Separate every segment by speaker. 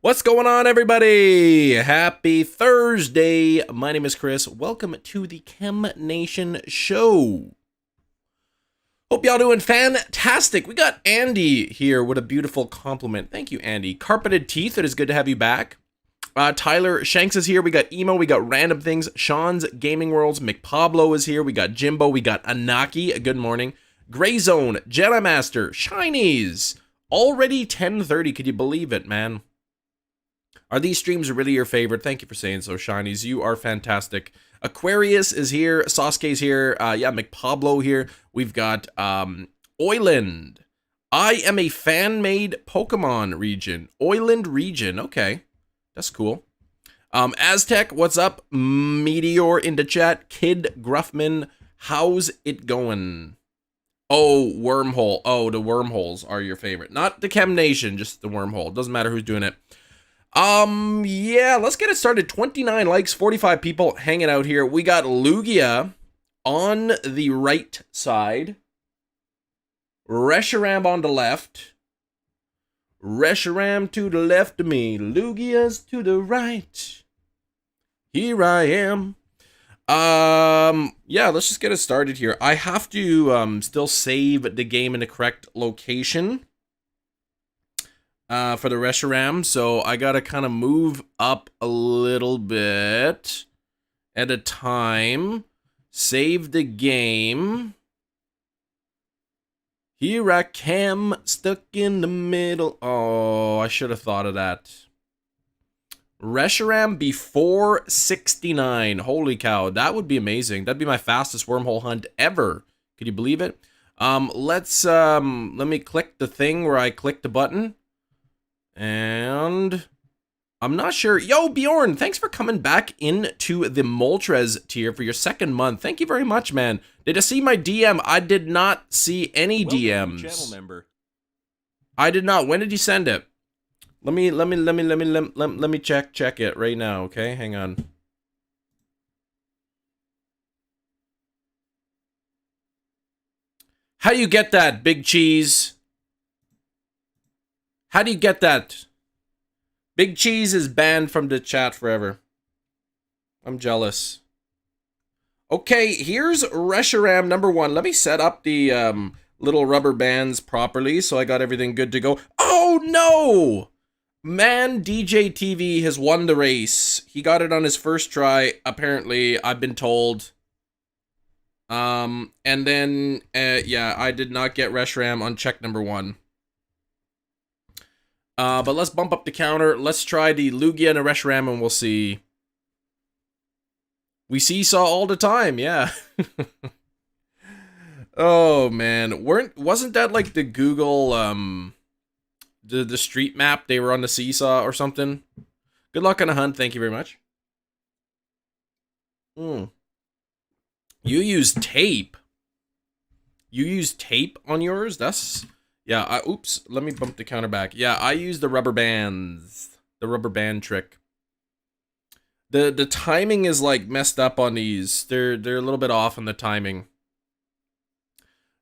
Speaker 1: What's going on, everybody? Happy Thursday. My name is Chris. Welcome to the Chem Nation show. Hope y'all doing fantastic. We got Andy here with a beautiful compliment. Thank you, Andy. Carpeted Teeth, it is good to have you back. Tyler Shanks is here. We got Emo. We got Random Things. Sean's Gaming Worlds. McPablo is here. We got Jimbo. We got Anaki. Good morning. Gray Zone. Jedi Master. Shinies. Already 10:30. Could you believe it, man? Are these streams really your favorite? Thank you for saying so, Shinies. You are fantastic. Aquarius is here. Sasuke's here. Yeah, McPablo here. We've got Oiland. I am a fan-made Pokemon region. Oiland region. Okay. That's cool. Aztec, what's up? Meteor in the chat. Kid Gruffman, how's it going? Oh, Wormhole. Oh, the Wormholes are your favorite. Not the Chem Nation, just the Wormhole. Doesn't matter who's doing it. Yeah, let's get it started. 29 likes, 45 people hanging out here. We got Lugia on the right side. Reshiram on the left. Reshiram to the left of me, Lugia's to the right. Here I am. Yeah, let's just get it started here. I have to still save the game in the correct location for the Reshiram, so I gotta kind of move up a little bit at a time. Save the game. Here I am, stuck in the middle. Oh, I should have thought of that. Reshiram before 69. Holy cow, that would be amazing. That'd be my fastest wormhole hunt ever. Could you believe it? Let me click the thing where I click the button. And I'm not sure. Yo, Bjorn, thanks for coming back into the Moltres tier for your second month. Thank you very much, man. Did you see my DM? I did not see any DMs.
Speaker 2: Channel member.
Speaker 1: I did not. When did you send it? Let me check it right now, okay? Hang on. How do you get that, Big Cheese? How do you get that? Big Cheese is banned from the chat forever. I'm jealous. Okay, here's Reshiram number 1. Let me set up the little rubber bands properly so I got everything good to go. Oh, no! Man, DJ TV has won the race. He got it on his first try, apparently, I've been told. And then, yeah, I did not get Reshiram on check number 1. But let's bump up the counter. Let's try the Lugia and a Reshiram and we'll see. We seesaw all the time, yeah. Oh man, wasn't that like the Google the street map? They were on the seesaw or something. Good luck on a hunt. Thank you very much. You use tape. You use tape on yours? That's yeah. Oops. Let me bump the counter back. Yeah, I use the rubber bands. The rubber band trick. The timing is like messed up on these. They're a little bit off on the timing.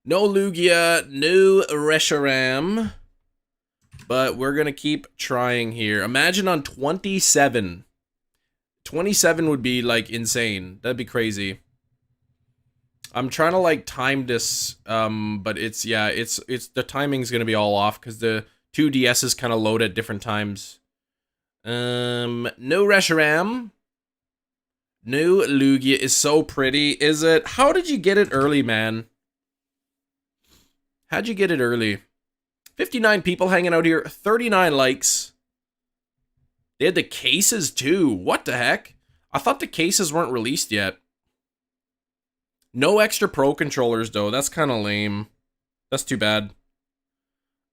Speaker 1: No Lugia, no Reshiram. But we're gonna keep trying here. Imagine on 27. 27 would be like insane. That'd be crazy. I'm trying to like time this, but it's the timing's gonna be all off because the two DSs kind of load at different times. No Reshiram. No Lugia is so pretty, is it? How did you get it early, man? How'd you get it early? 59 people hanging out here, 39 likes. They had the cases too. What the heck? I thought the cases weren't released yet. No extra Pro controllers though. That's kind of lame. That's too bad.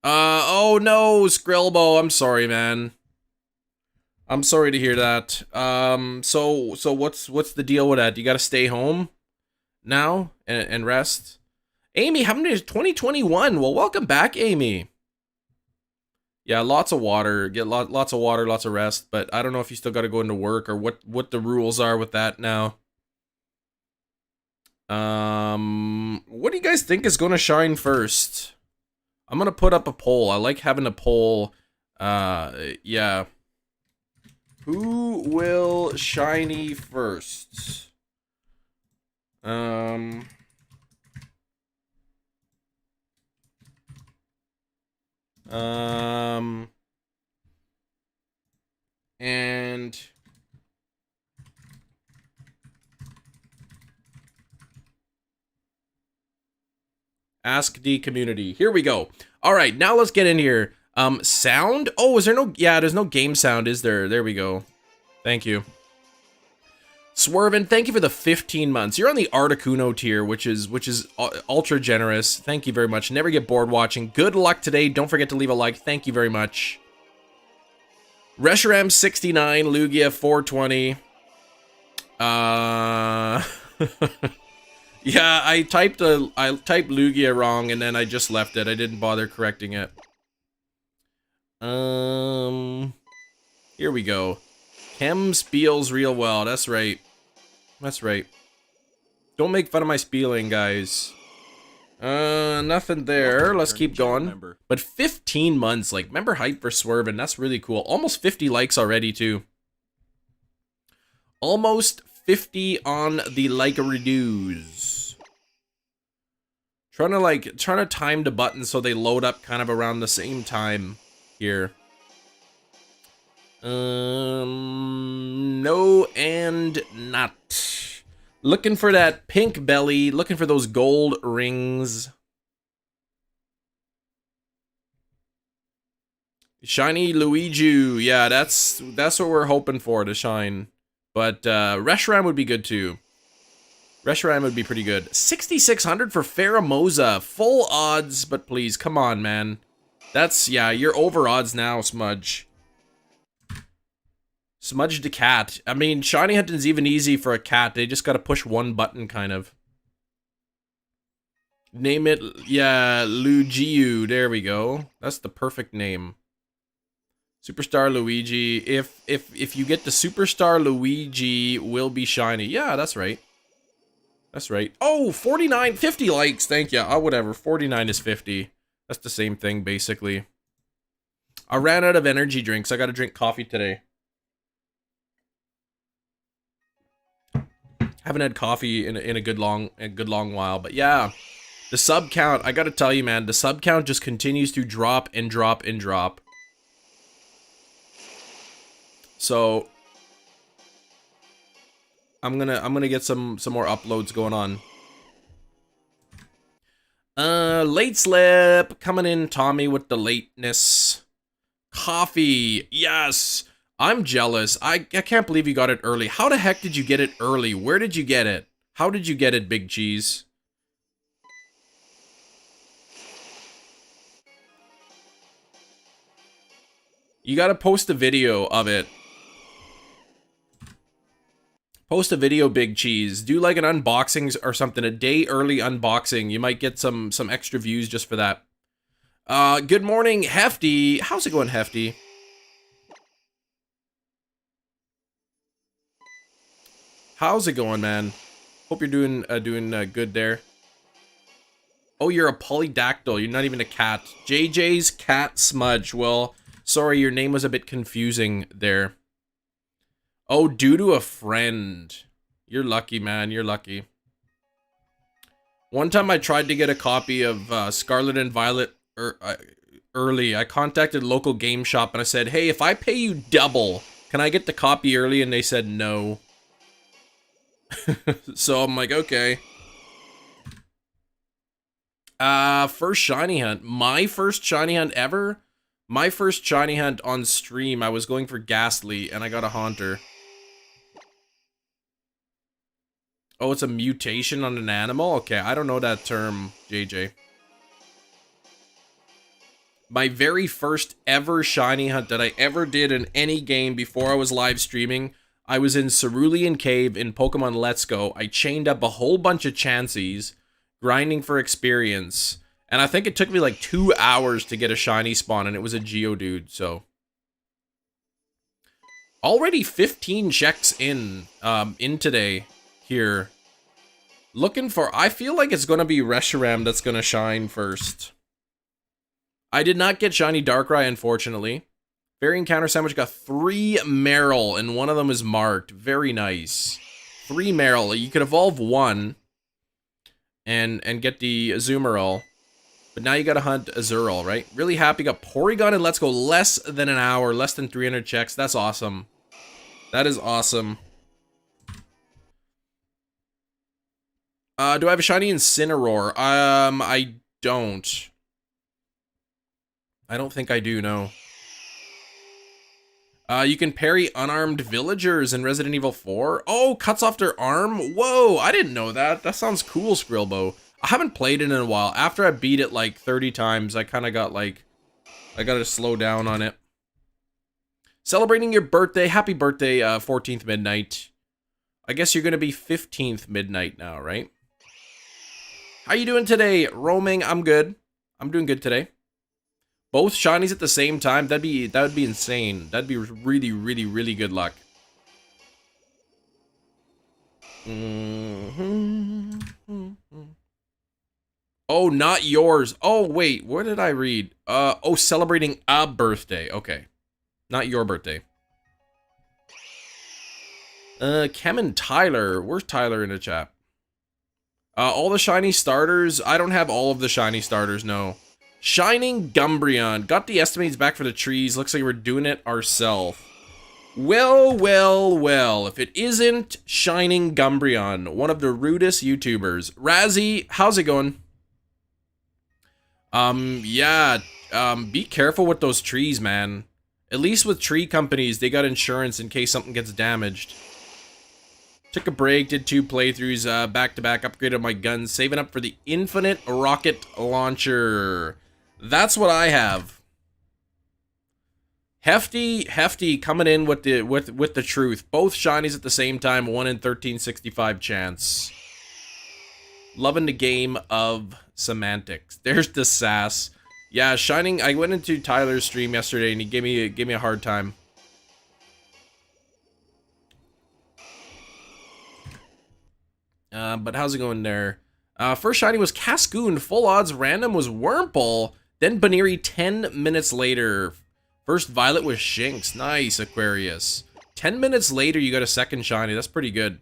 Speaker 1: Oh no, Skrillbo. I'm sorry, man. I'm sorry to hear that. So what's the deal with that? You got to stay home now and rest. Amy, how many is 2021? Well, welcome back, Amy. Yeah, lots of water. Get lots of water, lots of rest. But I don't know if you still got to go into work or what the rules are with that now. What do you guys think is going to shine first? I'm going to put up a poll. I like having a poll Yeah. Who will shiny first? And ask the community. Here we go. All right, now let's get in here. Sound? Oh, is there no... Yeah, there's no game sound, is there? There we go. Thank you. Swervin, thank you for the 15 months. You're on the Articuno tier, which is ultra generous. Thank you very much. Never get bored watching. Good luck today. Don't forget to leave a like. Thank you very much. Reshiram 69, Lugia 420. Yeah, I typed Lugia wrong and then I just left it. I didn't bother correcting it. Here we go. Chem spiels real well. That's right. That's right. Don't make fun of my spieling, guys. Nothing there. Let's keep going. But 15 months, like, member hype for Swervin. That's really cool. Almost 50 likes already, too. Almost 50 on the like-a-reduce. Trying to time the buttons so they load up kind of around the same time here. No and not. Looking for that pink belly, looking for those gold rings. Shiny Luigi, yeah, that's what we're hoping for to shine. But Reshiram would be good too. Reshiram would be pretty good. 6,600 for Pheromosa. Full odds, but please, come on, man. That's, yeah, you're over odds now, Smudge. Smudge the cat. I mean, shiny hunting's even easy for a cat. They just gotta push one button, kind of. Name it, yeah, Lugiu. There we go. That's the perfect name. Superstar Luigi. If you get the Superstar Luigi, will be shiny. Yeah, that's right. That's right. Oh, 49, 50 likes. Thank you. Oh, whatever. 49 is 50. That's the same thing, basically. I ran out of energy drinks. I gotta drink coffee today. Haven't had coffee in a good long while, but yeah, the sub count, I gotta tell you, man, the sub count just continues to drop and drop and drop. So I'm gonna get some more uploads going on. Late slip coming in, Tommy, with the lateness. Coffee, yes. I'm jealous. I can't believe you got it early. How the heck did you get it early? Where did you get it? How did you get it, Big Cheese? You gotta post a video of it. Post a video, Big Cheese. Do like an unboxing or something. A day early unboxing. You might get some extra views just for that. Good morning, Hefty. How's it going, Hefty? How's it going, man? Hope you're doing good there. Oh, you're a polydactyl. You're not even a cat. JJ's cat Smudge. Well, sorry, your name was a bit confusing there. Oh, due to a friend. You're lucky, man. You're lucky. One time I tried to get a copy of Scarlet and Violet early. I contacted local game shop and I said, hey, if I pay you double, can I get the copy early? And they said no. So I'm like, okay. First shiny hunt. My first shiny hunt ever? My first shiny hunt on stream, I was going for Ghastly, and I got a Haunter. Oh, it's a mutation on an animal? Okay, I don't know that term, JJ. My very first ever shiny hunt that I ever did in any game before I was live streaming, I was in Cerulean Cave in Pokemon Let's Go. I chained up a whole bunch of Chanseys, grinding for experience. And I think it took me like 2 hours to get a shiny spawn, and it was a Geodude, so. Already 15 checks in today here. Looking for, I feel like it's going to be Reshiram that's going to shine first. I did not get shiny Darkrai, unfortunately. Fairy Encounter Sandwich got 3 Meryl, and one of them is marked. Very nice. 3 Meryl. You could evolve 1 and get the Azumarill. But now you gotta hunt Azurill, right? Really happy. Got Porygon and Let's Go. Less than an hour. Less than 300 checks. That's awesome. That is awesome. Do I have a shiny Incineroar? I don't. I don't think I do, no. You can parry unarmed villagers in Resident Evil 4. Oh, cuts off their arm? Whoa, I didn't know that. That sounds cool, Skrillbo. I haven't played it in a while. After I beat it like 30 times, I kind of got like... I gotta slow down on it. Celebrating your birthday. Happy birthday, 14th Midnight. I guess you're gonna be 15th Midnight now, right? How you doing today? Roaming, I'm good. I'm doing good today. Both shinies at the same time? That would be insane. That'd be really, really, really good luck. Oh, not yours. Oh, wait. Where did I read? Oh, celebrating a birthday. Okay. Not your birthday. Kem and Tyler. Where's Tyler in the chat? All the shiny starters. I don't have all of the shiny starters, no. Shining Gumbreon. Got the estimates back for the trees. Looks like we're doing it ourselves. Well, well, well. If it isn't Shining Gumbreon, one of the rudest YouTubers. Razzie, how's it going? Yeah. Be careful with those trees, man. At least with tree companies, they got insurance in case something gets damaged. Took a break, did 2 playthroughs, back-to-back, upgraded my guns, saving up for the Infinite Rocket Launcher. That's what I have. Hefty coming in with the truth. Both shinies at the same time, 1 in 1365 chance. Loving the game of semantics. There's the sass. Yeah, Shining, I went into Tyler's stream yesterday and he gave me a hard time. But how's it going there? First shiny was Cascoon. Full odds random was Wormhole. Then Baneri 10 minutes later. First Violet was Shinx. Nice, Aquarius. 10 minutes later, you got a second shiny. That's pretty good.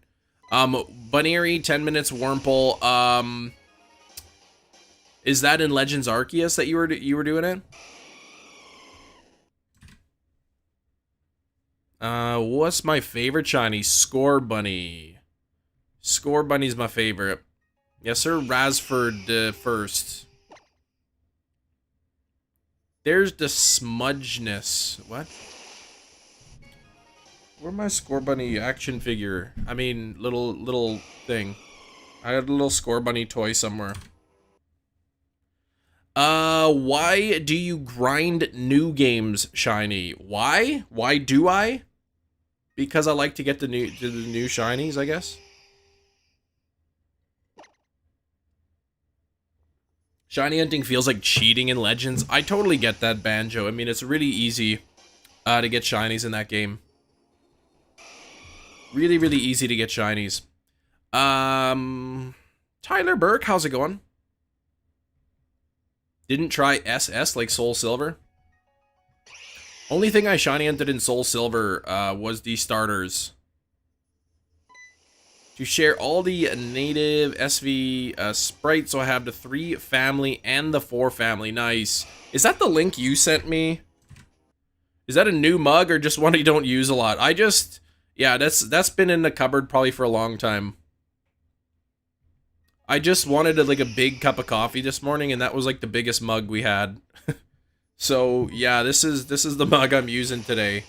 Speaker 1: Baneri, 10 minutes, Wormhole. Is that in Legends Arceus that you were doing it? What's my favorite shiny? Score Bunny. Score Bunny's my favorite. Yes, sir. Rasford first. There's the smudgeness. What? Where's my Score Bunny action figure? I mean, little thing. I had a little Score Bunny toy somewhere. Why do you grind new games, Shiny? Why? Why do I? Because I like to get the new shinies, I guess. Shiny hunting feels like cheating in Legends. I totally get that, Banjo. I mean, it's really easy to get shinies in that game. Really, really easy to get shinies. Tyler Burke, how's it going? Didn't try SS like Soul Silver? Only thing I shiny hunted in Soul Silver was the starters. To share all the native SV sprites, so I have the 3 family and the 4 family. Nice. Is that the link you sent me? Is that a new mug or just one you don't use a lot? Yeah, that's been in the cupboard probably for a long time. I just wanted like a big cup of coffee this morning, and that was like the biggest mug we had. So yeah, this is the mug I'm using today.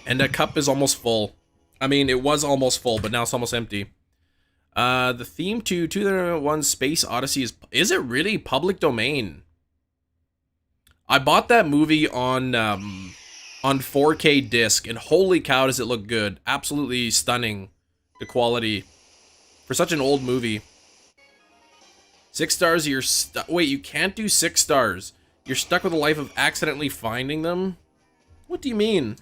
Speaker 1: And that cup is almost full. I mean, it was almost full, but now it's almost empty. The theme to 2001 Space Odyssey is it really public domain? I bought that movie on 4K disc, and holy cow, does it look good. Absolutely stunning, the quality. For such an old movie. 6 stars, you're stuck. Wait, you can't do 6 stars. You're stuck with a life of accidentally finding them? What do you mean?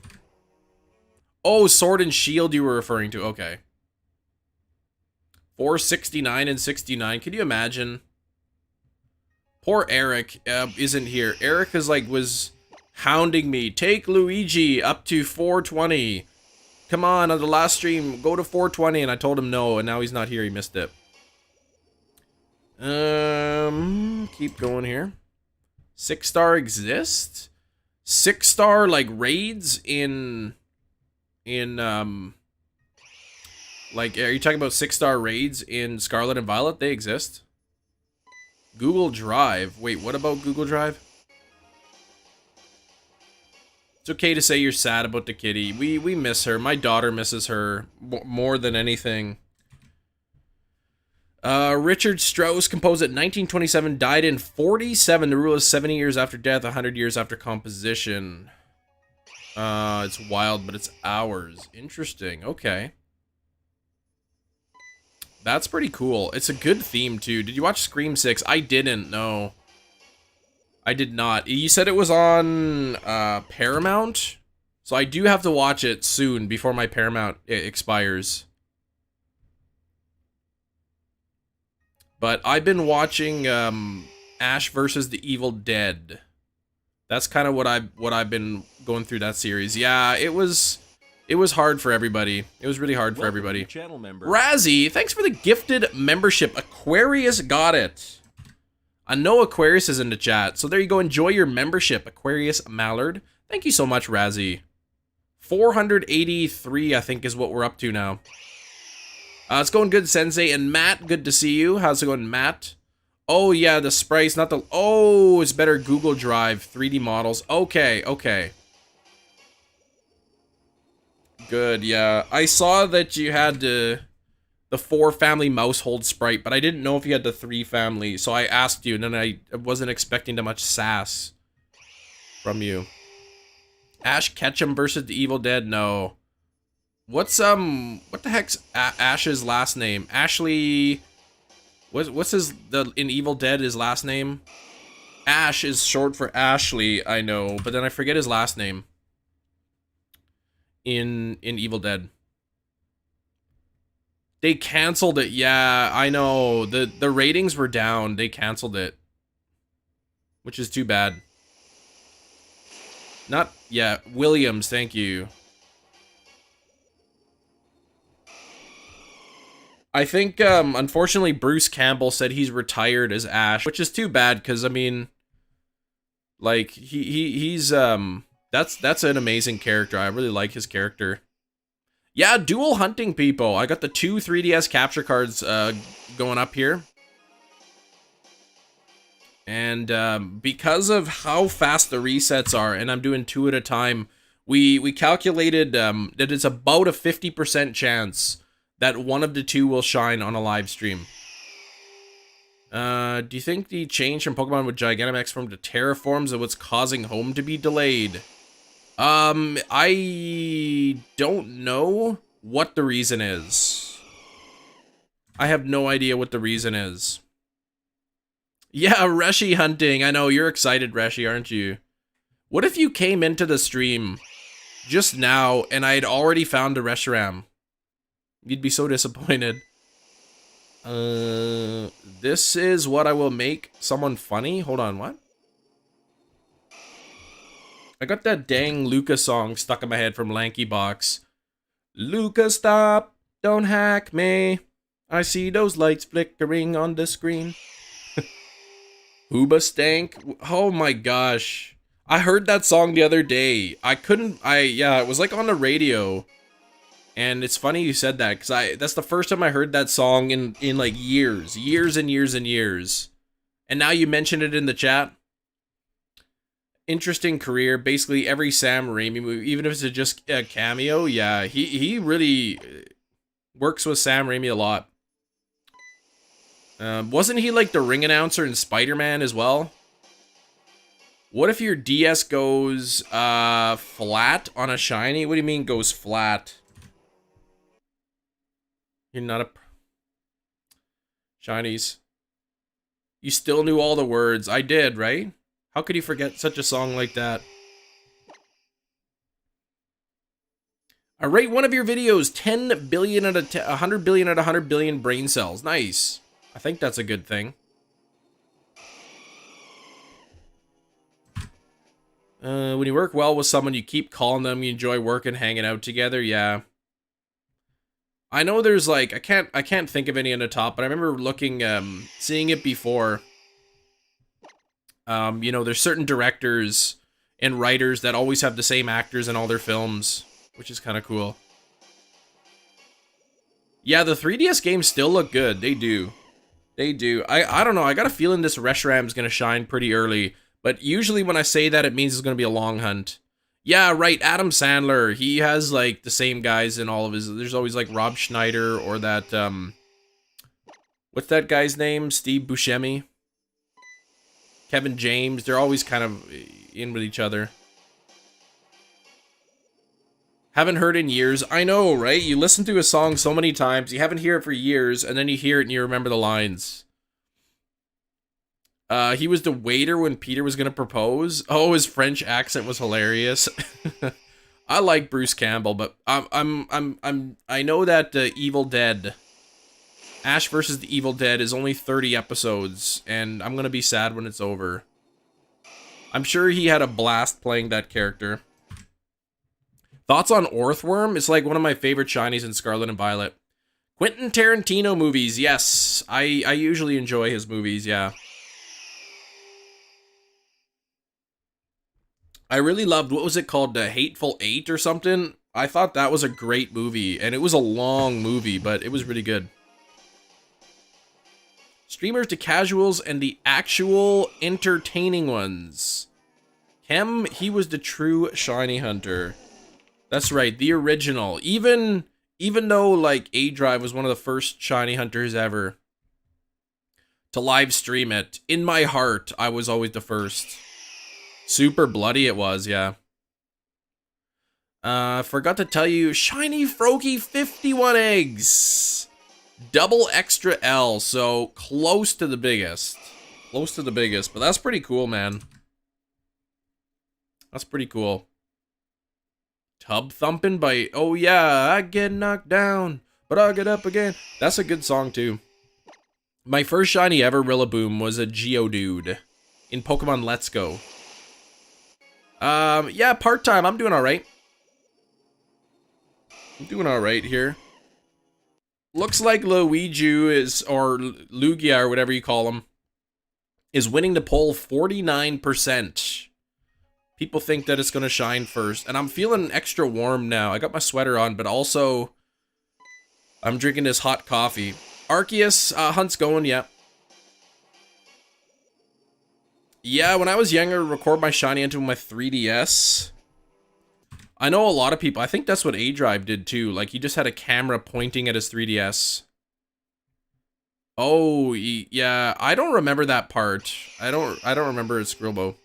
Speaker 1: Oh, Sword and Shield you were referring to. Okay. 469 and 69. Can you imagine? Poor Eric isn't here. Eric was hounding me. Take Luigi up to 420. Come on the last stream, go to 420, and I told him no, and now he's not here. He missed it. Keep going here. 6-star exists? 6-star like raids in like, are you talking about 6-star raids in Scarlet and Violet? They exist. Google Drive. Wait, what about Google Drive? It's okay to say you're sad about the kitty. We miss her. My daughter misses her more than anything. Richard Strauss, composed at 1927, died in 47. The rule is 70 years after death, 100 years after composition. It's wild, but it's hours. Interesting. Okay. That's pretty cool. It's a good theme, too. Did you watch Scream 6? I didn't, no. I did not. You said it was on Paramount? So I do have to watch it soon before my Paramount expires. But I've been watching Ash versus the Evil Dead. That's kind of what I've been going through that series. Yeah, it was hard for everybody. It was really hard for everybody.
Speaker 2: Channel member.
Speaker 1: Razzie, thanks for the gifted membership. Aquarius got it. I know Aquarius is in the chat, so there you go. Enjoy your membership, Aquarius Mallard. Thank you so much, Razzie. 483, I think, is what we're up to now. It's going good, Sensei. And Matt, good to see you. How's it going, Matt? Oh, yeah, the sprites, not the... Oh, it's better Google Drive, 3D models. Okay, okay. Good, yeah. I saw that you had the 4-family mousehold sprite, but I didn't know if you had the 3-family, so I asked you, and then I wasn't expecting that much sass from you. Ash Ketchum versus the Evil Dead? No. What the heck's Ash's last name? Ashley... What's in Evil Dead, his last name? Ash is short for Ashley, I know, but then I forget his last name. In Evil Dead. They canceled it, yeah, I know. The ratings were down, they canceled it. Which is too bad. Yeah, Williams, thank you. I think, unfortunately, Bruce Campbell said he's retired as Ash, which is too bad, because, I mean, like, he's, that's an amazing character. I really like his character. Yeah, dual hunting, people. I got the 2 3DS capture cards, going up here. And, because of how fast the resets are, and I'm doing 2 at a time, we calculated, that it's about a 50% chance that one of the 2 will shine on a live stream. Do you think the change from Pokemon with Gigantamax form to Terraforms is what's causing Home to be delayed? I don't know what the reason is. I have no idea what the reason is. Yeah, Reshi hunting. I know, you're excited, Reshi, aren't you? What if you came into the stream just now and I had already found a Reshiram? You'd be so disappointed. This is what I will make someone funny. Hold on, what? I got that dang Luca song stuck in my head from Lanky Box. Luca, stop. Don't hack me. I see those lights flickering on the screen. Hooba stank. Oh my gosh. I heard that song the other day. Yeah, it was like on the radio. And it's funny you said that, because that's the first time I heard that song in like years and years and years. And now you mention it in the chat. Interesting career. Basically every Sam Raimi movie, even if it's just a cameo, yeah, he really works with Sam Raimi a lot. Wasn't he like the ring announcer in Spider-Man as well? What if your DS goes flat on a shiny? What do you mean goes flat? You're not a... Shinies. You still knew all the words. I did, right? How could you forget such a song like that? I rate one of your videos 10 billion out of 100 billion out of 100 billion brain cells. Nice. I think that's a good thing. When you work well with someone, you keep calling them, you enjoy working, hanging out together. Yeah. I know there's like, I can't think of any on the top, but I remember looking, seeing it before. You know, there's certain directors and writers that always have the same actors in all their films, which is kind of cool. Yeah, the 3DS games still look good. They do. They do. I don't know. I got a feeling this Reshiram's going to shine pretty early. But usually when I say that, it means it's going to be a long hunt. Yeah, right. Adam Sandler. He has, like, the same guys in all of his... There's always, like, Rob Schneider or that, what's that guy's name? Steve Buscemi? Kevin James. They're always kind of in with each other. Haven't heard in years. I know, right? You listen to a song so many times, you haven't heard it for years, and then you hear it and you remember the lines. He was the waiter when Peter was gonna propose. Oh, his French accent was hilarious. I like Bruce Campbell, but I know that Evil Dead, Ash versus the Evil Dead, is only 30 episodes, and I'm gonna be sad when it's over. I'm sure he had a blast playing that character. Thoughts on Earthworm? It's like one of my favorite shinies in Scarlet and Violet. Quentin Tarantino movies, yes. I usually enjoy his movies, yeah. I really loved, what was it called, The Hateful Eight or something? I thought that was a great movie, and it was a long movie, but it was really good. Streamers to casuals and the actual entertaining ones. Kem, he was the true shiny hunter. That's right, the original. Even though, like, A-Drive was one of the first shiny hunters ever to live stream it, in my heart, I was always the first. Super bloody it was, yeah. Forgot to tell you, shiny Froakie 51 eggs. Double extra L, so close to the biggest. Close to the biggest, but that's pretty cool, man. That's pretty cool. Tub Thumping by, oh yeah, I get knocked down, but I'll get up again. That's a good song too. My first shiny ever Rillaboom was a Geodude in Pokemon Let's Go. Yeah, part-time, I'm doing alright. I'm doing alright here. Looks like Luigi is, or Lugia, or whatever you call him, is winning the poll 49%. People think that it's going to shine first. And I'm feeling extra warm now. I got my sweater on, but also I'm drinking this hot coffee. Arceus, hunt's going, yeah. Yeah, when I was younger, record my shiny into my 3DS. I know a lot of people, I think that's what A-Drive did too. Like, he just had a camera pointing at his 3DS. Oh, yeah, I don't remember that part. I don't remember his Skrillbo.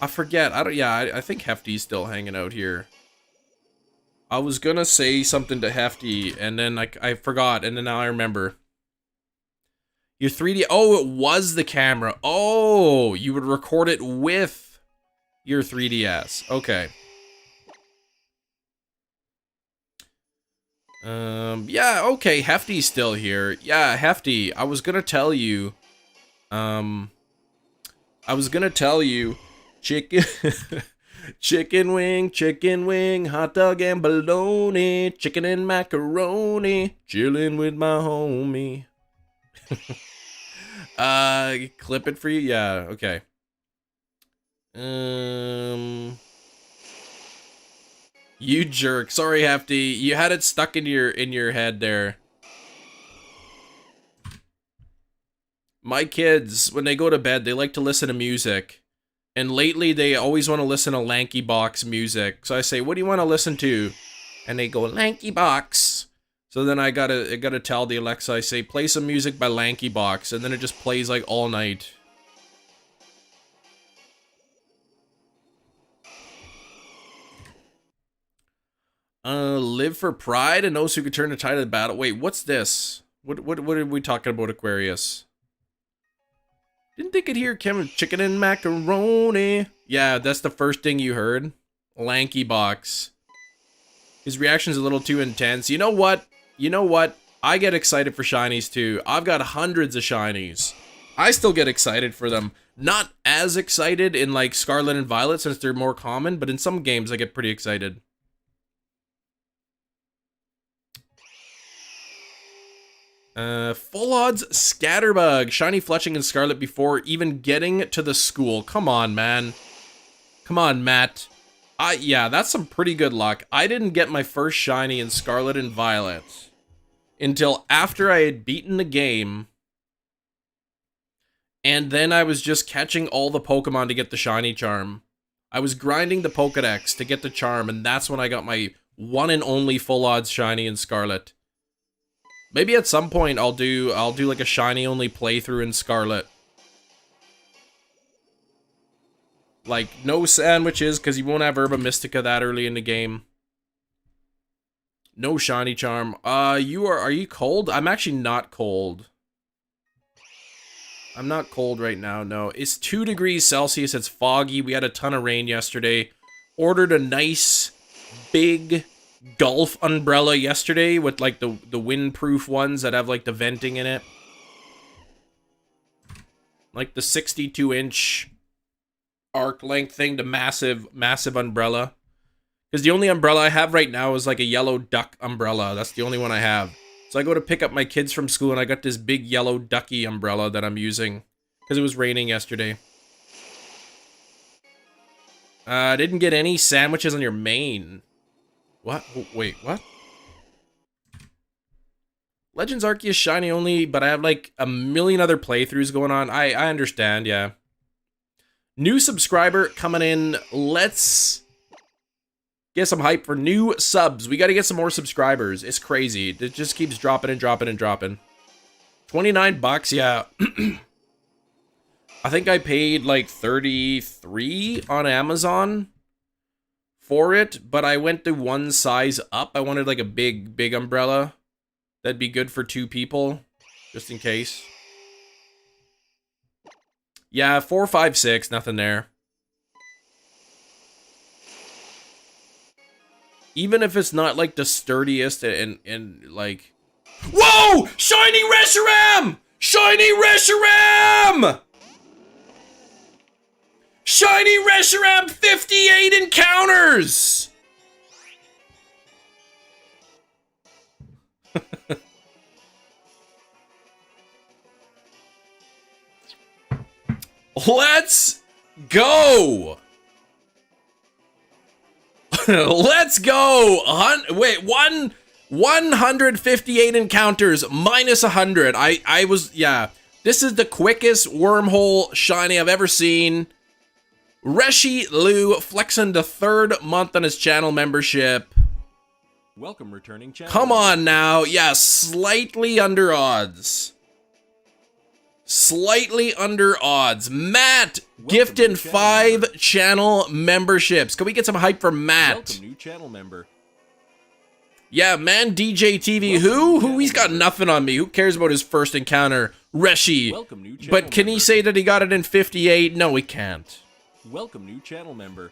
Speaker 1: I forget. I think Hefty's still hanging out here. I was gonna say something to Hefty, and then I forgot, and then now I remember. Your 3D. Oh, it was the camera. Oh, you would record it with your 3DS. Okay. Yeah, okay, Hefty's still here. Yeah, Hefty, I was gonna tell you. Chicken, chicken wing, hot dog and bologna, chicken and macaroni, chilling with my homie. Clip it for you? Yeah, okay. You jerk. Sorry, Hefty. You had it stuck in your head there. My kids, when they go to bed, they like to listen to music. And lately, they always want to listen to Lanky Box music. So I say, what do you want to listen to? And they go, Lanky Box. So then I gotta tell the Alexa, I say, play some music by Lanky Box. And then it just plays like all night. Live for pride and those who could turn the tide of the battle. Wait, what's this? What are we talking about, Aquarius? Didn't they could hear chicken and macaroni? Yeah, that's the first thing you heard. Lanky Box. His reaction's a little too intense. You know what? I get excited for shinies too. I've got hundreds of shinies. I still get excited for them. Not as excited in like Scarlet and Violet since they're more common, but in some games I get pretty excited. Full odds Scatterbug, shiny Fletching and Scarlet before even getting to the school. Come on, man. Come on, Matt. Yeah, that's some pretty good luck. I didn't get my first shiny in Scarlet and Violet until after I had beaten the game. And then I was just catching all the Pokemon to get the shiny charm. I was grinding the Pokedex to get the charm, and that's when I got my one and only full odds shiny in Scarlet. Maybe at some point I'll do like a shiny only playthrough in Scarlet. Like no sandwiches because you won't have Herba Mystica that early in the game. No shiny charm. Are you cold? I'm actually not cold. I'm not cold right now, no. It's 2 degrees Celsius, it's foggy, we had a ton of rain yesterday. Ordered a nice, big Gulf umbrella yesterday with like the windproof ones that have like the venting in it. Like the 62-inch arc length thing, the massive umbrella. Because the only umbrella I have right now is like a yellow duck umbrella. That's the only one I have. So I go to pick up my kids from school and I got this big yellow ducky umbrella that I'm using. Because it was raining yesterday. Didn't get any sandwiches on your main. What? Oh, wait, what? Legends Arceus shiny only, but I have like a million other playthroughs going on. I understand, yeah. New subscriber coming in. Let's get some hype for new subs. We got to get some more subscribers. It's crazy. It just keeps dropping and dropping and dropping. 29 bucks, yeah. I think I paid like 33 on Amazon for it, but I went to one size up. I wanted like a big umbrella. That'd be good for 2 people, just in case. Yeah, 4, 5, 6, nothing there. Even if it's not like the sturdiest and like... Whoa! Shiny Reshiram! Shiny Reshiram! Shiny Reshiram 58 encounters! Let's go! Let's go! 158 encounters minus 100. I was, yeah. This is the quickest Wormhole shiny I've ever seen. Reshiram flexing the 3rd month on his channel membership.
Speaker 2: Welcome, returning channel.
Speaker 1: Come on now. Yeah, slightly under odds. Slightly under odds. Matt gifted 5 channel memberships. Can we get some hype for Matt?
Speaker 2: Welcome, new channel member.
Speaker 1: Yeah, man, DJ TV. Who? He's got nothing on me. Who cares about his first encounter? Reshi.
Speaker 2: Welcome, new channel
Speaker 1: But can he say that he got it in 58? No, he can't.
Speaker 2: Welcome, new channel member.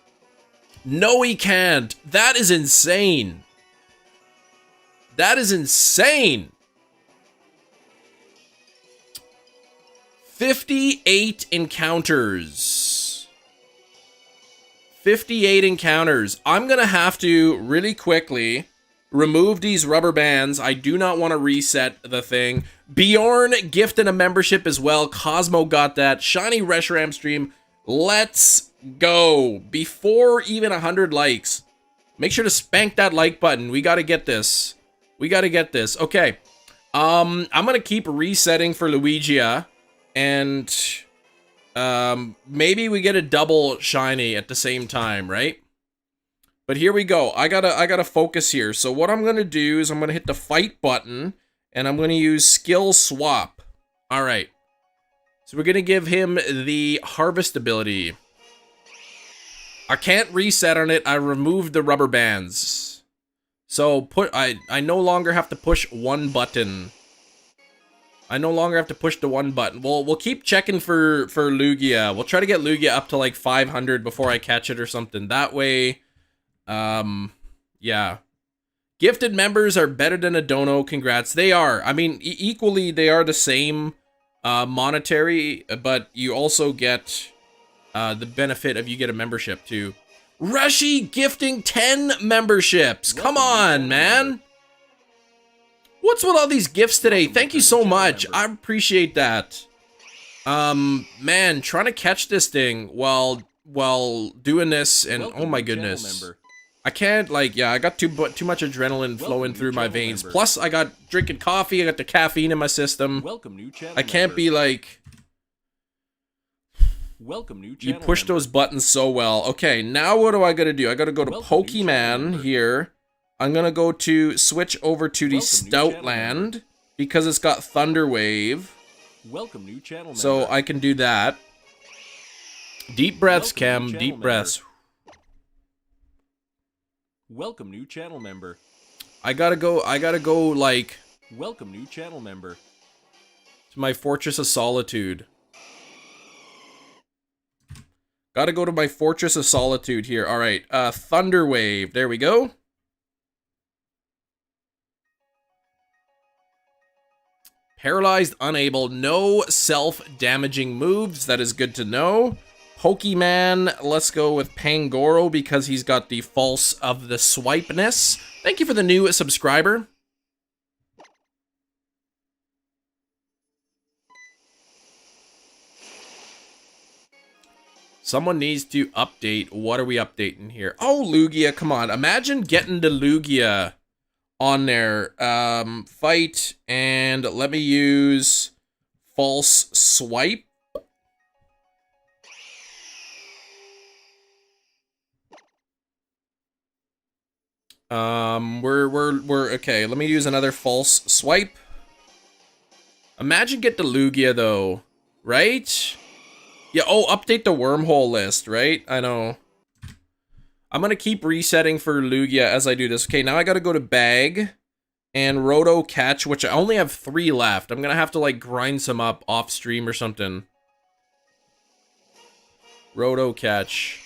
Speaker 1: No, he can't. That is insane. That is insane. 58 encounters. 58 encounters. I'm going to have to really quickly remove these rubber bands. I do not want to reset the thing. Bjorn gifted a membership as well. Cosmo got that. Shiny Reshiram stream. Let's go. Before even 100 likes. Make sure to spank that like button. We got to get this. We got to get this. Okay. I'm going to keep resetting for Lugia. And maybe we get a double shiny at the same time, right? But here we go. I gotta focus here. So what I'm gonna do is I'm gonna hit the fight button and I'm gonna use skill swap. All right. So we're gonna give him the harvest ability. I can't reset on it. I removed the rubber bands. So I no longer have to push one button. I no longer have to push the one button. We'll keep checking for Lugia. We'll try to get Lugia up to like 500 before I catch it or something. That way, yeah. Gifted members are better than a dono. Congrats. They are. I mean, equally, they are the same monetary, but you also get the benefit of you get a membership too. Reshi gifting 10 memberships. Come on, man. What's with all these gifts today? Thank you so much. I appreciate that. Man, trying to catch this thing while doing this, and oh my goodness. I can't, like, yeah, I got too much adrenaline flowing through my veins. Plus, I got drinking coffee, I got the caffeine in my system. I can't be like... You push those buttons so well. Okay, now what do I gotta do? I gotta go to Pokemon here. I'm gonna go to switch over to the Stoutland because it's got Thunder Wave. So I can do that. Deep breaths, Cam. Deep breaths.
Speaker 2: Welcome new channel member.
Speaker 1: I gotta go like...
Speaker 2: Welcome new channel member.
Speaker 1: To my Fortress of Solitude. Gotta go to my Fortress of Solitude here. Alright, Thunder Wave. There we go. Paralyzed, unable, no self-damaging moves. That is good to know. Pokemon, let's go with Pangoro because he's got the False of the Swipeness. Thank you for the new subscriber. Someone needs to update. What are we updating here? Oh, Lugia, come on. Imagine getting the Lugia on there. Fight, and let me use False Swipe. We're okay. Let me use another False Swipe. Imagine get the Lugia though, right? Yeah, oh, update the Wormhole list, right? I know. I'm gonna keep resetting for Lugia as I do this. Okay, now I gotta go to Bag and Roto Catch, which I only have 3 left. I'm gonna have to like grind some up off stream or something. Roto Catch.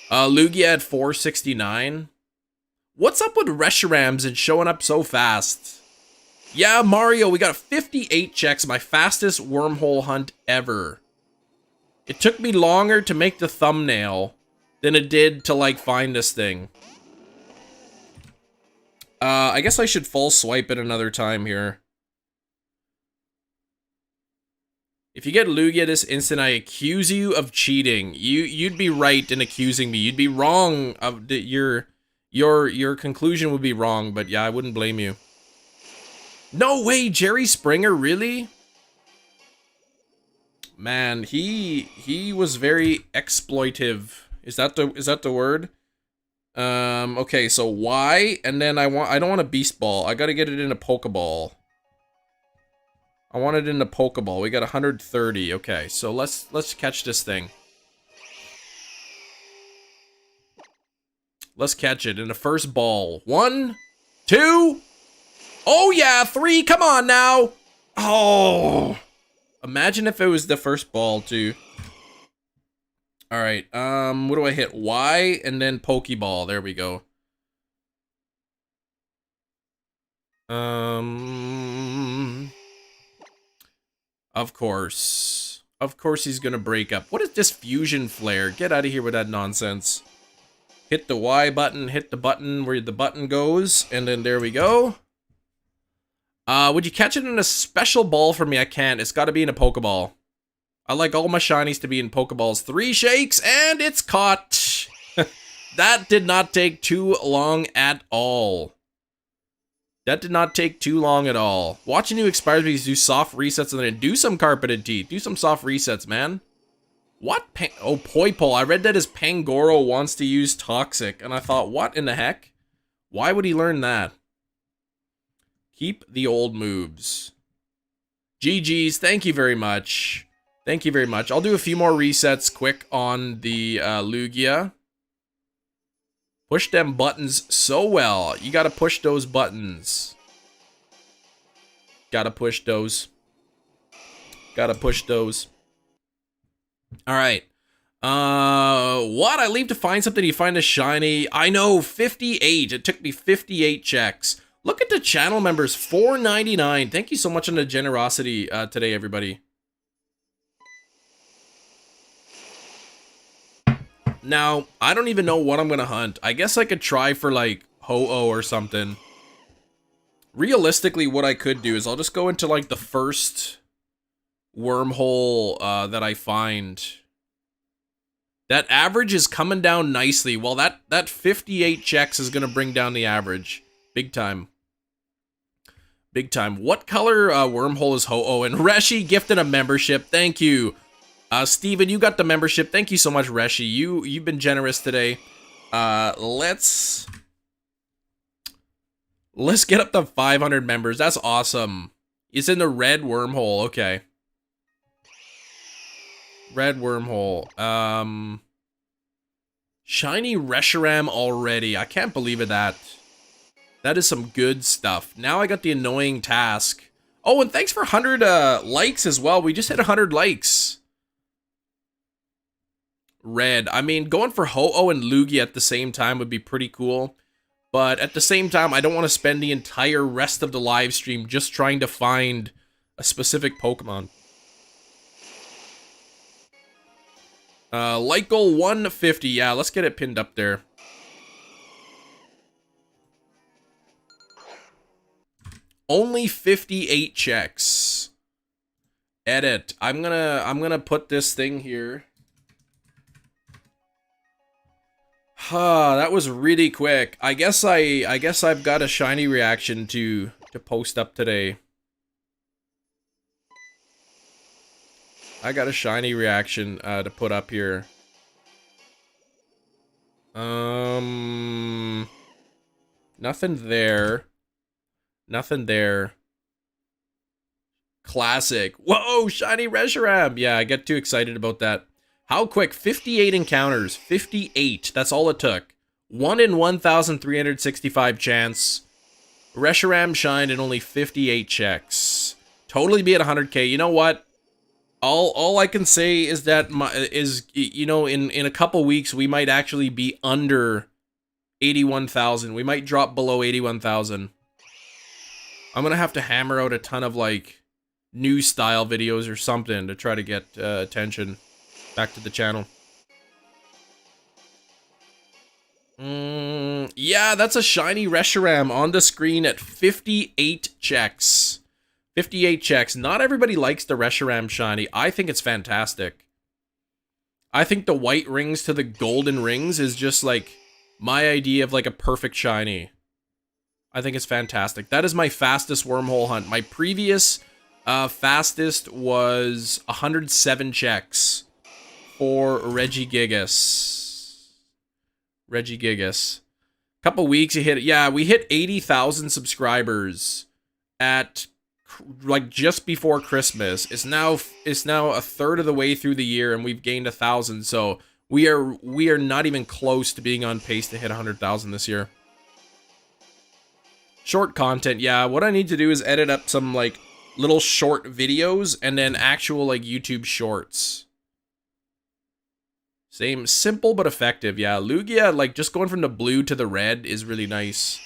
Speaker 1: Lugia at 469. What's up with Reshirams and showing up so fast? Yeah, Mario, we got 58 checks, my fastest wormhole hunt ever. It took me longer to make the thumbnail than it did to, like, find this thing. I guess I should false swipe it another time here. If you get Lugia this instant, I accuse you of cheating. You'd be right in accusing me. You'd be wrong of your conclusion would be wrong, but yeah, I wouldn't blame you. No way, Jerry Springer, really? Man, he was very exploitive. Is that the word? Okay, so Y, and then I don't want a Beast Ball. I gotta get it in a Pokeball. I want it in a Pokeball. We got 130. Okay, so let's catch this thing. Let's catch it in the first ball. 1, 2. Oh yeah, 3. Come on now. Oh. Imagine if it was the first ball too. All right. What do I hit? Y and then Pokeball. There we go. Of course. Of course he's gonna break up. What is this Fusion Flare? Get out of here with that nonsense. Hit the Y button, hit the button where the button goes, and then there we go. Would you catch it in a special ball for me? I can't. It's got to be in a Pokeball. I like all my shinies to be in Pokeballs. 3 shakes, and it's caught. That did not take too long at all. That did not take too long at all. Watching you expires because do soft resets and then do some carpeted teeth. Do some soft resets, man. What? Oh, Poipole. I read that as Pangoro wants to use Toxic, and I thought, what in the heck? Why would he learn that? Keep the old moves. GG's, thank you very much. Thank you very much. I'll do a few more resets quick on the Lugia. Push them buttons so well. You gotta push those buttons. Gotta push those. Gotta push those. Alright. What? I leave to find something, you find a shiny. I know, 58. It took me 58 checks. Look at the channel members, $4.99. Thank you so much on the generosity today, everybody. Now, I don't even know what I'm gonna hunt. I guess I could try for like Ho-Oh or something. Realistically, what I could do is I'll just go into like the first wormhole that I find. That average is coming down nicely. Well, that 58 checks is gonna bring down the average. Big time. Big time. What color wormhole is Ho-Oh? And Reshi gifted a membership. Thank you. Steven, you got the membership. Thank you so much, Reshi. You've been generous today. Let's get up to 500 members. That's awesome. It's in the red wormhole. Okay. Red wormhole. Shiny Reshiram already. I can't believe it. That is some good stuff. Now I got the annoying task. Oh, and thanks for 100 likes as well. We just hit 100 likes. Red. I mean, going for Ho-Oh and Lugia at the same time would be pretty cool. But at the same time, I don't want to spend the entire rest of the live stream just trying to find a specific Pokemon. Like goal 150. Yeah, let's get it pinned up there. Only 58 checks. Edit. I'm gonna put this thing here. That was really quick. I guess I've got a shiny reaction to post up today. I got a shiny reaction to put up here. Nothing there. Nothing there. Classic. Whoa, shiny Reshiram. Yeah, I get too excited about that. How quick? 58 encounters. 58. That's all it took. 1 in 1,365 chance. Reshiram shined in only 58 checks. Totally be at 100k. You know what? All I can say is that you know, in a couple weeks we might actually be under 81,000. We might drop below 81,000. I'm gonna have to hammer out a ton of like new style videos or something to try to get attention back to the channel. Yeah, that's a shiny Reshiram on the screen at 58 checks. 58 checks. Not everybody likes the Reshiram shiny. I think it's fantastic. I think the white rings to the golden rings is just like my idea of like a perfect shiny. I think it's fantastic. That is my fastest wormhole hunt. My previous fastest was 107 checks for Regigigas. Regigigas. Couple weeks, you hit it. Yeah, we hit 80,000 subscribers at like just before Christmas. It's now a third of the way through the year, and we've gained 1,000. So we are not even close to being on pace to hit 100,000 this year. Short content, yeah. What I need to do is edit up some like little short videos and then actual like YouTube shorts. Same, simple but effective. Yeah, Lugia, like just going from the blue to the red is really nice.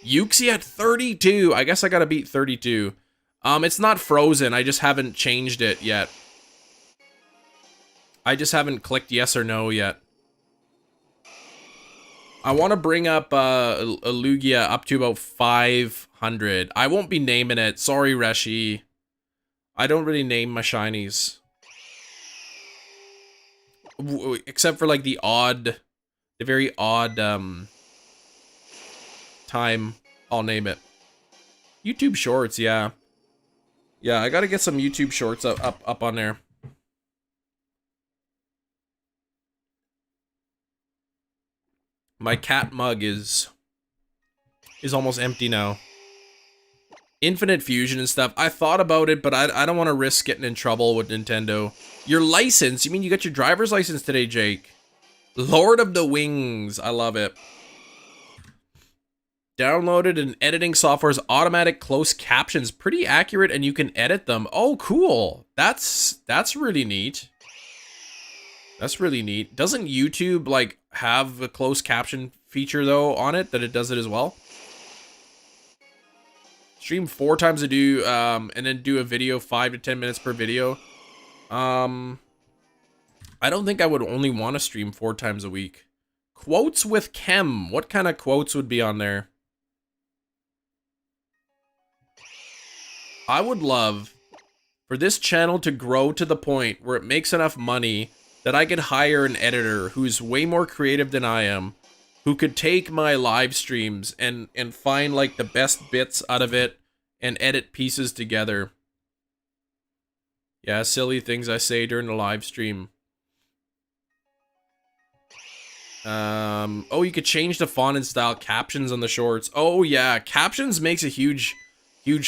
Speaker 1: Yuxi at 32. I guess I gotta beat 32. It's not frozen. I just haven't changed it yet. I just haven't clicked yes or no yet. I want to bring up a Lugia up to about 500. I won't be naming it. Sorry, Reshi. I don't really name my shinies. Except for like the very odd time, I'll name it. YouTube Shorts, yeah. Yeah, I gotta get some YouTube Shorts up on there. My cat mug is almost empty now. Infinite Fusion and stuff. I thought about it, but I don't want to risk getting in trouble with Nintendo. Your license? You mean you got your driver's license today, Jake? Lord of the Wings. I love it. Downloaded an editing software's automatic closed captions. Pretty accurate, and you can edit them. Oh, cool. That's really neat. That's really neat. Doesn't YouTube like have a closed caption feature though on it that it does it as well? Stream 4 times a day, and then do a video 5 to 10 minutes per video. I don't think I would only want to stream 4 times a week. Quotes with Chem. What kind of quotes would be on there? I would love for this channel to grow to the point where it makes enough money that I could hire an editor who's way more creative than I am, who could take my live streams and find like the best bits out of it and edit pieces together. Yeah, silly things I say during the live stream. Oh, you could change the font and style captions on the shorts. Oh yeah, captions makes a huge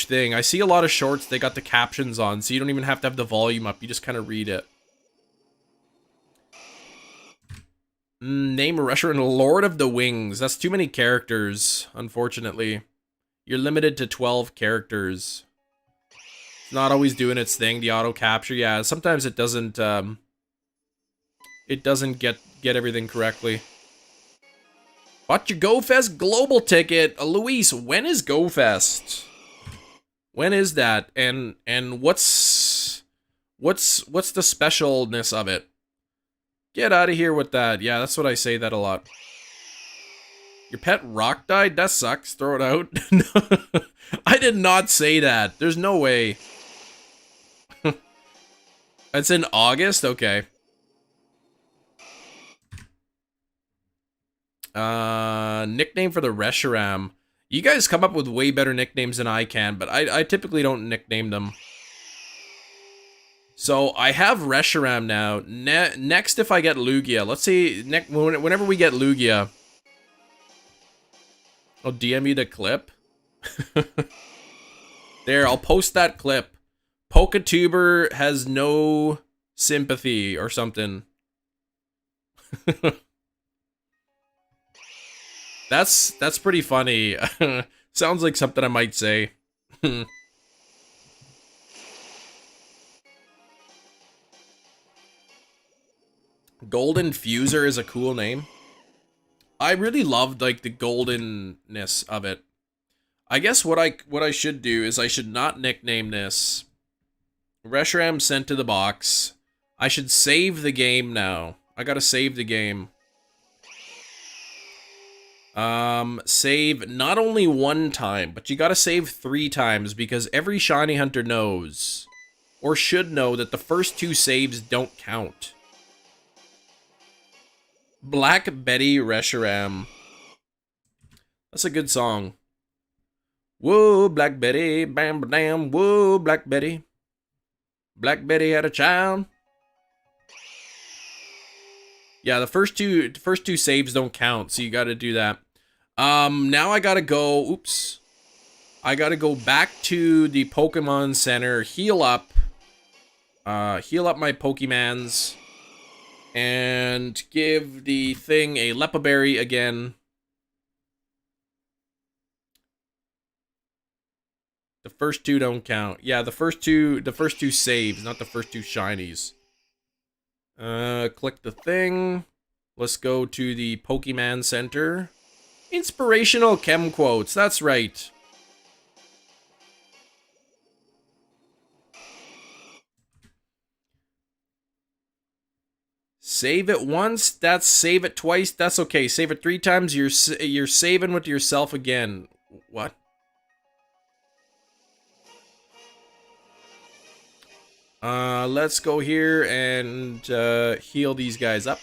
Speaker 1: thing. I see a lot of shorts, they got the captions on, so you don't even have to have the volume up. You just kind of read it. Name a restaurant, Lord of the Wings. That's too many characters, unfortunately. You're limited to 12 characters. It's not always doing its thing, the auto capture. Yeah, sometimes it doesn't get everything correctly. Bought your GoFest Global ticket. Luis, when is GoFest? When is that? And what's the specialness of it? Get out of here with that. Yeah, that's what I say that a lot. Your pet rock died? That sucks. Throw it out. I did not say that. There's no way. It's in August? Okay. Nickname for the Reshiram. You guys come up with way better nicknames than I can, but I typically don't nickname them. So I have Reshiram now. Next, if I get Lugia, let's see, whenever we get Lugia, I'll DM you the clip. There, I'll post that clip. Pokatuber has no sympathy or something. That's pretty funny. Sounds like something I might say. Golden Fuser is a cool name. I really loved like the goldenness of it. I guess what I should do is I should not nickname this. Reshiram sent to the box. I should save the game now. I gotta save the game. Save not only 1 time, but you gotta save 3 times because every shiny hunter knows, or should know, that the first 2 saves don't count. Black Betty Reshiram. That's a good song. Whoa, Black Betty, bam, bam, whoa, Black Betty. Black Betty had a child. Yeah, the first two saves don't count, so you gotta do that. Now I gotta go, oops. I gotta go back to the Pokemon Center, heal up my Pokemans, and give the thing a Lepa Berry again. The first 2 don't count. Yeah, the first two saves, not the first 2 shinies. Click the thing. Let's go to the Pokemon Center. Inspirational chem quotes, that's right. Save it once, that's save it twice, that's okay. Save it 3 times, you're saving with yourself again. What? Let's go here and heal these guys up.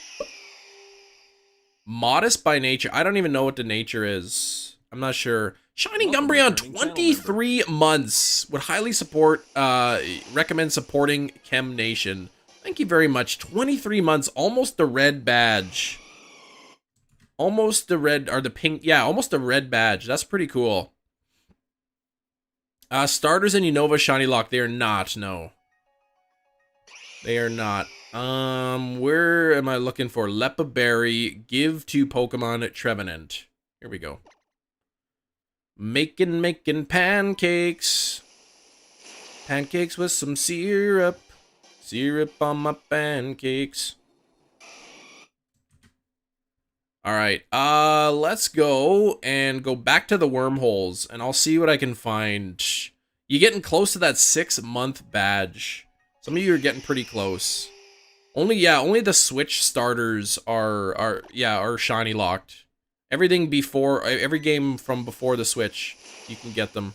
Speaker 1: Modest by nature. I don't even know what the nature is. I'm not sure. Shiny Umbreon, 23 months. Would highly recommend supporting Chem Nation. Thank you very much. 23 months, almost the red badge. Almost the red, or the pink, yeah, almost the red badge. That's pretty cool. Starters in Unova Shiny Lock, they are not, no. They are not. Where am I looking for? Lepa Berry, give to Pokemon Trevenant. Here we go. Making pancakes. Pancakes with some syrup. Syrup on my pancakes. Alright, let's go and go back to the wormholes, and I'll see what I can find. You're getting close to that 6-month badge. Some of you are getting pretty close. Only the Switch starters are shiny locked. Everything before, every game from before the Switch, you can get them.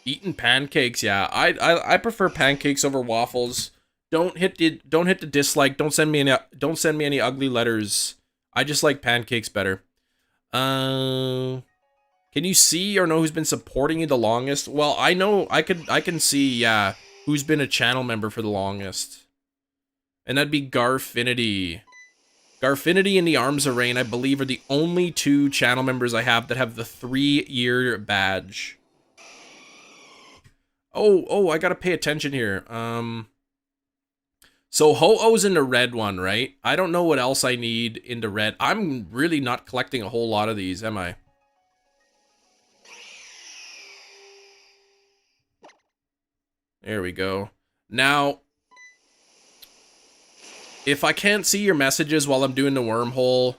Speaker 1: Eating pancakes, yeah. I prefer pancakes over waffles. Don't hit the dislike. Don't send me any ugly letters. I just like pancakes better. Can you see or know who's been supporting you the longest? Well, I know I can see, yeah, who's been a channel member for the longest. And that'd be Garfinity. Garfinity and the Arms of Rain, I believe, are the only two channel members I have that have the 3-year badge. Oh, I gotta pay attention here. So Ho-Oh's in the red one, right? I don't know what else I need in the red. I'm really not collecting a whole lot of these, am I? There we go. Now, if I can't see your messages while I'm doing the wormhole,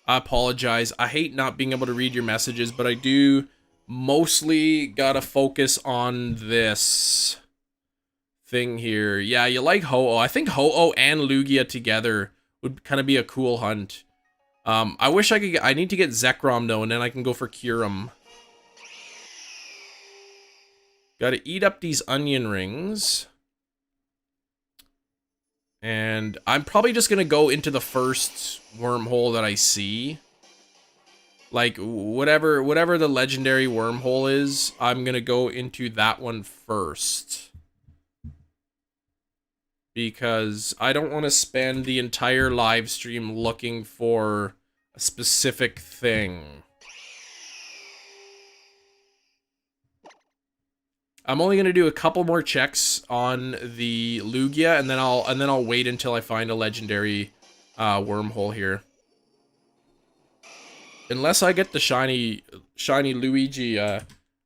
Speaker 1: I apologize. I hate not being able to read your messages, but I do mostly gotta focus on this thing here. Yeah, you like Ho-Oh. I think Ho-Oh and Lugia together would kind of be a cool hunt. I wish I could I need to get Zekrom though, and then I can go for Kyurem. Gotta eat up these onion rings. And I'm probably just gonna go into the first wormhole that I see. Like, whatever the legendary wormhole is, I'm gonna go into that one first. Because I don't want to spend the entire live stream looking for a specific thing. I'm only gonna do a couple more checks on the Lugia, and then I'll wait until I find a legendary wormhole here. Unless I get the shiny Luigi, or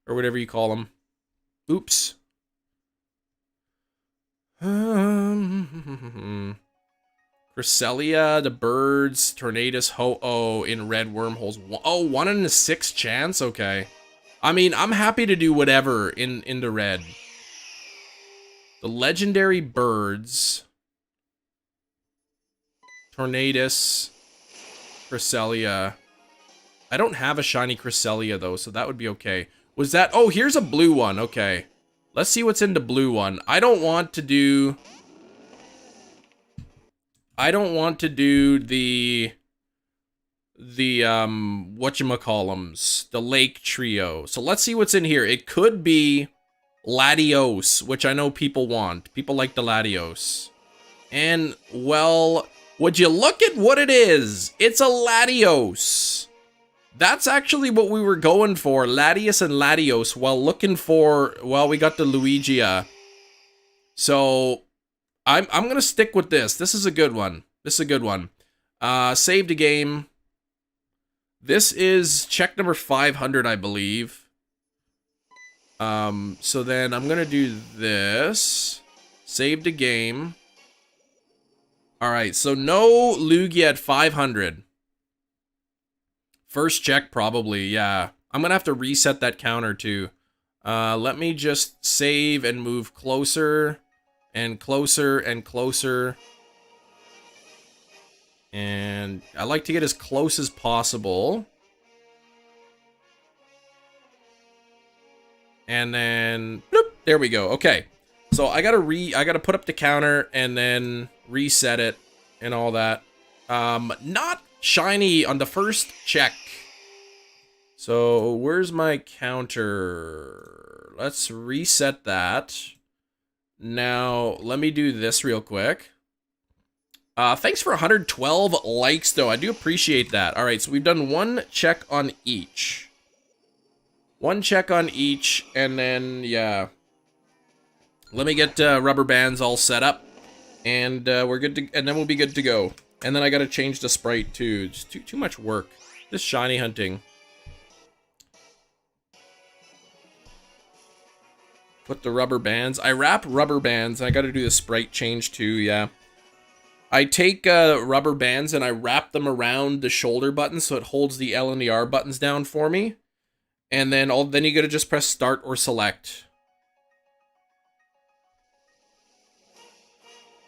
Speaker 1: whatever you call him. Oops. Cresselia, the birds, Tornadus, Ho-Oh in red wormholes. Oh, 1 in a 6 chance? Okay. I mean, I'm happy to do whatever in the red. The legendary birds. Tornadus. Cresselia. I don't have a shiny Cresselia, though, so that would be okay. Was that... Oh, here's a blue one. Okay. Let's see what's in the blue one. I don't want to do the whatchamacallums, the lake trio. So let's see what's in here. It could be Latios, which I know people want. People like the Latios. And, well, would you look at what it is? It's a Latios. That's actually what we were going for, Latios and Latios, while looking for, well, we got the Lugia. So, I'm gonna stick with this. This is a good one. Save the game. This is check number 500, I believe. So then I'm gonna do this. Save the game. Alright, so no Lugia at 500. First check, probably, yeah. I'm gonna have to reset that counter, too. Let me just save and move closer, and closer, and closer. And I like to get as close as possible. And then, bloop, there we go, okay. So I gotta put up the counter, and then reset it, and all that. Not shiny on the first check. So where's my counter? Let's reset that. Now let me do this real quick. Thanks for 112 likes though. I do appreciate that. All right, so we've done one check on each. One check on each, and then yeah. Let me get rubber bands all set up, and we're good to, and then we'll be good to go. And then I gotta change the sprite too. Just too much work. This shiny hunting. Put the rubber bands. I wrap rubber bands. I gotta do the sprite change too, yeah. I take rubber bands and I wrap them around the shoulder buttons so it holds the L and the R buttons down for me. And then then you gotta just press start or select.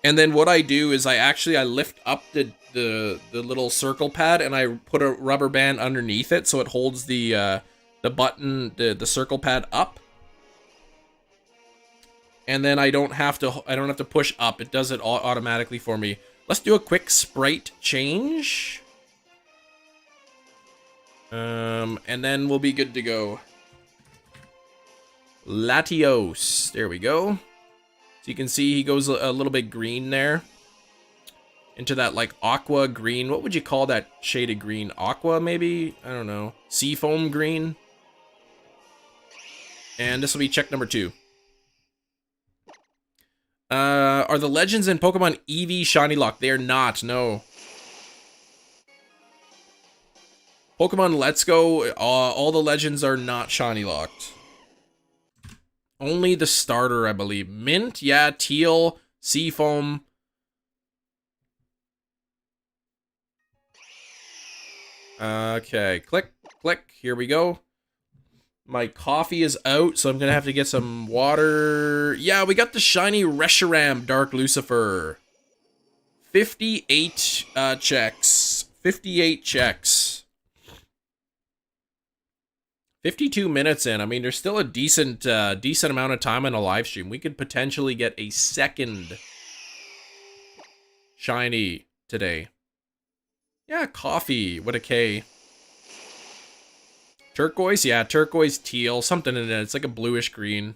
Speaker 1: And then what I do is I lift up the little circle pad and I put a rubber band underneath it so it holds the button, the circle pad up. And then I don't have to push up. It does it automatically for me. Let's do a quick sprite change. And then we'll be good to go. Latios. There we go. So you can see he goes a little bit green there. Into that like aqua green. What would you call that shade of green? Aqua maybe? I don't know. Seafoam green. And this will be check number 2. Are the legends in Pokemon Eevee shiny locked? They are not, no. Pokemon Let's Go, all the legends are not shiny locked. Only the starter, I believe. Mint, yeah, Teal, Seafoam. Okay, click, click, here we go. My coffee is out, so I'm gonna have to get some water. Yeah, we got the shiny Reshiram Dark Lucifer. 58 checks. 58 checks. 52 minutes in. I mean, there's still a decent amount of time in a live stream. We could potentially get a second shiny today. Yeah, coffee with a K. Turquoise? Yeah, turquoise teal. Something in it. It's like a bluish green.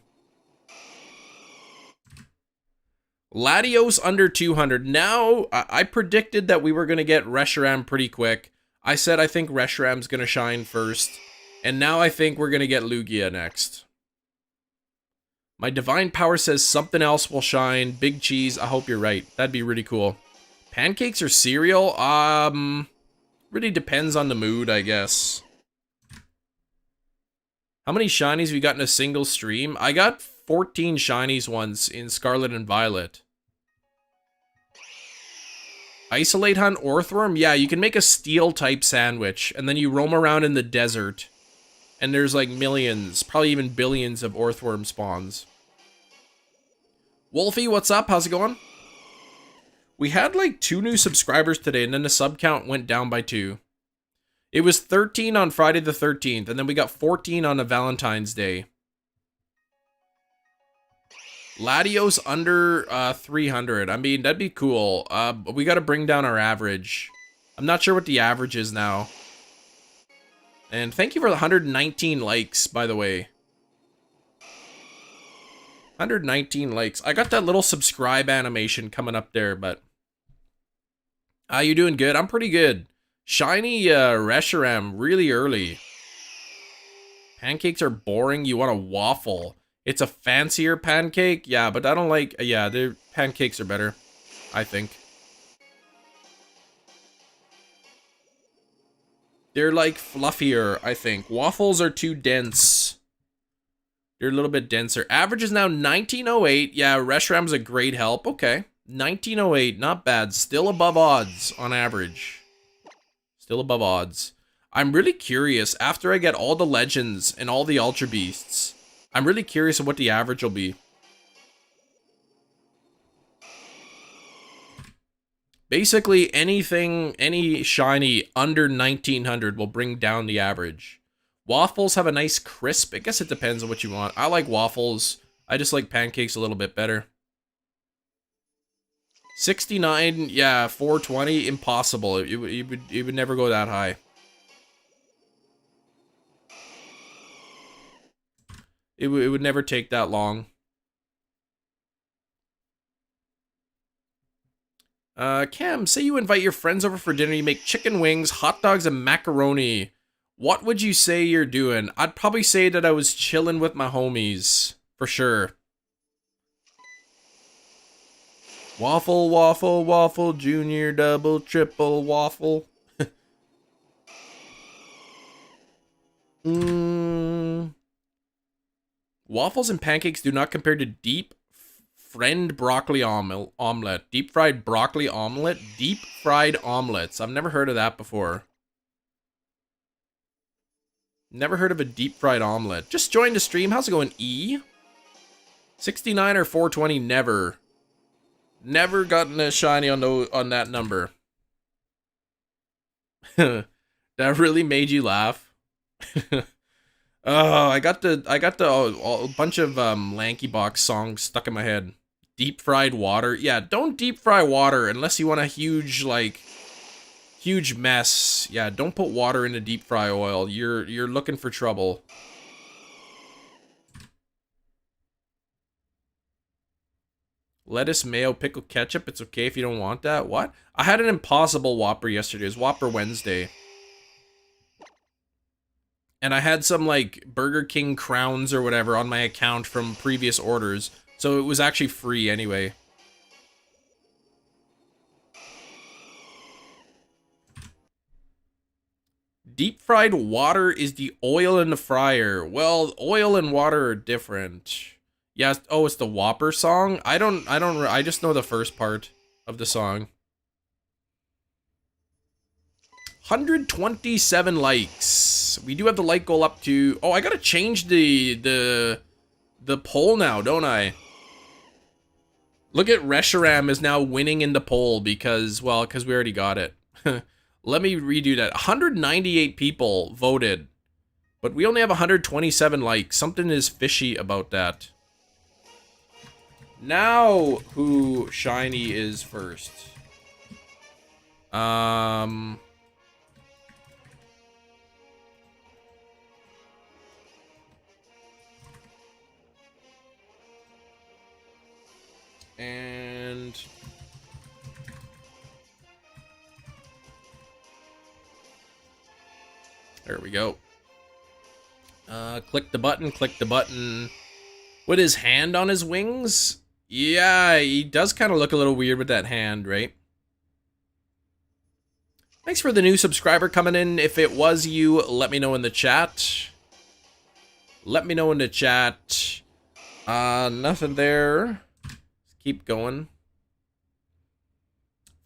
Speaker 1: Latios under 200. Now, I predicted that we were going to get Reshiram pretty quick. I said I think Reshiram's going to shine first. And now I think we're going to get Lugia next. My divine power says something else will shine. Big cheese. I hope you're right. That'd be really cool. Pancakes or cereal? Really depends on the mood, I guess. How many shinies we got in a single stream? I got 14 shinies once in Scarlet and Violet. Isolate Hunt Orthworm? Yeah, you can make a steel type sandwich and then you roam around in the desert and there's like millions, probably even billions of Orthworm spawns. Wolfie, what's up? How's it going? We had like 2 new subscribers today and then the sub count went down by 2. It was 13 on Friday the 13th, and then we got 14 on a Valentine's Day. Latios under 300. I mean, that'd be cool. But we got to bring down our average. I'm not sure what the average is now. And thank you for the 119 likes, by the way. 119 likes. I got that little subscribe animation coming up there, but... you doing good? I'm pretty good. Shiny Reshiram really early. Pancakes are boring. You want a waffle. It's a fancier pancake. Yeah, but I don't like... yeah, their pancakes are better, I think. They're like fluffier, I think. Waffles are too dense. They're a little bit denser. Average is now 1908. Yeah, Reshiram's a great help. Okay. 1908, not bad. Still above odds on average. Still above odds. I'm really curious, after I get all the legends and all the Ultra Beasts, I'm really curious of what the average will be. Basically, anything, any shiny under 1900 will bring down the average. Waffles have a nice crisp. I guess it depends on what you want. I like waffles. I just like pancakes a little bit better. 69, yeah, 420, impossible. It would never go that high. It would never take that long. Cam, say you invite your friends over for dinner, you make chicken wings, hot dogs, and macaroni. What would you say you're doing? I'd probably say that I was chilling with my homies, for sure. Waffle, waffle, waffle, junior, double, triple, waffle. Waffles and pancakes do not compare to deep fried broccoli omelet. Deep fried broccoli omelet? Deep fried omelets. I've never heard of that before. Never heard of a deep fried omelet. Just joined the stream. How's it going, E? 69 or 420? Never. Never gotten a shiny on that number. That really made you laugh. Oh, I got the a bunch of Lanky Box songs stuck in my head. Deep fried water. Yeah, don't deep fry water unless you want a huge huge mess. Yeah, don't put water into deep fry oil. You're looking for trouble. Lettuce, mayo, pickle, ketchup. It's okay if you don't want that. What? I had an Impossible Whopper yesterday. It was Whopper Wednesday. And I had some, like, Burger King crowns or whatever on my account from previous orders. So it was actually free anyway. Deep fried water is the oil in the fryer. Well, oil and water are different. Yeah, oh, it's the Whopper song? I just know the first part of the song. 127 likes. We do have the like goal up to... Oh, I gotta change the poll now, don't I? Look at Reshiram is now winning in the poll because, well, because we already got it. Let me redo that. 198 people voted, but we only have 127 likes. Something is fishy about that. Now, who shiny is first? And there we go. Click the button, click the button. With his hand on his wings? Yeah, he does kind of look a little weird with that hand, right? Thanks for the new subscriber coming in. If it was you, let me know in the chat. Let me know in the chat. Nothing there. Let's keep going.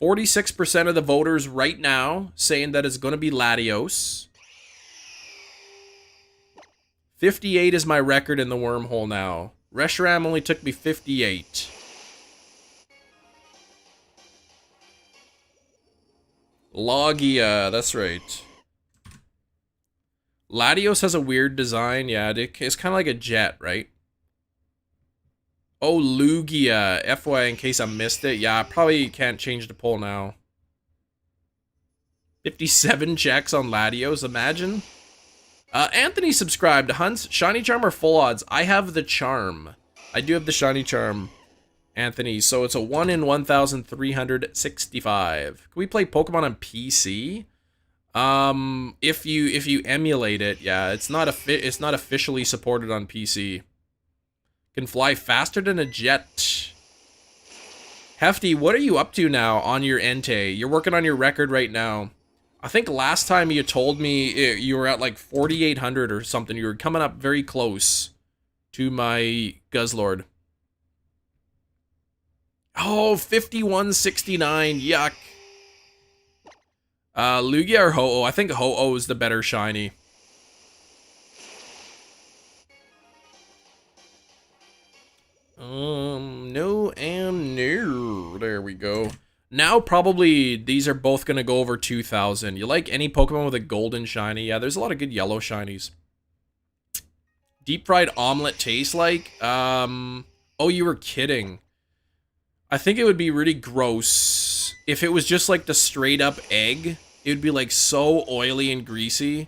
Speaker 1: 46% of the voters right now saying that it's going to be Latios. 58 is my record in the wormhole now. Reshiram only took me 58. Lugia, that's right. Latios has a weird design. Yeah, it's kind of like a jet, right? Oh, Lugia. FYI, in case I missed it. Yeah, I probably can't change the poll now. 57 checks on Latios, imagine. Anthony subscribed. Hunts, shiny charm or full odds? I have the charm. I do have the shiny charm, Anthony. So it's a 1 in 1,365. Can we play Pokemon on PC? If you emulate it, yeah, it's not officially supported on PC. Can fly faster than a jet. Hefty, what are you up to now on your Entei? You're working on your record right now. I think last time you told me you were at like 4,800 or something. You were coming up very close to my Guzzlord. Oh, 5169. Yuck. Lugia or Ho-Oh? I think Ho-Oh is the better shiny. No and no. There we go. Now, probably, these are both going to go over 2,000. You like any Pokemon with a golden shiny? Yeah, there's a lot of good yellow shinies. Deep fried omelet tastes like? Oh, you were kidding. I think it would be really gross. If it was just like the straight up egg, it would be like so oily and greasy.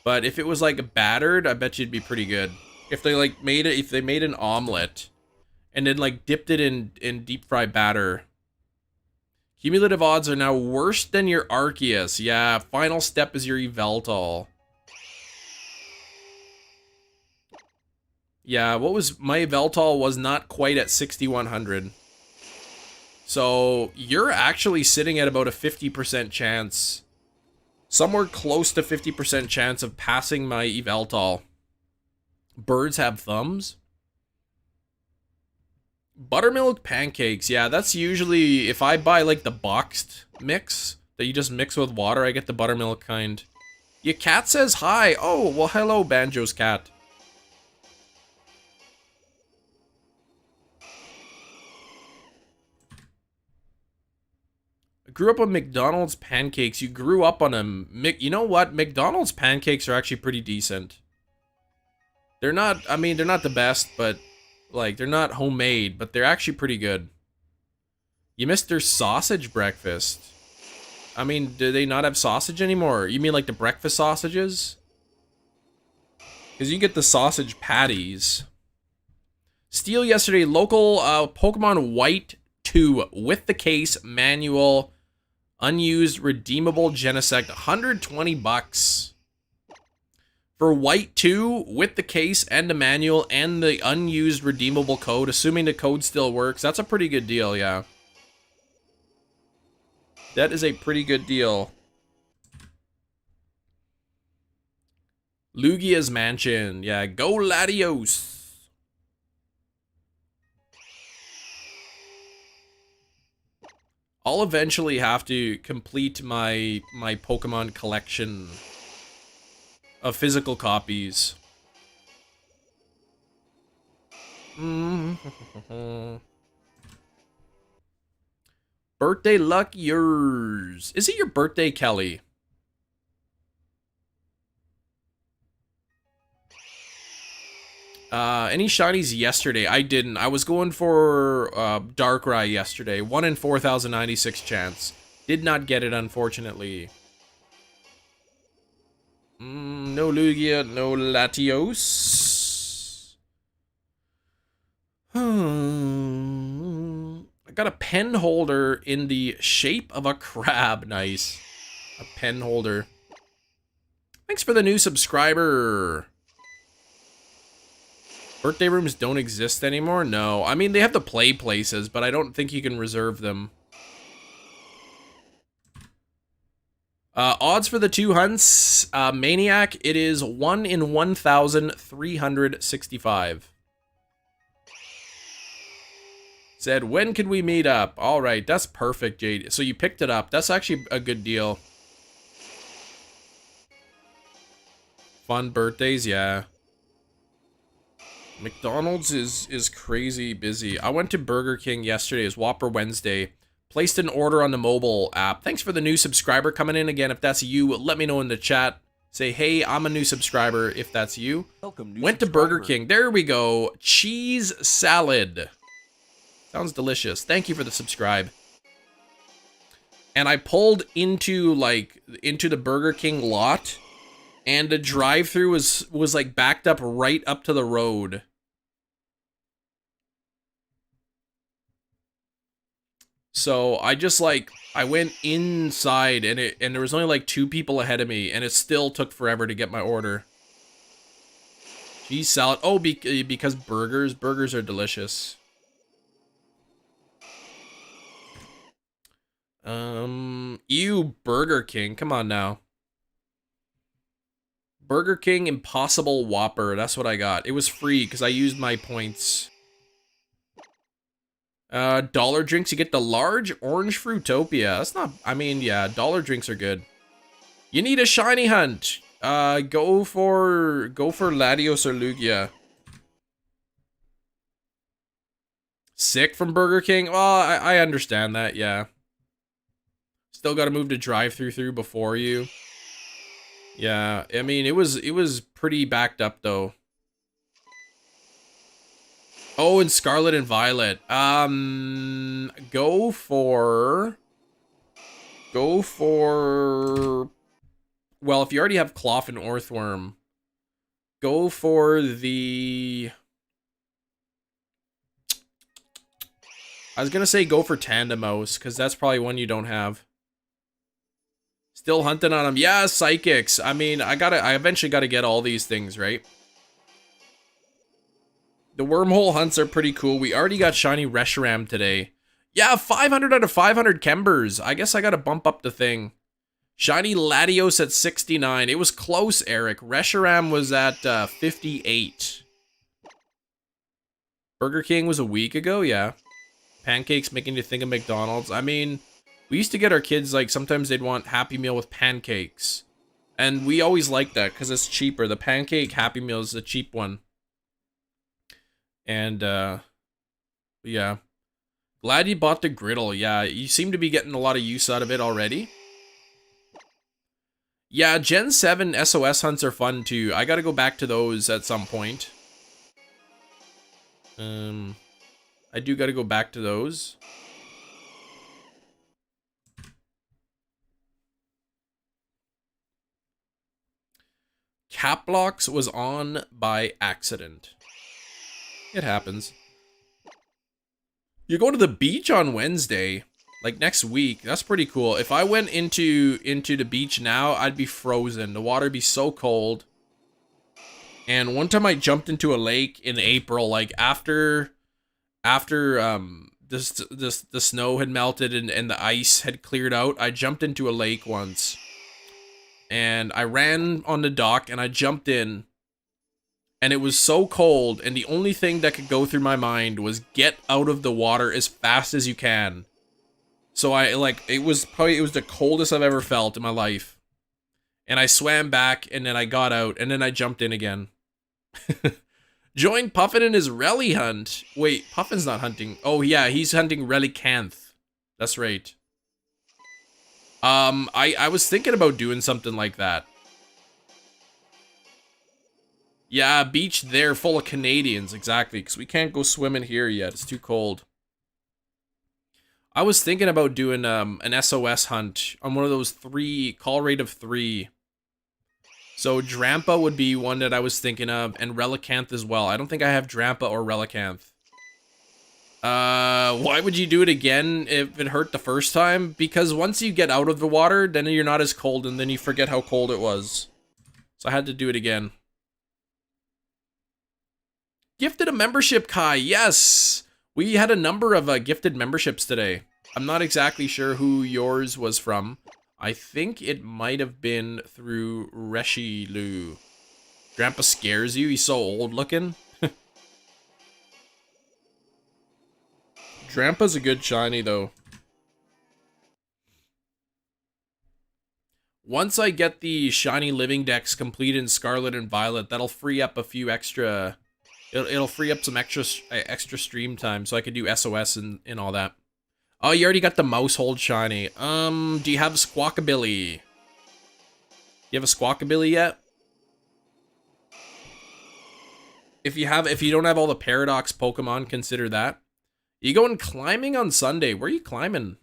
Speaker 1: But if it was like battered, I bet you'd be pretty good. If they like made it, if they made an omelet and then like dipped it in deep fried batter. Cumulative odds are now worse than your Arceus. Yeah, final step is your Yveltal. Yeah, what was my Yveltal was not quite at 6,100. So you're actually sitting at about a 50% chance. Somewhere close to 50% chance of passing my Yveltal. Birds have thumbs? Buttermilk pancakes, yeah, that's usually, if I buy like the boxed mix, that you just mix with water, I get the buttermilk kind. Your cat says hi. Oh, well hello, Banjo's cat. I grew up on McDonald's pancakes. You grew up on them. You know what? McDonald's pancakes are actually pretty decent. They're not, I mean, they're not the best, but, like, they're not homemade, but they're actually pretty good. You missed their sausage breakfast. I mean, do they not have sausage anymore? You mean like the breakfast sausages? Because you get the sausage patties. Steal yesterday, local Pokemon White 2 with the case, manual, unused, redeemable Genesect, 120 bucks. For White 2 with the case and the manual and the unused redeemable code, assuming the code still works, that's a pretty good deal, yeah. That is a pretty good deal. Lugia's Mansion. Yeah, go Latios. I'll eventually have to complete my Pokemon collection of physical copies. Birthday luck yours. Is it your birthday, Kelly? Any shinies yesterday? I didn't. I was going for Darkrai yesterday. 1 in 4,096 chance. Did not get it, unfortunately. No Lugia, no Latios. I got a pen holder in the shape of a crab. Nice. A pen holder. Thanks for the new subscriber. Birthday rooms don't exist anymore? No. I mean, they have the play places, but I don't think you can reserve them. Odds for the 2 hunts. Maniac, it is 1 in 1,365. Said, when can we meet up? All right, that's perfect, Jade. So you picked it up. That's actually a good deal. Fun birthdays, yeah. McDonald's is crazy busy. I went to Burger King yesterday. It was Whopper Wednesday. Placed an order on the mobile app. Thanks for the new subscriber coming in. Again, if that's you, let me know in the chat. Say, hey, I'm a new subscriber if that's you.
Speaker 2: Welcome,
Speaker 1: Went to Burger King. There we go. Cheese salad. Sounds delicious. Thank you for the subscribe. And I pulled into the Burger King lot, and the drive-thru was like backed up right up to the road. So I just I went inside, and there was only like 2 people ahead of me, and it still took forever to get my order. Cheese salad. Oh, because burgers are delicious. Ew, Burger King. Come on now. Burger King Impossible Whopper. That's what I got. It was free because I used my points. Dollar drinks. You get the large orange Fruitopia. That's not, I mean, yeah, dollar drinks are good. You need a shiny hunt. Go for Latios or Lugia. Sick from Burger King? Well, I understand that, yeah. Still got to move to drive-thru before you. Yeah, I mean, it was pretty backed up, though. Oh, and Scarlet and Violet. Go for... Well, if you already have Cloth and Orthworm, go for the... I was gonna say go for Tandemos, because that's probably one you don't have. Still hunting on them. Yeah, Psychics. I mean, I eventually gotta get all these things, right? The Wormhole hunts are pretty cool. We already got shiny Reshiram today. Yeah, 500 out of 500 Kembers. I guess I gotta bump up the thing. Shiny Latios at 69. It was close, Eric. Reshiram was at 58. Burger King was a week ago, yeah. Pancakes making you think of McDonald's. I mean, we used to get our kids, sometimes they'd want Happy Meal with pancakes. And we always liked that because it's cheaper. The pancake Happy Meal is the cheap one. And, yeah. Glad you bought the griddle. Yeah, you seem to be getting a lot of use out of it already. Yeah, Gen 7 SOS hunts are fun too. I gotta go back to those at some point. I do gotta go back to those. Caplocks was on by accident. It happens. You're going to the beach on Wednesday, like next week. That's pretty cool. If I went into the beach now, I'd be frozen. The water'd be so cold. And one time I jumped into a lake in April, like after the snow had melted and the ice had cleared out. I jumped into a lake once. And I ran on the dock and I jumped in. And it was so cold, and the only thing that could go through my mind was get out of the water as fast as you can. So it was the coldest I've ever felt in my life. And I swam back, and then I got out, and then I jumped in again. Join Puffin in his Relic hunt. Wait, Puffin's not hunting. Oh yeah, he's hunting Relicanth. That's right. I was thinking about doing something like that. Yeah, beach there full of Canadians, exactly, because we can't go swimming here yet. It's too cold. I was thinking about doing an SOS hunt on one of those 3, call rate of 3. So Drampa would be one that I was thinking of, and Relicanth as well. I don't think I have Drampa or Relicanth. Why would you do it again if it hurt the first time? Because once you get out of the water, then you're not as cold, and then you forget how cold it was. So I had to do it again. Gifted a membership, Kai. Yes! We had a number of gifted memberships today. I'm not exactly sure who yours was from. I think it might have been through Reshiram. Grandpa scares you? He's so old looking. Grandpa's a good shiny, though. Once I get the shiny living decks complete in Scarlet and Violet, that'll free up a few extra... It'll free up some extra stream time, so I could do SOS and all that. Oh, you already got the mouse hold shiny. Do you have Squawkabilly? You have a Squawkabilly yet? If you don't have all the Paradox Pokemon, consider that. You going climbing on Sunday? Where are you climbing?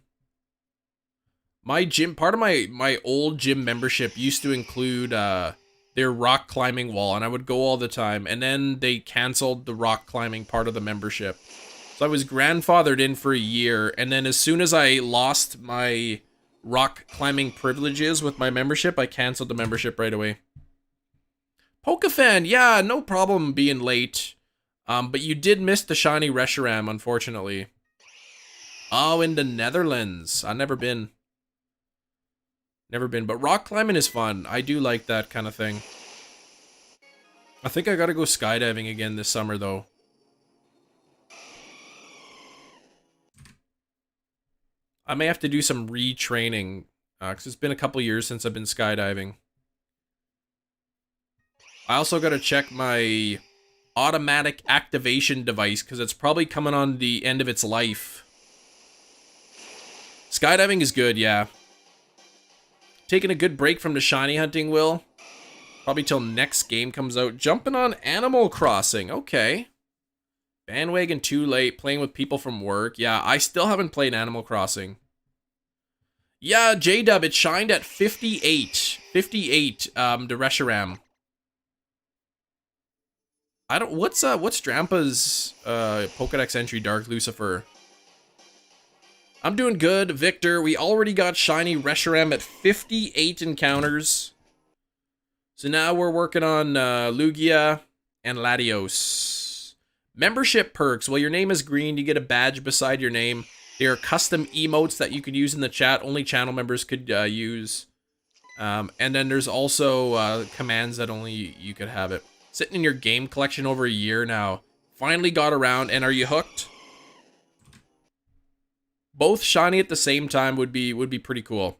Speaker 1: My gym, part of my old gym membership used to include their rock climbing wall, and I would go all the time, and then they canceled the rock climbing part of the membership. So I was grandfathered in for a year, and then as soon as I lost my rock climbing privileges with my membership, I canceled the membership right away. Pokefan, yeah, no problem being late. But you did miss the shiny Reshiram, unfortunately. Oh, in the Netherlands. I've never been. Never been, but rock climbing is fun. I do like that kind of thing. I think I gotta go skydiving again this summer, though. I may have to do some retraining, because it's been a couple years since I've been skydiving. I also gotta check my automatic activation device, because it's probably coming on the end of its life. Skydiving is good, yeah. Taking a good break from the shiny hunting, Will. Probably till next game comes out. Jumping on Animal Crossing. Okay. Bandwagon too late. Playing with people from work. Yeah, I still haven't played Animal Crossing. Yeah, J-Dub, it shined at 58. 58, the Reshiram. I don't... What's Drampa's Pokedex entry, Dark Lucifer? I'm doing good, Victor. We already got shiny Reshiram at 58 encounters. So now we're working on Lugia and Latios. Membership perks. Well, your name is green. You get a badge beside your name. They are custom emotes that you could use in the chat. Only channel members could use. And then there's also commands that only you could have it. Sitting in your game collection over a year now. Finally got around. And are you hooked? Both shiny at the same time would be pretty cool.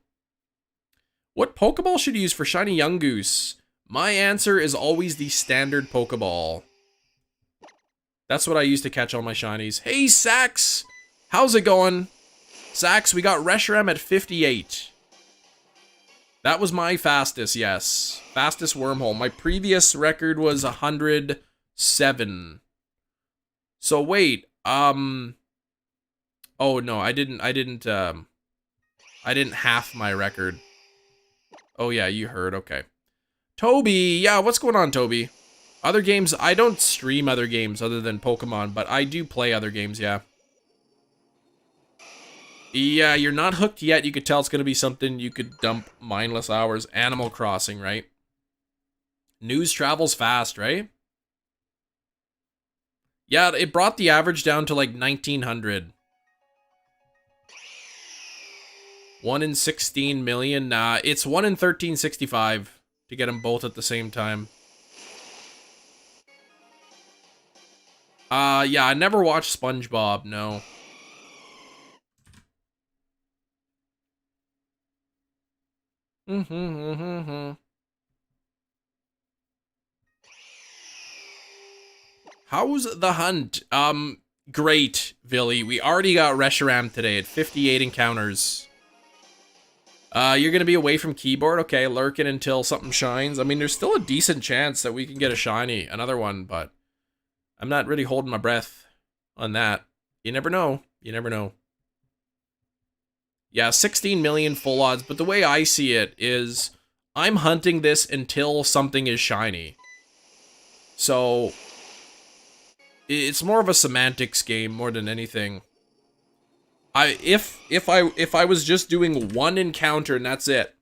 Speaker 1: What Pokeball should you use for shiny Yungoos? My answer is always the standard Pokeball. That's what I use to catch all my shinies. Hey, Sax! How's it going? Zax, we got Reshiram at 58. That was my fastest, yes. Fastest wormhole. My previous record was 107. So wait, oh no, I didn't half my record. Oh yeah, you heard, okay. Toby, yeah, what's going on, Toby? Other games, I don't stream other games other than Pokemon, but I do play other games, yeah. Yeah, you're not hooked yet. You could tell it's going to be something you could dump mindless hours. Animal Crossing, right? News travels fast, right? Yeah, it brought the average down to like 1900. 1 in 16 million. Nah, it's 1 in 1365 to get them both at the same time. Yeah, I never watched SpongeBob, no. How's the hunt? Great, Billy. We already got Reshiram today at 58 encounters. You're gonna be away from keyboard? Okay, lurking until something shines. I mean, there's still a decent chance that we can get a shiny, another one, but I'm not really holding my breath on that. You never know. You never know. Yeah, 16 million full odds, but the way I see it is I'm hunting this until something is shiny. So it's more of a semantics game more than anything. If I was just doing one encounter and that's it.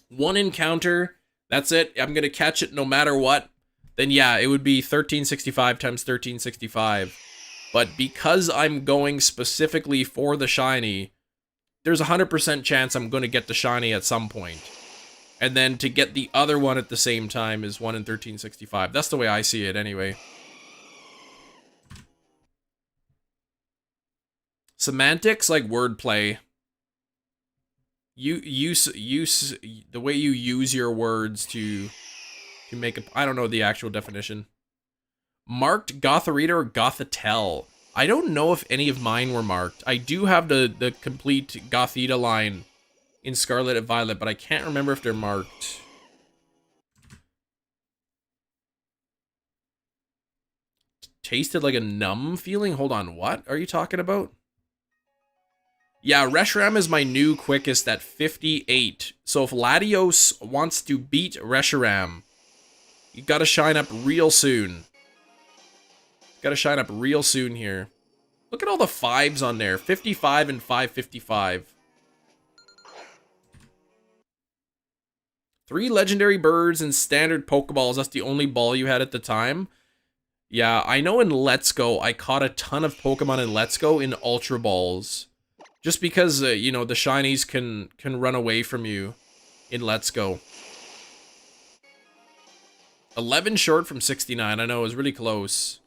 Speaker 1: One encounter, that's it. I'm going to catch it no matter what. Then yeah, it would be 1365 times 1365. But because I'm going specifically for the shiny, there's a 100% chance I'm going to get the shiny at some point. And then to get the other one at the same time is 1 in 1365. That's the way I see it anyway. Semantics, like wordplay. Use the way you use your words to make a, I don't know the actual definition. Marked Gotharita or Gothitelle. I don't know if any of mine were marked. I do have the complete Gothita line in Scarlet and Violet, but I can't remember if they're marked. Tasted like a numb feeling? Hold on, what are you talking about? Yeah, Reshiram is my new quickest at 58. So if Latios wants to beat Reshiram, you gotta shine up real soon. Gotta shine up real soon here. Look at all the 5s on there. 55 and 555. 3 legendary birds and standard Pokeballs. That's the only ball you had at the time. Yeah, I know in Let's Go, I caught a ton of Pokemon in Let's Go in Ultra Balls. Just because, you know, the shinies can run away from you in Let's Go. 11 short from 69. I know, it was really close.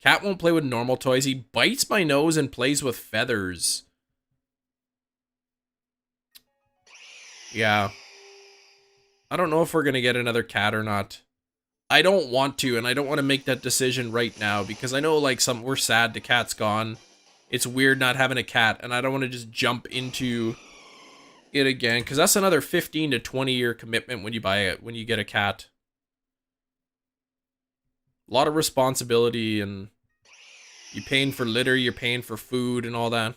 Speaker 1: Cat won't play with normal toys. He bites my nose and plays with feathers. Yeah. I don't know if we're going to get another cat or not. I don't want to, and I don't want to make that decision right now, because I know, like, we're sad the cat's gone. It's weird not having a cat, and I don't want to just jump into it again, because that's another 15 to 20 year commitment when you buy it, when you get a cat. A lot of responsibility, and you're paying for litter, you're paying for food and all that.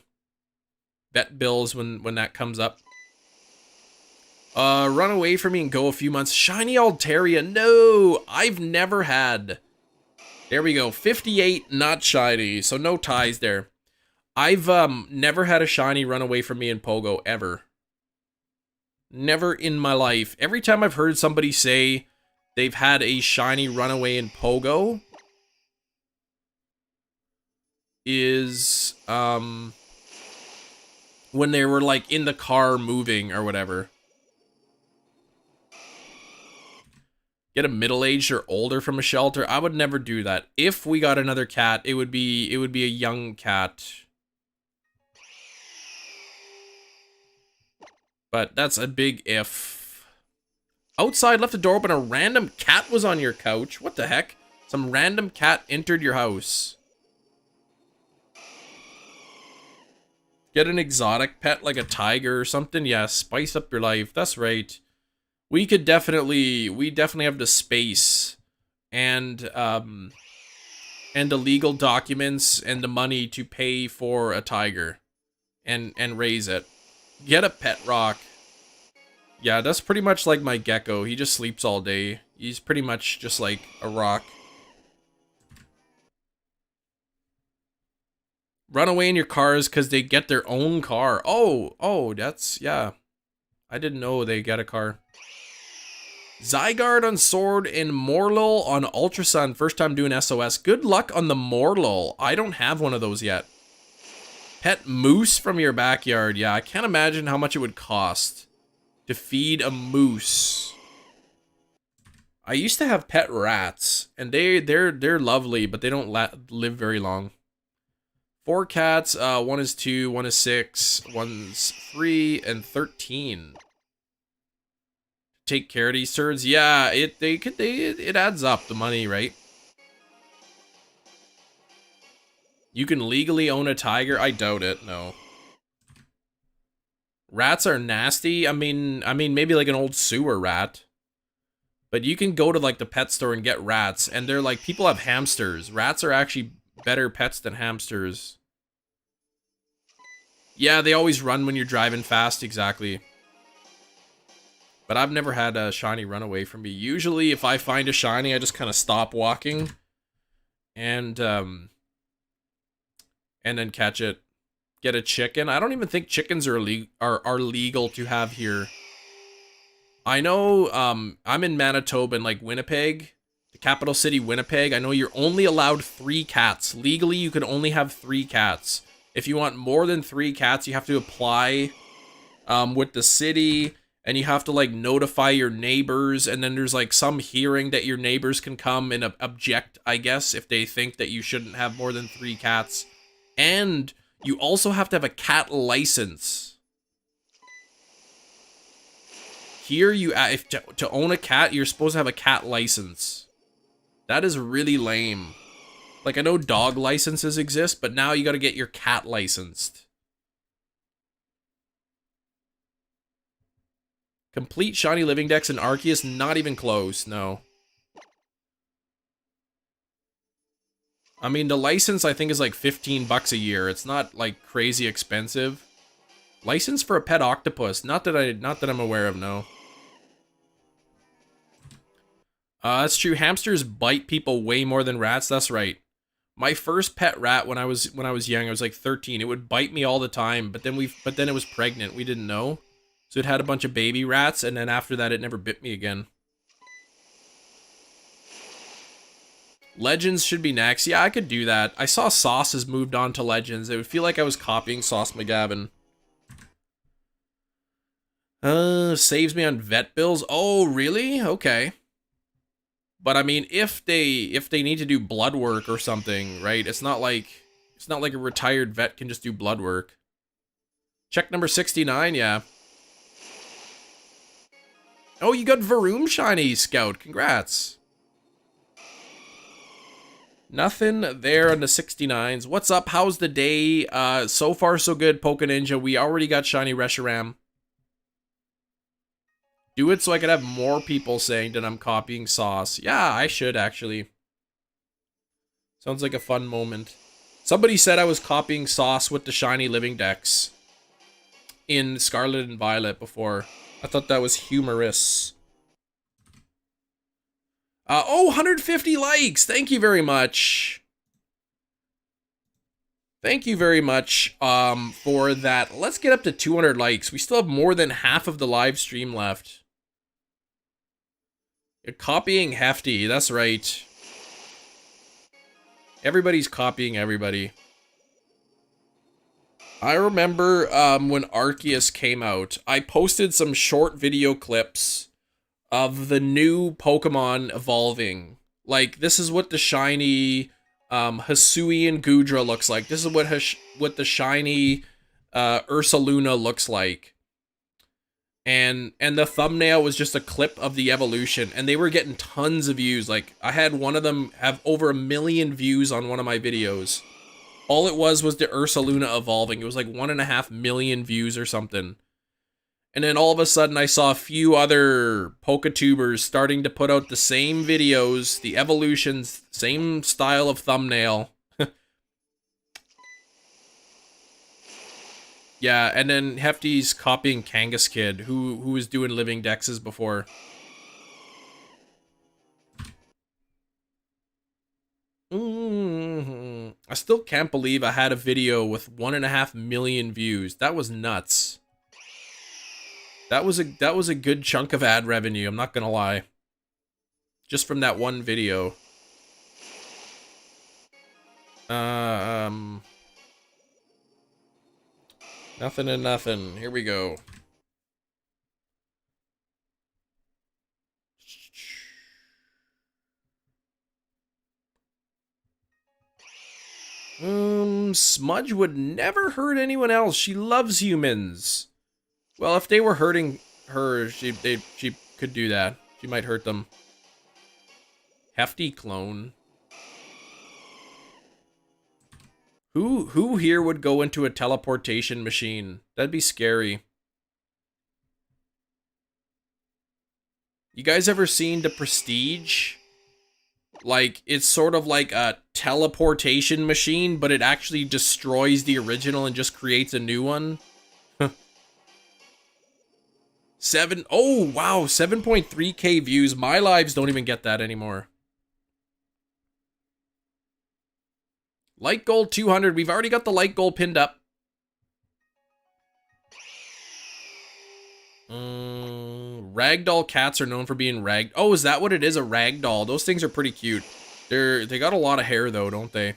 Speaker 1: Vet bills when that comes up. Run away from me and go a few months. Shiny Altaria. No, I've never had. There we go. 58, not shiny. So no ties there. I've never had a shiny run away from me in Pogo, ever. Never in my life. Every time I've heard somebody say they've had a shiny run away in Pogo is, when they were, like, in the car moving or whatever. Get a middle-aged or older from a shelter. I would never do that. If we got another cat, it would be a young cat. But that's a big if. Outside, left the door open. A random cat was on your couch. What the heck? Some random cat entered your house. Get an exotic pet like a tiger or something. Yeah, spice up your life. That's right. We definitely have the space and the legal documents and the money to pay for a tiger and raise it. Get a pet rock. Yeah, that's pretty much like my gecko. He just sleeps all day. He's pretty much just like a rock. Run away in your cars because they get their own car. Oh, that's, yeah. I didn't know they got a car. Zygarde on Sword and Morlul on Ultrasun. First time doing SOS. Good luck on the Morlul. I don't have one of those yet. Pet moose from your backyard. Yeah, I can't imagine how much it would cost to feed a moose. I used to have pet rats, and they're lovely, but they don't live very long. 4 cats, 1 is 2, 1 is 6, 1's 3, and 13. Take care of these turds. Yeah, it adds up, the money, right? You can legally own a tiger? I doubt it, no. Rats are nasty. I mean maybe like an old sewer rat. But you can go to like the pet store and get rats, and they're like, people have hamsters. Rats are actually better pets than hamsters. Yeah, they always run when you're driving fast, exactly. But I've never had a shiny run away from me. Usually, if I find a shiny, I just kind of stop walking. And then catch it. Get a chicken. I don't even think chickens are legal to have here. I know, I'm in Manitoba and like Winnipeg, the capital city Winnipeg. I know you're only allowed 3 cats. Legally, you can only have 3 cats. If you want more than 3 cats, you have to apply with the city, and you have to like notify your neighbors, and then there's like some hearing that your neighbors can come and object, I guess, if they think that you shouldn't have more than 3 cats. And you also have to have a cat license. Here, if to own a cat, you're supposed to have a cat license. That is really lame. Like, I know dog licenses exist, but now you gotta get your cat licensed. Complete shiny living dex in Arceus, not even close, no. I mean, the license I think is like 15 bucks a year. It's not like crazy expensive. License for a pet octopus, not that I'm aware of, no. That's true. Hamsters bite people way more than rats. That's right. My first pet rat when I was young, I was like 13. It would bite me all the time, but then it was pregnant. We didn't know. So it had a bunch of baby rats, and then after that it never bit me again. Legends should be next. Yeah, I could do that. I saw Sauce has moved on to Legends. It would feel like I was copying Sauce McGavin. Saves me on vet bills. Oh, really? Okay. But I mean, if they need to do blood work or something, right? It's not like a retired vet can just do blood work. Check number 69, yeah. Oh, you got Varoom shiny, Scout. Congrats. Nothing there on the 69s. What's up? How's the day? So far so good, Poke Ninja. We already got shiny Reshiram. Do it so I could have more people saying that I'm copying Sauce. Yeah, I should, actually. Sounds like a fun moment. Somebody said I was copying Sauce with the shiny living dex in Scarlet and Violet before. I thought that was humorous. Oh, 150 likes! Thank you very much. Thank you very much for that. Let's get up to 200 likes. We still have more than half of the live stream left. You're copying Hefty, that's right. Everybody's copying everybody. I remember when Arceus came out, I posted some short video clips of the new Pokemon evolving. Like, this is what the shiny Hisuian Gudra looks like. This is what the shiny Ursaluna looks like. and the thumbnail was just a clip of the evolution, and they were getting tons of views. Like, I had one of them have over 1 million views on one of my videos. All it was the Ursaluna evolving. It was like 1.5 million views or something. And then all of a sudden I saw a few other Poketubers starting to put out the same videos, the evolutions, same style of thumbnail. Yeah, and then Hefty's copying Kangas Kid, who was doing living dexes before. I still can't believe I had a video with 1.5 million views. That was nuts. That was a good chunk of ad revenue, I'm not gonna lie. Just from that one video. Nothing and nothing. Here we go. Smudge would never hurt anyone else. She loves humans. Well, if they were hurting her, she could do that. She might hurt them. Hefty clone. Who here would go into a teleportation machine? That'd be scary. You guys ever seen The Prestige? Like, it's sort of like a teleportation machine, but it actually destroys the original and just creates a new one. Oh, wow, 7.3k views. My lives don't even get that anymore. Light gold 200. We've already got the light gold pinned up. Ragdoll cats are known for being Oh, is that what it is? A ragdoll. Those things are pretty cute. They got a lot of hair though, don't they?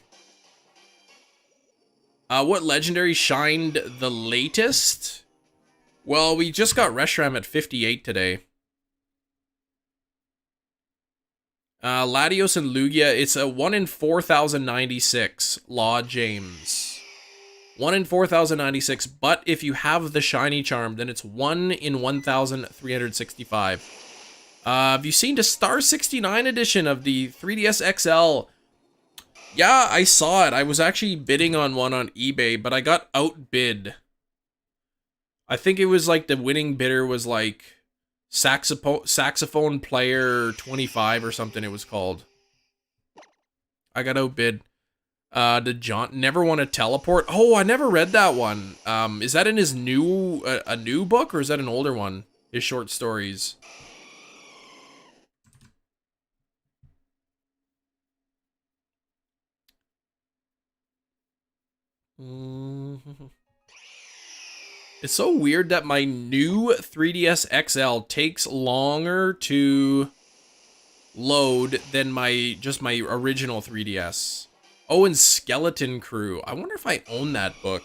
Speaker 1: What legendary shined the latest? Well, we just got Reshiram at 58 today. Latios and Lugia, it's a 1 in 4,096, Law James. 1 in 4,096, but if you have the shiny charm, then it's 1 in 1,365. Have you seen the Star 69 edition of the 3DS XL? Yeah, I saw it. I was actually bidding on one on eBay, but I got outbid. I think it was like the winning bidder was like saxophone player 25 or something it was called. I got outbid. The John never want to teleport. Oh, I never read that one. Is that in his new a new book, or is that an older one? His short stories. It's so weird that my new 3DS XL takes longer to load than my original 3DS. Oh, and Skeleton Crew. I wonder if I own that book.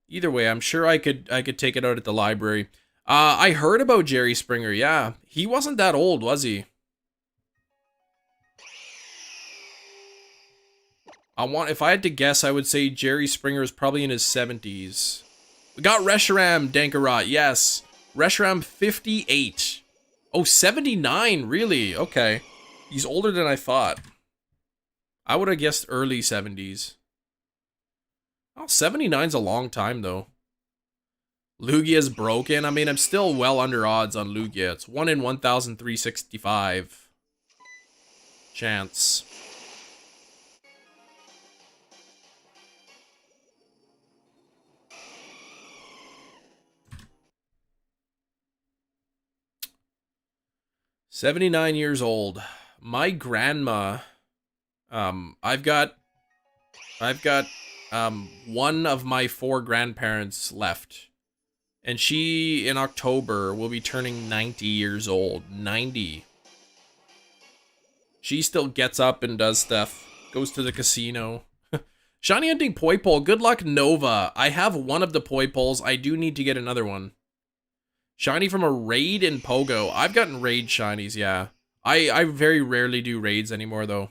Speaker 1: Either way, I'm sure I could take it out at the library. I heard about Jerry Springer. Yeah, he wasn't that old, was he? If I had to guess, I would say Jerry Springer is probably in his 70s. We got Reshiram, Dankarot, yes. Reshiram 58. Oh, 79, really? Okay. He's older than I thought. I would have guessed early 70s. Oh, 79's a long time, though. Lugia's broken. I mean, I'm still well under odds on Lugia. It's 1 in 1,365. Chance. "79 years old. My grandma, I've got one of my 4 grandparents left. And she, in October, will be turning 90 years old. 90. She still gets up and does stuff. Goes to the casino. Shiny hunting Poipole. Good luck, Nova. I have one of the Poipoles. I do need to get another one. Shiny from a raid in Pogo. I've gotten raid shinies, yeah. I very rarely do raids anymore, though.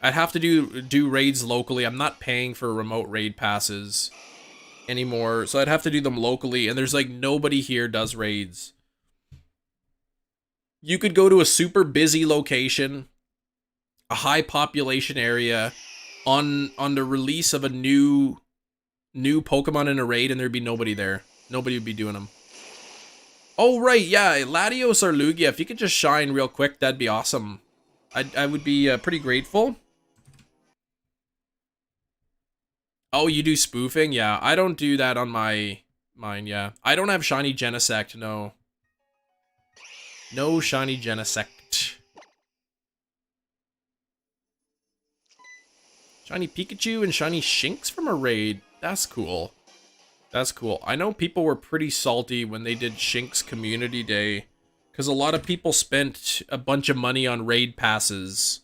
Speaker 1: I'd have to do raids locally. I'm not paying for remote raid passes anymore, so I'd have to do them locally, and there's like nobody here does raids. You could go to a super busy location, a high population area, on the release of a new Pokemon in a raid, and there'd be nobody there. Nobody would be doing them. Oh right, yeah, Latios or Lugia. If you could just shine real quick, that'd be awesome. I would be pretty grateful. Oh, you do spoofing? Yeah, I don't do that on mine, yeah. I don't have shiny Genesect, no. No shiny Genesect. Shiny Pikachu and shiny Shinx from a raid. That's cool. That's cool. I know people were pretty salty when they did Shinx Community Day, because a lot of people spent a bunch of money on raid passes.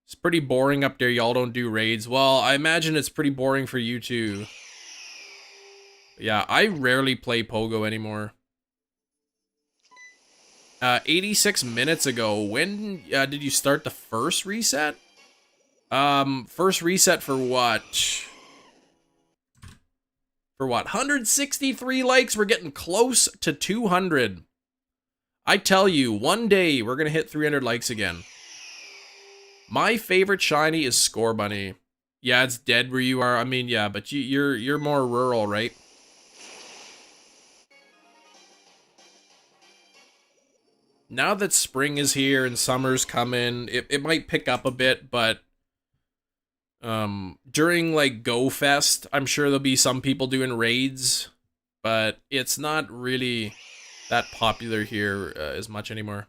Speaker 1: It's pretty boring up there. Y'all don't do raids. Well, I imagine it's pretty boring for you too. Yeah, I rarely play Pogo anymore. 86 minutes ago. When did you start the first reset? First reset for what? For what? 163 likes. We're getting close to 200. I tell you, one day we're gonna hit 300 likes again. My favorite shiny is Scorbunny. Yeah, it's dead where you are. I mean, yeah, but you're more rural, right? Now that spring is here and summer's coming, it might pick up a bit, but during like Go Fest, I'm sure there'll be some people doing raids, but it's not really that popular here as much anymore.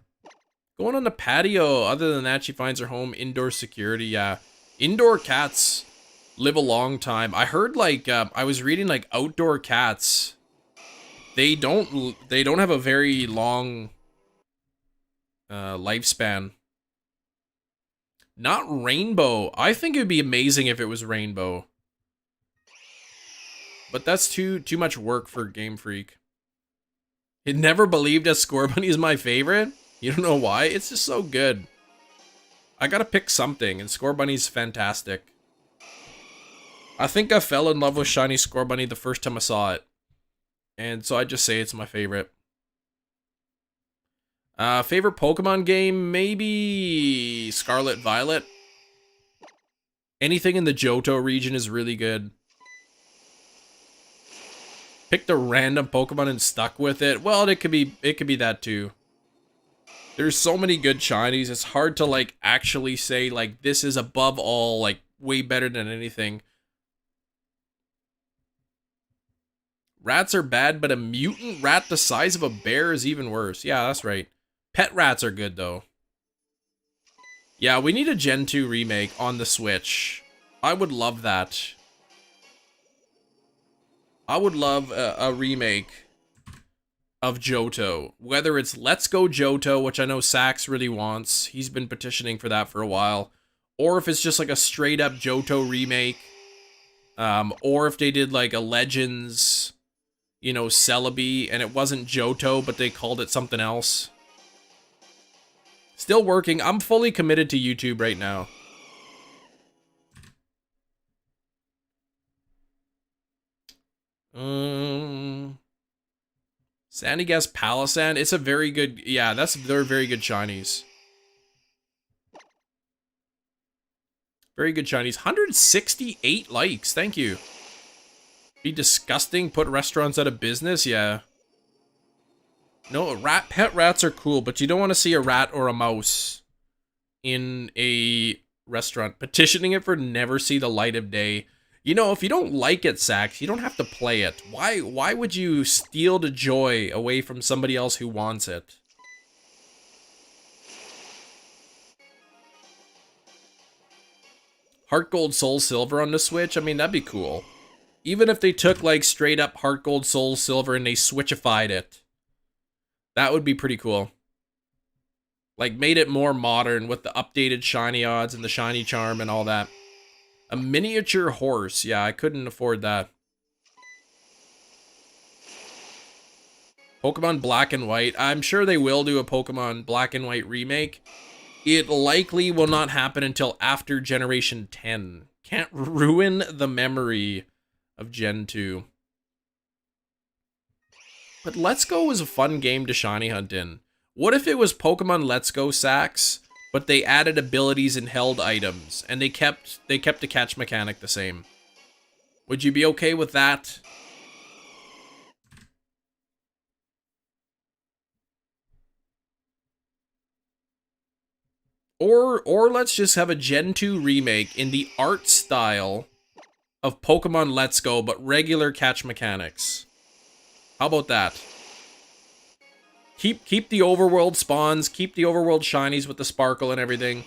Speaker 1: Going on the patio. Other than that, she finds her home. Indoor security. Yeah, indoor cats live a long time. I heard like I was reading like outdoor cats. They don't have a very long lifespan. Not rainbow. I think it would be amazing if it was rainbow, but that's too much work for Game Freak. It never believed that Scorbunny is my favorite. You don't know why? It's just so good. I gotta pick something, and Scorbunny's fantastic. I think I fell in love with shiny Scorbunny the first time I saw it, and so I just say it's my favorite. Favorite Pokemon game? Maybe Scarlet Violet. Anything in the Johto region is really good. Picked a random Pokemon and stuck with it. Well, it could be that too. There's so many good shinies, it's hard to like actually say like this is above all, like way better than anything. Rats are bad, but a mutant rat the size of a bear is even worse. Yeah, that's right. Pet rats are good though. Yeah, we need a Gen 2 remake on the Switch. I would love that. I would love a remake of Johto, whether it's Let's Go Johto, which I know Sax really wants. He's been petitioning for that for a while. Or if it's just like a straight up Johto remake. Or if they did like a Legends, you know, Celebi, and it wasn't Johto, but they called it something else. Still working. I'm fully committed to YouTube right now. Sandygas Palisand. It's a very good, yeah, they're very good shinies. Very good shinies. 168 likes. Thank you. Be disgusting. Put restaurants out of business. Yeah. No, pet rats are cool, but you don't want to see a rat or a mouse in a restaurant. Petitioning it for never see the light of day. You know, if you don't like it, Sax, you don't have to play it. Why would you steal the joy away from somebody else who wants it? Heart Gold Soul Silver on the Switch? I mean, that'd be cool. Even if they took, like, straight up Heart Gold Soul Silver and they switchified it. That would be pretty cool. Like, made it more modern with the updated shiny odds and the shiny charm and all that. A miniature horse. Yeah, I couldn't afford that. Pokemon Black and White. I'm sure they will do a Pokemon Black and White remake. it likely will not happen until after Generation 10. Can't ruin the memory of Gen 2. But Let's Go was a fun game to shiny hunt in. What if it was Pokemon Let's Go Sacks, but they added abilities and held items, and they kept the catch mechanic the same? Would you be okay with that? Or let's just have a Gen 2 remake in the art style of Pokemon Let's Go, but regular catch mechanics. How about that? Keep the overworld spawns, keep the overworld shinies with the sparkle and everything.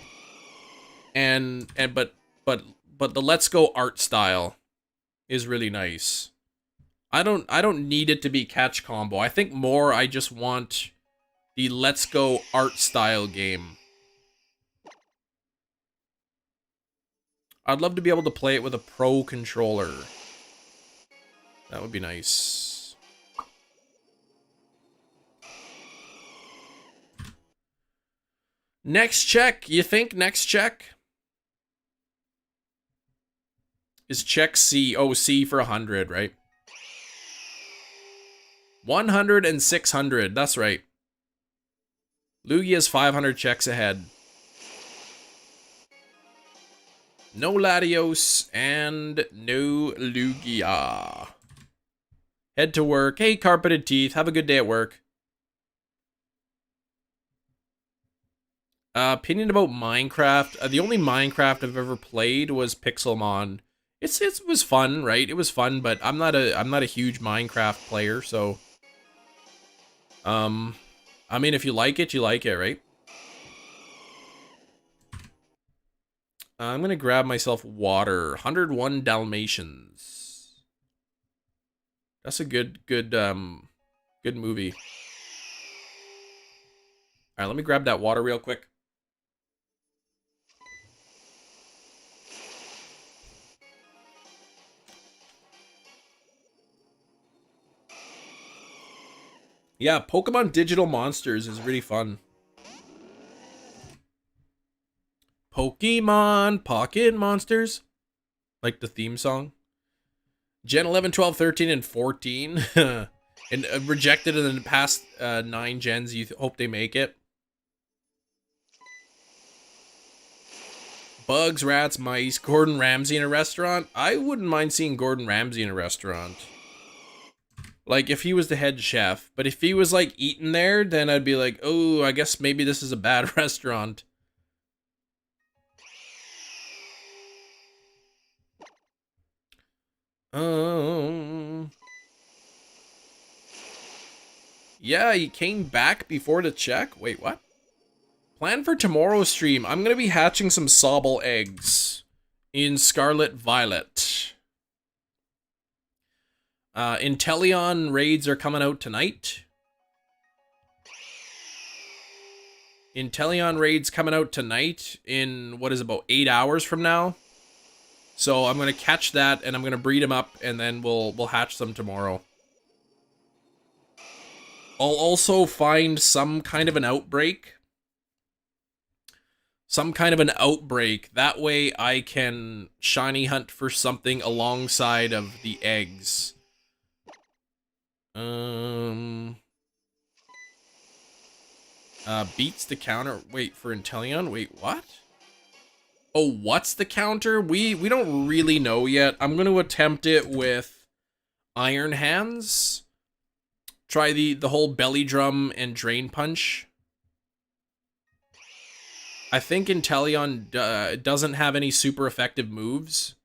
Speaker 1: But the Let's Go art style is really nice. I don't need it to be catch combo. I think more I just want the Let's Go art style game. I'd love to be able to play it with a pro controller. That would be nice. Next check. You think next check? Is check C. Oh, C for 100, right? 100 and 600. That's right. Lugia's 500 checks ahead. No Latios and no Lugia. Head to work. Hey, Carpeted Teeth. Have a good day at work. Opinion about Minecraft. The only Minecraft I've ever played was Pixelmon. It was fun, right? It was fun, but I'm not a huge Minecraft player, so I mean, if you like it, right? I'm gonna grab myself water. 101 Dalmatians. That's a good movie. All right, let me grab that water real quick. Yeah, Pokemon Digital Monsters is really fun. Pokemon Pocket Monsters. Like the theme song. Gen 11, 12, 13, and 14. And rejected in the past 9 gens. You hope they make it. Bugs, rats, mice, Gordon Ramsay in a restaurant. I wouldn't mind seeing Gordon Ramsay in a restaurant. Like, if he was the head chef. But if he was, like, eating there, then I'd be like, oh, I guess maybe this is a bad restaurant. Yeah, he came back before the check? Wait, what? Plan for tomorrow's stream. I'm going to be hatching some Sobble eggs in Scarlet Violet. Inteleon raids are coming out tonight. Inteleon raids coming out tonight in, what is it, about 8 hours from now? So I'm going to catch that, and I'm going to breed them up, and then we'll hatch them tomorrow. I'll also find some kind of an outbreak. That way I can shiny hunt for something alongside of the eggs. Beats the counter. Wait, for Inteleon? Wait, what? Oh, what's the counter? We don't really know yet. I'm going to attempt it with Iron Hands. Try the whole belly drum and drain punch. I think Inteleon doesn't have any super effective moves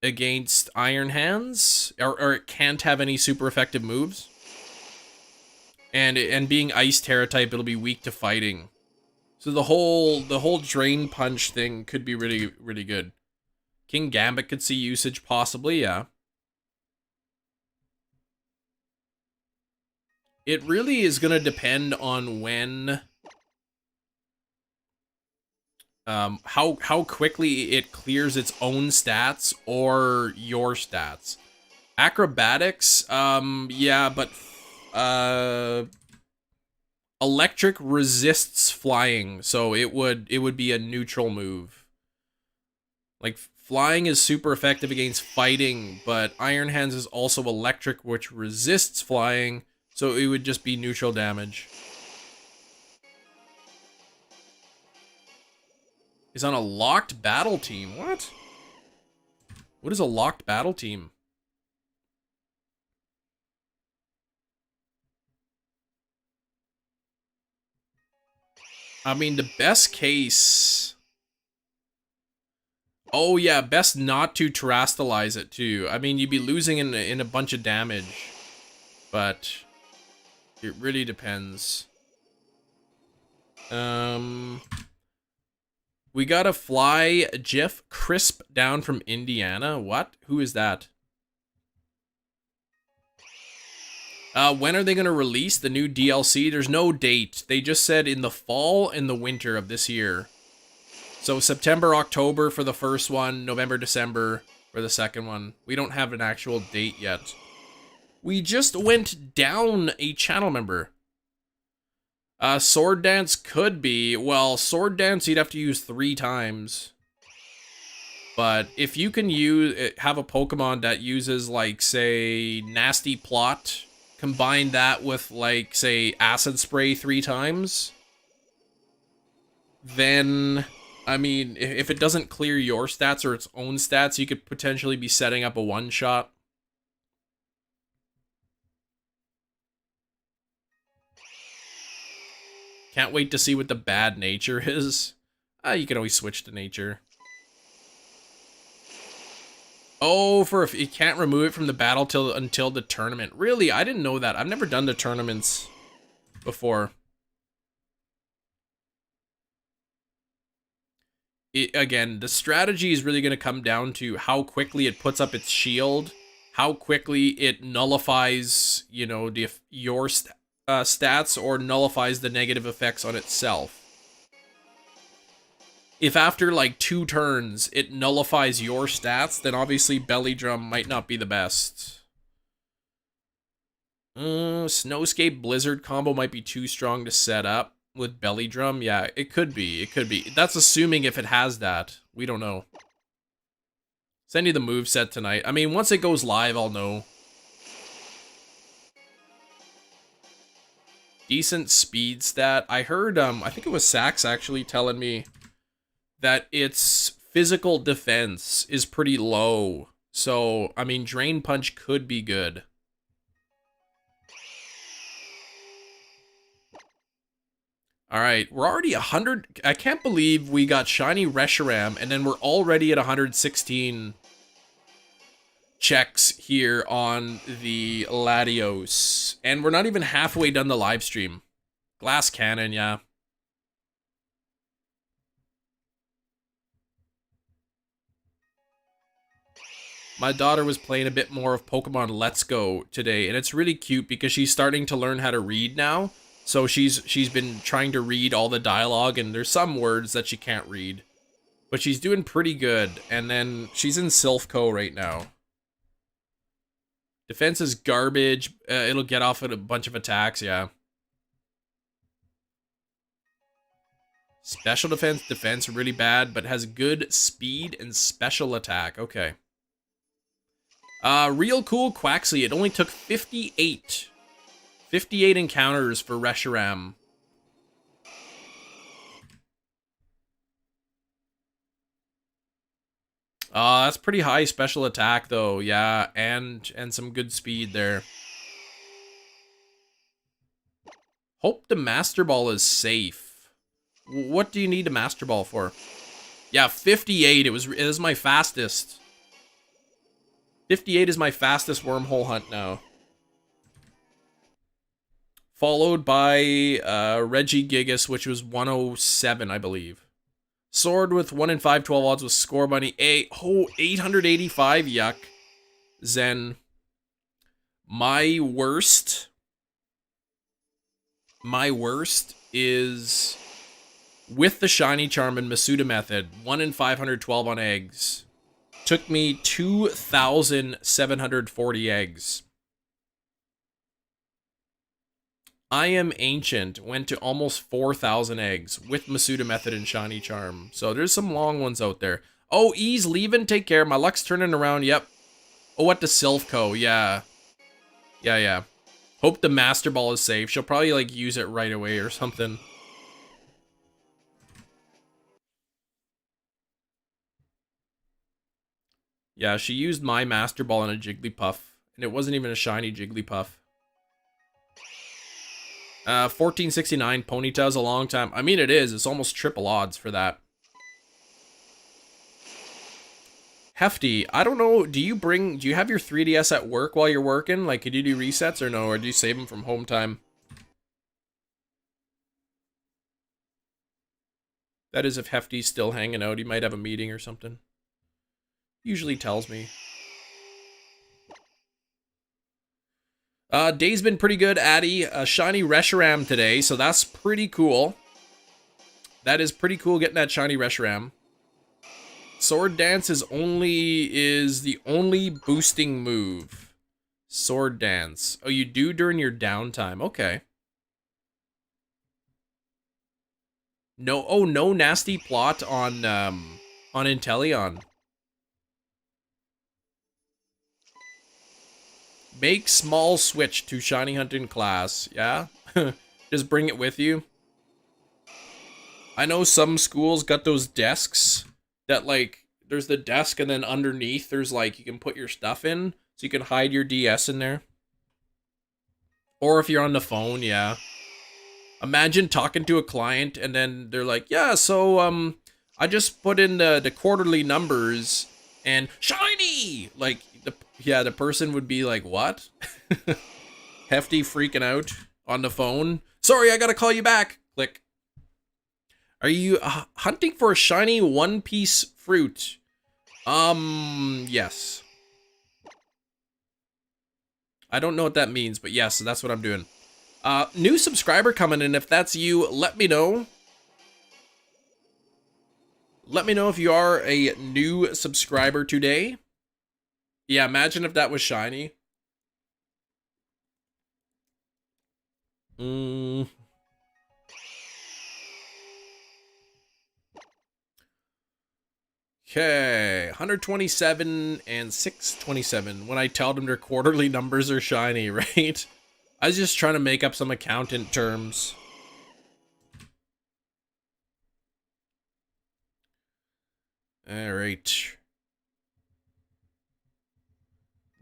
Speaker 1: against Iron Hands, or it can't have any super effective moves. And being Ice Terra type, it'll be weak to fighting. So the whole drain punch thing could be really, really good. King Gambit could see usage possibly, yeah. It really is gonna depend on when how quickly it clears its own stats or your stats. Acrobatics, yeah, but a electric resists flying, so it would be a neutral move. Like, flying is super effective against fighting, but Iron Hands is also electric, which resists flying, so it would just be neutral damage. He's on a locked battle team. What? What is a locked battle team? I mean, the best case... Oh yeah, best not to terastalize it too. I mean, you'd be losing in a bunch of damage. But it really depends. We got a fly GIF Crisp down from Indiana. What? Who is that? When are they going to release the new DLC? There's no date. They just said in the fall and the winter of this year. So September, October for the first one, November, December for the second one. We don't have an actual date yet. We just went down a channel member. Sword Dance could be. Well, Sword Dance you'd have to use 3 times. But if you can have a Pokemon that uses, like, say, Nasty Plot, combine that with, like, say, Acid Spray 3 times, then, I mean, if it doesn't clear your stats or its own stats, you could potentially be setting up a one-shot. Can't wait to see what the bad nature is. You can always switch to nature. Oh, for if you can't remove it from the battle until the tournament. Really? I didn't know that. I've never done the tournaments before. Again, the strategy is really going to come down to how quickly it puts up its shield, how quickly it nullifies, you know, your stats or nullifies the negative effects on itself. If after like 2 turns it nullifies your stats, then obviously Belly Drum might not be the best. Snowscape Blizzard combo might be too strong to set up with Belly Drum. Yeah, it could be. It could be. That's assuming if it has that. We don't know. Send you the moveset tonight. I mean, once it goes live, I'll know. Decent speed stat. I heard, I think it was Sax actually telling me that its physical defense is pretty low. So, I mean, Drain Punch could be good. Alright, we're already 100... I can't believe we got Shiny Reshiram, and then we're already at 116 checks here on the Latios. And we're not even halfway done the live stream. Glass Cannon, yeah. My daughter was playing a bit more of Pokemon Let's Go today, and it's really cute because she's starting to learn how to read now. So she's been trying to read all the dialogue, and there's some words that she can't read. But she's doing pretty good, and then she's in Silphco right now. Defense is garbage. It'll get off at a bunch of attacks, yeah. Special defense really bad, but has good speed and special attack. Okay. Real cool Quaxley. It only took 58 encounters for Reshiram. That's pretty high special attack though, yeah, and some good speed there. Hope the Master Ball is safe. What do you need a Master Ball for? Yeah, 58. It is my fastest. 58 is my fastest Wormhole hunt now. Followed by Regigigas, which was 107, I believe. Sword with 1 in 512 odds with Score Bunny. 885, yuck. Zen. My worst is with the Shiny Charm and Masuda Method. 1 in 512 on eggs. Took me 2,740 eggs. I Am Ancient went to almost 4,000 eggs with Masuda Method and Shiny Charm. So there's some long ones out there. Oh, E's leaving. Take care. My luck's turning around. Yep. Oh, what the Silphco? Yeah. Yeah. Hope the Master Ball is safe. She'll probably, like, use it right away or something. Yeah, she used my Master Ball on a Jigglypuff. And it wasn't even a shiny Jigglypuff. 1469 Ponyta's a long time. I mean, it is. It's almost triple odds for that. Hefty, I don't know. Do you have your 3DS at work while you're working? Like, could you do resets or no? Or do you save them from home time? That is if Hefty's still hanging out. He might have a meeting or something. Usually tells me. Day's been pretty good, Addy. Shiny Reshiram today, so that's pretty cool. That is pretty cool getting that shiny Reshiram. Sword Dance is the only boosting move. Sword Dance. Oh, you do during your downtime. Okay. No, oh, no nasty plot on Inteleon. Make small switch to shiny hunting class. Yeah? Just bring it with you. I know some schools got those desks that, like, there's the desk and then underneath there's, like, you can put your stuff in. So you can hide your DS in there. Or if you're on the phone, yeah. Imagine talking to a client and then they're like, yeah, so, I just put in the quarterly numbers and shiny! Like, the person would be like, what? Hefty freaking out on the phone. Sorry, I gotta call you back. Click. Are you hunting for a shiny One Piece fruit? Yes. I don't know what that means, but yes, that's what I'm doing. New subscriber coming in. If that's you, let me know. Let me know if you are a new subscriber today. Yeah, imagine if that was shiny. Okay, 127 and 627. When I tell them their quarterly numbers are shiny, right? I was just trying to make up some accountant terms. All right.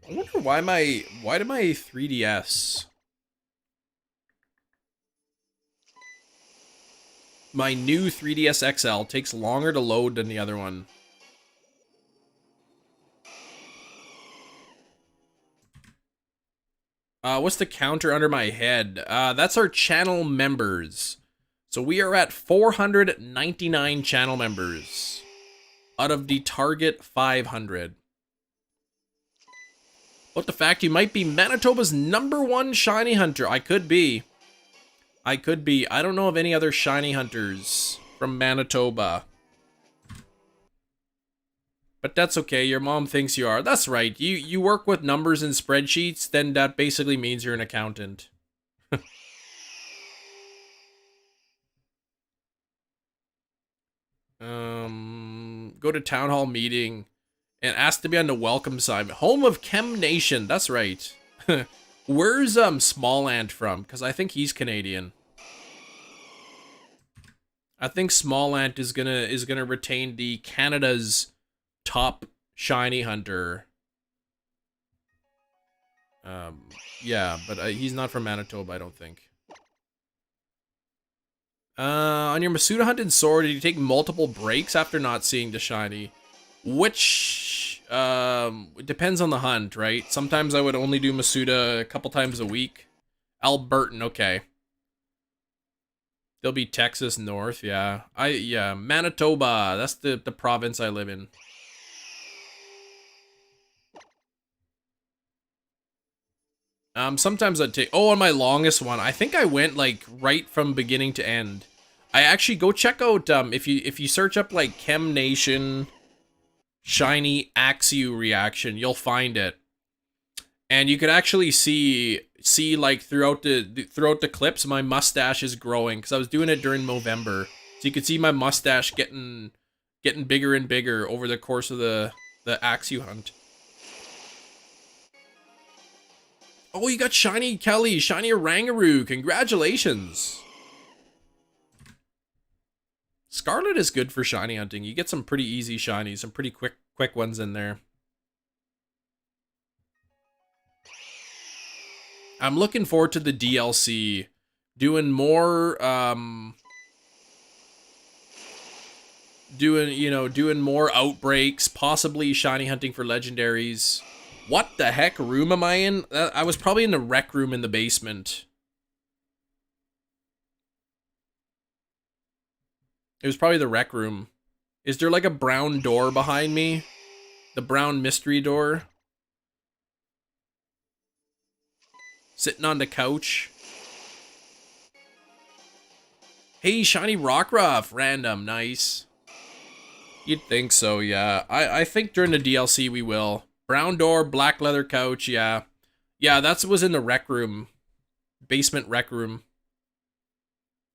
Speaker 1: I wonder why did my 3DS, my new 3DS XL takes longer to load than the other one. What's the counter under my head? That's our channel members. So we are at 499 channel members out of the target 500. What the fact you might be Manitoba's #1 shiny hunter. I could be. I don't know of any other shiny hunters from Manitoba. But that's okay. Your mom thinks you are. That's right. You work with numbers and spreadsheets, then that basically means you're an accountant. Go to town hall meeting and ask to be on the welcome side. Home of Chem Nation. That's right. Where's Small Ant from? Because I think he's Canadian. I think Small Ant is gonna retain the Canada's top shiny hunter. Yeah, but he's not from Manitoba, I don't think. On your Masuda hunted sword, did you take multiple breaks after not seeing the shiny? Which, it depends on the hunt, right? Sometimes I would only do Masuda a couple times a week. Albertan, okay. There'll be Texas North, yeah. Manitoba, that's the province I live in. Sometimes I'd take, on my longest one, I think I went, like, right from beginning to end. I actually, go check out, if you search up, like, Chem Nation shiny Axew reaction, you'll find it. And you could actually see see like throughout the clips, my mustache is growing because I was doing it during November. So you could see my mustache getting bigger and bigger over the course of the Axew hunt. Oh, you got Shiny Kelly, Shiny Orangaroo. Congratulations. Scarlet is good for shiny hunting. You get some pretty easy shinies, some pretty quick ones in there. I'm looking forward to the DLC. Doing more, doing more outbreaks, possibly shiny hunting for legendaries. What the heck room am I in? I was probably in the rec room in the basement. It was probably the rec room. Is there like a brown door behind me? The brown mystery door? Sitting on the couch. Hey, shiny Rockruff. Random. Nice. You'd think so, yeah. I think during the DLC we will. Brown door, black leather couch, yeah. Yeah, that was in the rec room. Basement rec room.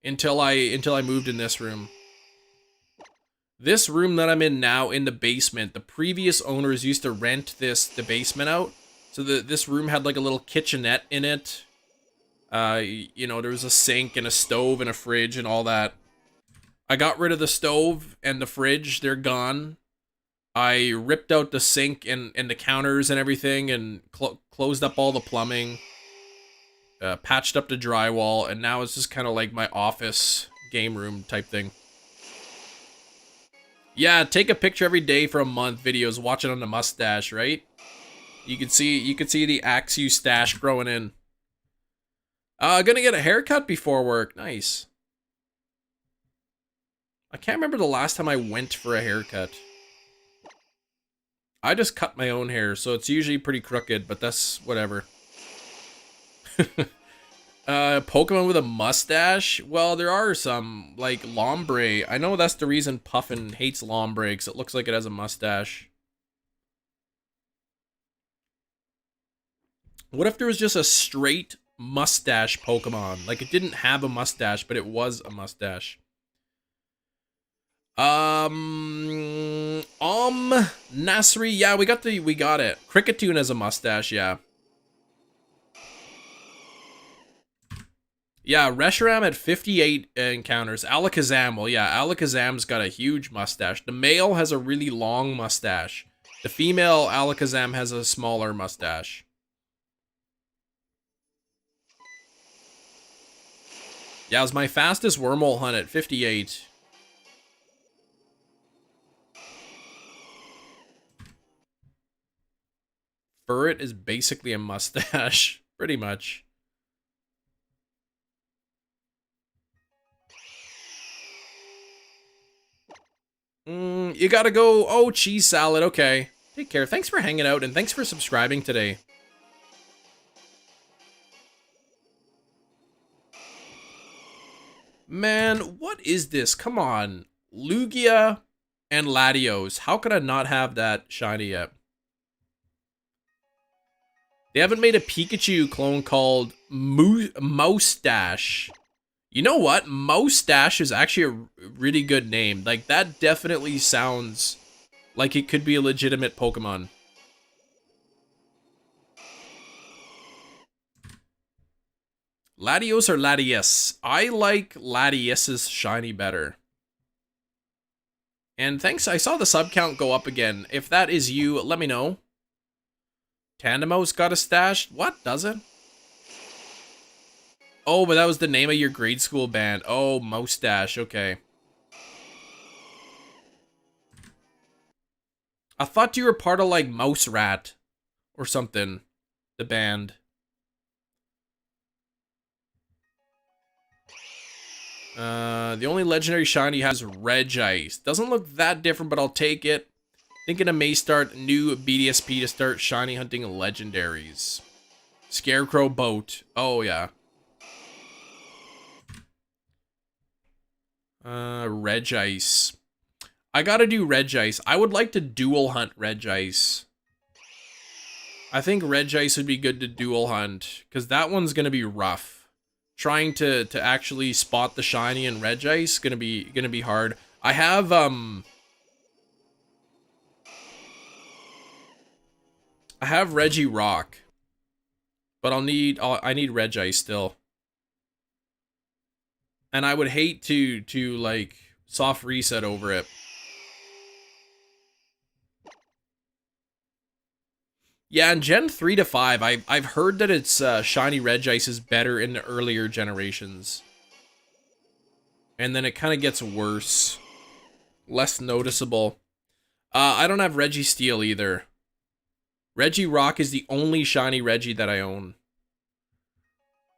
Speaker 1: Until I moved in this room. This room that I'm in now in the basement, the previous owners used to rent the basement out. So this room had like a little kitchenette in it. You know, there was a sink and a stove and a fridge and all that. I got rid of the stove and the fridge, they're gone. I ripped out the sink and the counters and everything and closed up all the plumbing. Patched up the drywall, and now it's just kind of like my office game room type thing. Yeah, take a picture every day for a month videos, watch it on the mustache, right? You could see the Axew stash growing in. Gonna get a haircut before work. Nice. I can't remember the last time I went for a haircut. I just cut my own hair, so it's usually pretty crooked, but that's whatever. Pokemon with a mustache? Well, there are some, like Lombre. I know that's the reason Puffin hates Lombre, because it looks like it has a mustache. What if there was just a straight mustache Pokemon? Like, it didn't have a mustache, but it was a mustache. Nasri, yeah, we got it. Cricketune has a mustache, yeah. Yeah, Reshiram had 58 encounters. Alakazam, well, yeah, Alakazam's got a huge mustache. The male has a really long mustache. The female Alakazam has a smaller mustache. Yeah, it was my fastest Wormhole hunt at 58. Furret is basically a mustache, pretty much. You gotta go. Oh, cheese salad. Okay. Take care. Thanks for hanging out and thanks for subscribing today. Man, what is this? Come on. Lugia and Latios. How could I not have that shiny yet? They haven't made a Pikachu clone called Moustache. You know what? Moustache is actually a really good name. Like, that definitely sounds like it could be a legitimate Pokemon. Latios or Latias? I like Latias's shiny better. And thanks, I saw the sub count go up again. If that is you, let me know. Tandemo's got a stash? What? Does it? Oh, but that was the name of your grade school band. Oh, Moustache. Okay. I thought you were part of, like, Mouse Rat or something. The band. The only legendary shiny has Regice. Doesn't look that different, but I'll take it. Thinking I may start new BDSP to start shiny hunting legendaries. Scarecrow Boat. Oh, yeah. Regice. I gotta do Regice. I would like to dual hunt Regice. I think Regice would be good to dual hunt, because that one's gonna be rough. Trying to actually spot the shiny in Regice gonna be hard. I have Reggie Rock, but I need Regice still. And I would hate to like soft reset over it. Yeah, in Gen 3 to 5, I've heard that it's shiny Regice is better in the earlier generations. And then it kind of gets worse. Less noticeable. I don't have Reggie Steel either. Reggie Rock is the only shiny Reggie that I own.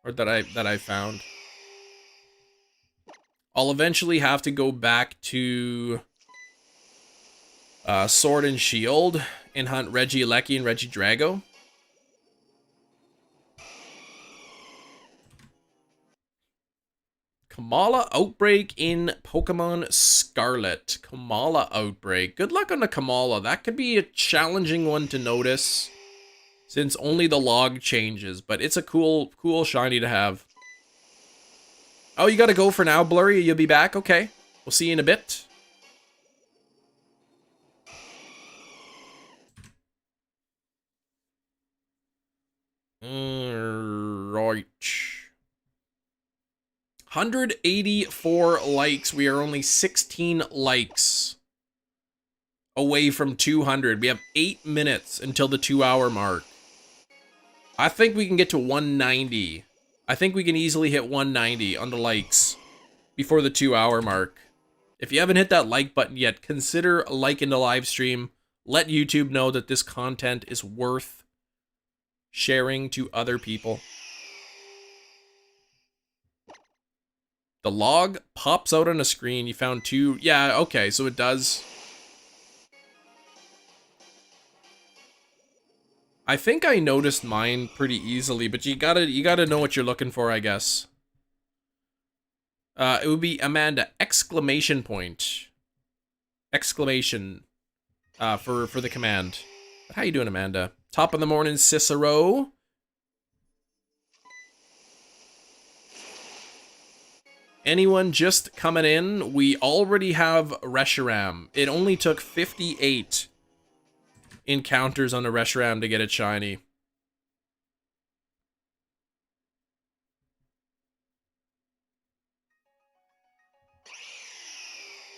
Speaker 1: Or that I found. I'll eventually have to go back to Sword and Shield and hunt Regieleki and Regidrago. Kamala Outbreak in Pokemon Scarlet. Kamala Outbreak. Good luck on the Kamala. That could be a challenging one to notice, since only the log changes, but it's a cool shiny to have. Oh, you gotta go for now, Blurry? You'll be back? Okay. We'll see you in a bit. Right. 184 likes. We are only 16 likes away from 200. We have 8 minutes until the 2-hour mark. I think we can get to 190. I think we can easily hit 190 on the likes before the 2-hour mark. If you haven't hit that like button yet, consider liking the live stream. Let YouTube know that this content is worth sharing to other people. The log pops out on a screen. You found 2. Yeah, okay, so it does. I think I noticed mine pretty easily, but you gotta know what you're looking for, I guess. It would be Amanda, exclamation point. Exclamation for the command. How you doing, Amanda? Top of the morning, Cicero. Anyone just coming in? We already have Reshiram. It only took 58 encounters on the Reshiram to get it shiny.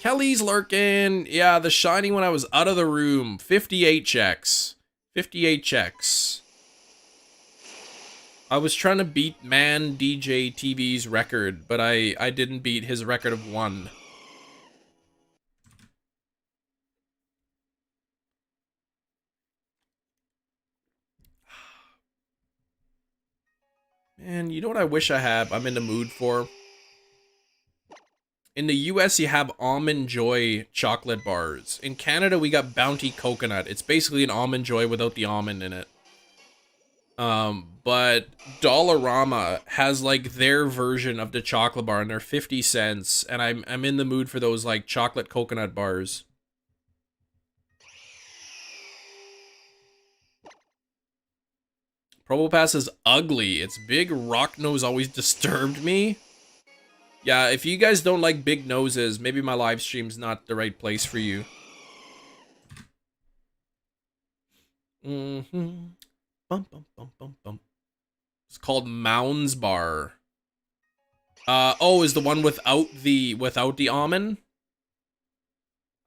Speaker 1: Kelly's lurking. Yeah, the shiny when I was out of the room. 58 checks. 58 checks. I was trying to beat Man DJ TV's record, but I didn't beat his record of 1. Man, you know what I wish I had? I'm in the mood for. In the US, you have Almond Joy chocolate bars. In Canada, we got Bounty Coconut. It's basically an Almond Joy without the almond in it. But Dollarama has like their version of the chocolate bar, and they're 50 cents. And I'm in the mood for those like chocolate coconut bars. Probopass is ugly. Its big rock nose always disturbed me. Yeah, if you guys don't like big noses, maybe my live stream's not the right place for you. Bum, bum, bum, bum, bum. It's called Mounds Bar. Oh, is the one without the almond?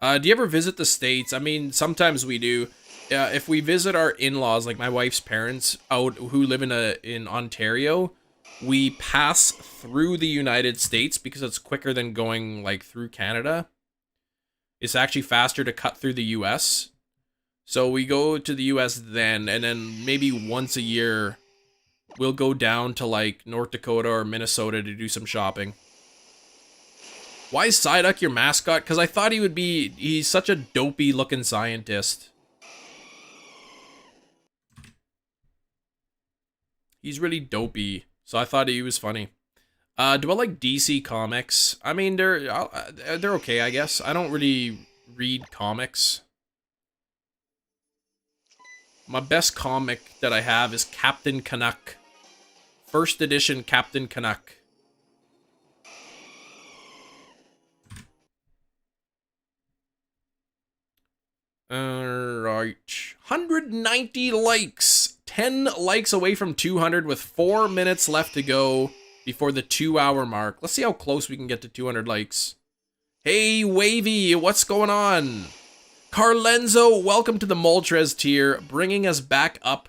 Speaker 1: Do you ever visit the States? I mean, sometimes we do. If we visit our in-laws, like my wife's parents out who live in Ontario, we pass through the United States because it's quicker than going like through Canada. It's actually faster to cut through the US. So we go to the US then, and then maybe once a year we'll go down to like North Dakota or Minnesota to do some shopping. Why is Psyduck your mascot? Because I thought he's such a dopey looking scientist. He's really dopey, so I thought he was funny. Do I like DC comics? I mean, they're okay, I guess. I don't really read comics. My best comic that I have is Captain Canuck. First edition Captain Canuck. Alright. 190 likes. 10 likes away from 200 with 4 minutes left to go before the 2-hour mark. Let's see how close we can get to 200 likes. Hey, Wavy, what's going on? Carlenzo, welcome to the Moltres tier, bringing us back up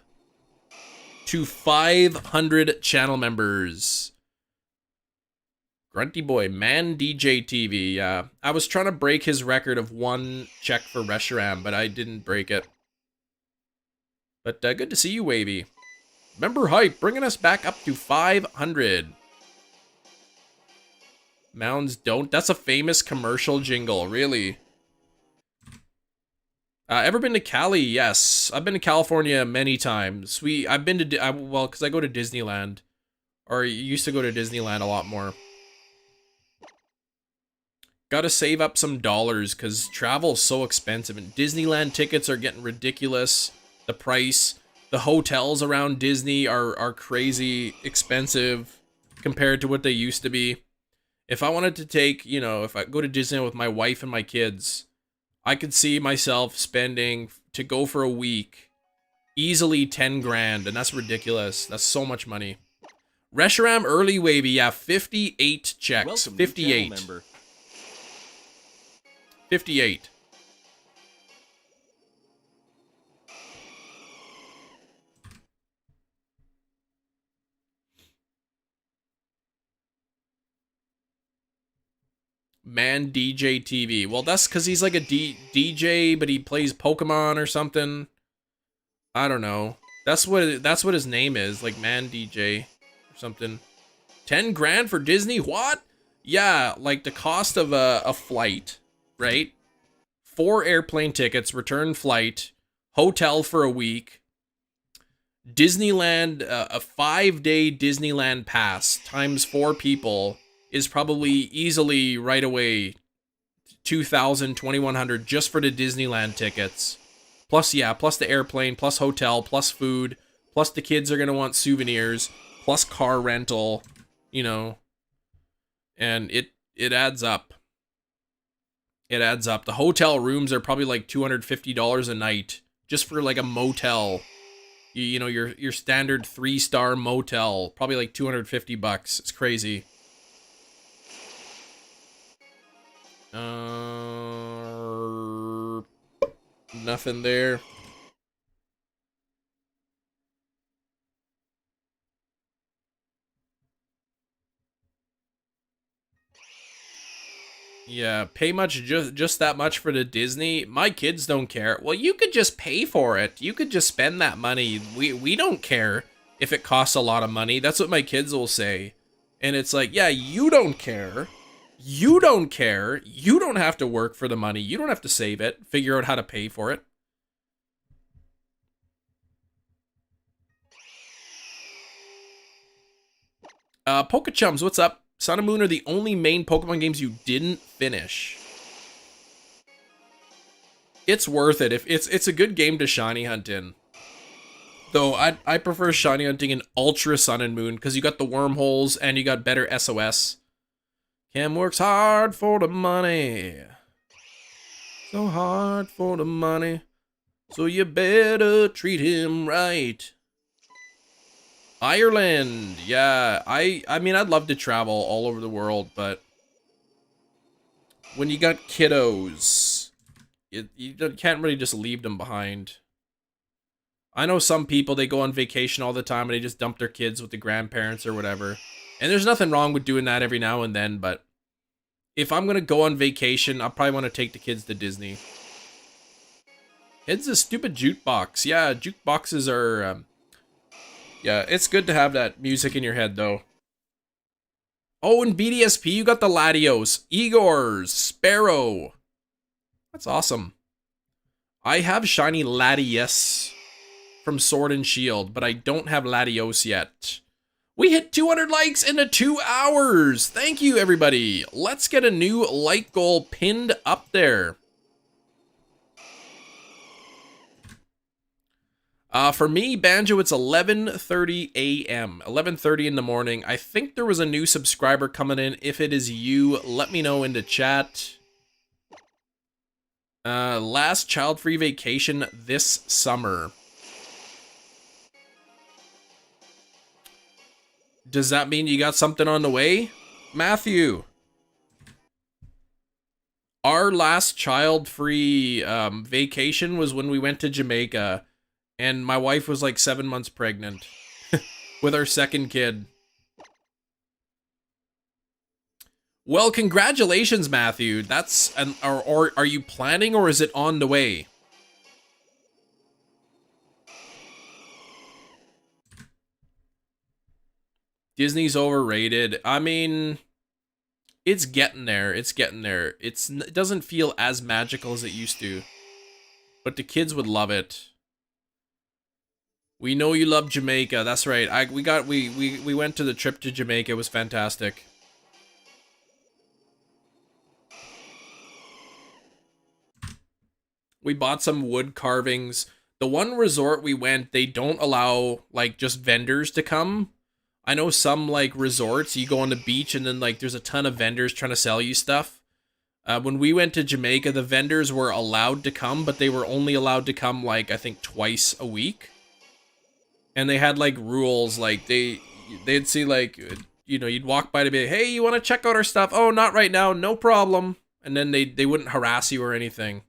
Speaker 1: to 500 channel members. Grunty Boy, Man DJ TV, yeah. I was trying to break his record of 1 check for Reshiram, but I didn't break it. But good to see you, Wavy. Member Hype, bringing us back up to 500. Mounds don't. That's a famous commercial jingle, really. Ever been to Cali? Yes. I've been to California many times. I've been to, well, because I go to Disneyland. Or used to go to Disneyland a lot more. Gotta save up some dollars because travel's so expensive and Disneyland tickets are getting ridiculous. The price, the hotels around Disney are crazy expensive compared to what they used to be. If I wanted to take, you know, if I go to Disneyland with my wife and my kids, I could see myself spending, to go for a week, easily 10 grand, and that's ridiculous. That's so much money. Reshiram early Wavy, yeah, 58 checks.
Speaker 2: Welcome,
Speaker 1: 58.
Speaker 2: member.
Speaker 1: 58. Man DJ TV. Well, that's because he's like a DJ, but he plays Pokemon or something. I don't know. That's what his name is, like Man DJ or something. 10 grand for Disney? What? Yeah, like the cost of a flight, right? 4 airplane tickets, return flight, hotel for a week, Disneyland, a 5-day Disneyland pass times 4 people is probably easily right away 2,000, 2,100 just for the Disneyland tickets. Plus, yeah, plus the airplane, plus hotel, plus food, plus the kids are going to want souvenirs, plus car rental, you know, and it adds up. It adds up. The hotel rooms are probably like $250 a night just for like a motel. You know, your standard 3-star motel, probably like 250 bucks. It's crazy. Nothing there. Yeah, pay much, just that much for the Disney. My kids don't care. Well, you could just pay for it. You could just spend that money. We don't care if it costs a lot of money. That's what my kids will say. And it's like, yeah, you don't care. You don't care. You don't have to work for the money. You don't have to save it. Figure out how to pay for it. Pokechums, what's up? Sun and Moon are the only main Pokemon games you didn't finish. It's worth it. If it's a good game to shiny hunt in. Though I prefer shiny hunting in Ultra Sun and Moon because you got the wormholes and you got better SOS. Cam works hard for the money. So hard for the money. So you better treat him right. Ireland, yeah. I mean, I'd love to travel all over the world, but when you got kiddos, you can't really just leave them behind. I know some people, they go on vacation all the time and they just dump their kids with the grandparents or whatever. And there's nothing wrong with doing that every now and then, but if I'm going to go on vacation, I'll probably want to take the kids to Disney. It's a stupid jukebox. Yeah, jukeboxes are... yeah, it's good to have that music in your head, though. Oh, and BDSP, you got the Latios, Igors, Sparrow. That's awesome. I have shiny Latios from Sword and Shield, but I don't have Latios yet. We hit 200 likes in the 2 hours. Thank you, everybody. Let's get a new like goal pinned up there. For me, Banjo, it's 11:30 a.m. 11:30 in the morning. I think there was a new subscriber coming in. If it is you, let me know in the chat. Last child-free vacation this summer. Does that mean you got something on the way, Matthew? Our last child-free vacation was when we went to Jamaica, and my wife was like 7 months pregnant with our second kid. Well, congratulations, Matthew. That's or are you planning, or is it on the way? Disney's overrated. I mean, it's getting there. It's getting there. It doesn't feel as magical as it used to, but the kids would love it. We know you love Jamaica. That's right. We went to the trip to Jamaica. It was fantastic. We bought some wood carvings. The one resort we went, they don't allow like just vendors to come. I know some like resorts, you go on the beach and then like there's a ton of vendors trying to sell you stuff. When we went to Jamaica, the vendors were allowed to come, but they were only allowed to come like I think twice a week. And they had like rules, like they'd see like, you know, you'd walk by to be like, hey, you want to check out our stuff? Oh, not right now, no problem. And then they wouldn't harass you or anything.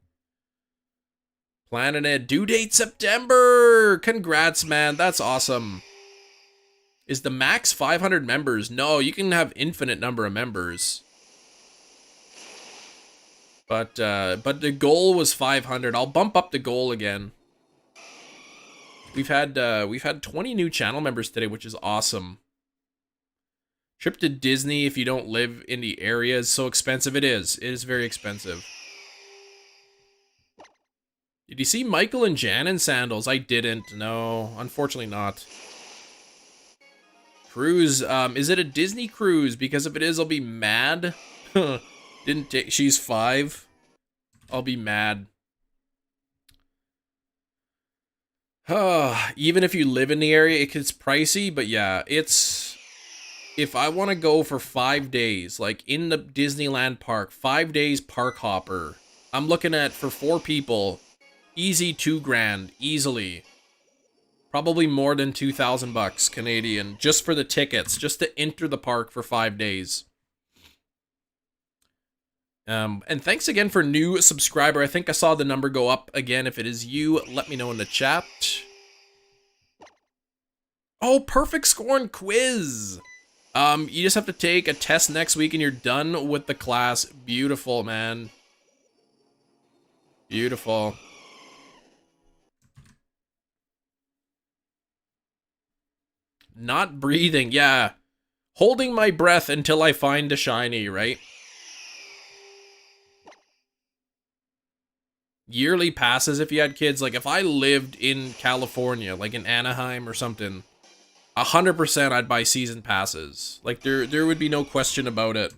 Speaker 1: Planning it, due date September. Congrats, man, that's awesome. Is the max 500 members? No, you can have infinite number of members. But the goal was 500. I'll bump up the goal again. We've had 20 new channel members today, which is awesome. Trip to Disney if you don't live in the area is so expensive. It is. It is very expensive. Did you see Michael and Jan in sandals? I didn't. No, unfortunately not. Cruise. Is it a Disney cruise? Because if it is, I'll be mad. Didn't take. She's 5. I'll be mad. Even if you live in the area, it gets pricey. But yeah, it's. If I want to go for 5 days, like in the Disneyland park, 5 days park hopper, I'm looking at for 4 people, easy $2,000, easily. Probably more than 2,000 bucks Canadian just for the tickets, just to enter the park for 5 days. And thanks again for new subscriber. I think I saw the number go up again. If it is you, let me know in the chat. Oh, perfect score and quiz. You just have to take a test next week and you're done with the class. Beautiful, man. Beautiful. Not breathing, yeah. Holding my breath until I find the shiny, right? Yearly passes if you had kids. Like, if I lived in California, like in Anaheim or something, 100% I'd buy season passes. Like, there would be no question about it.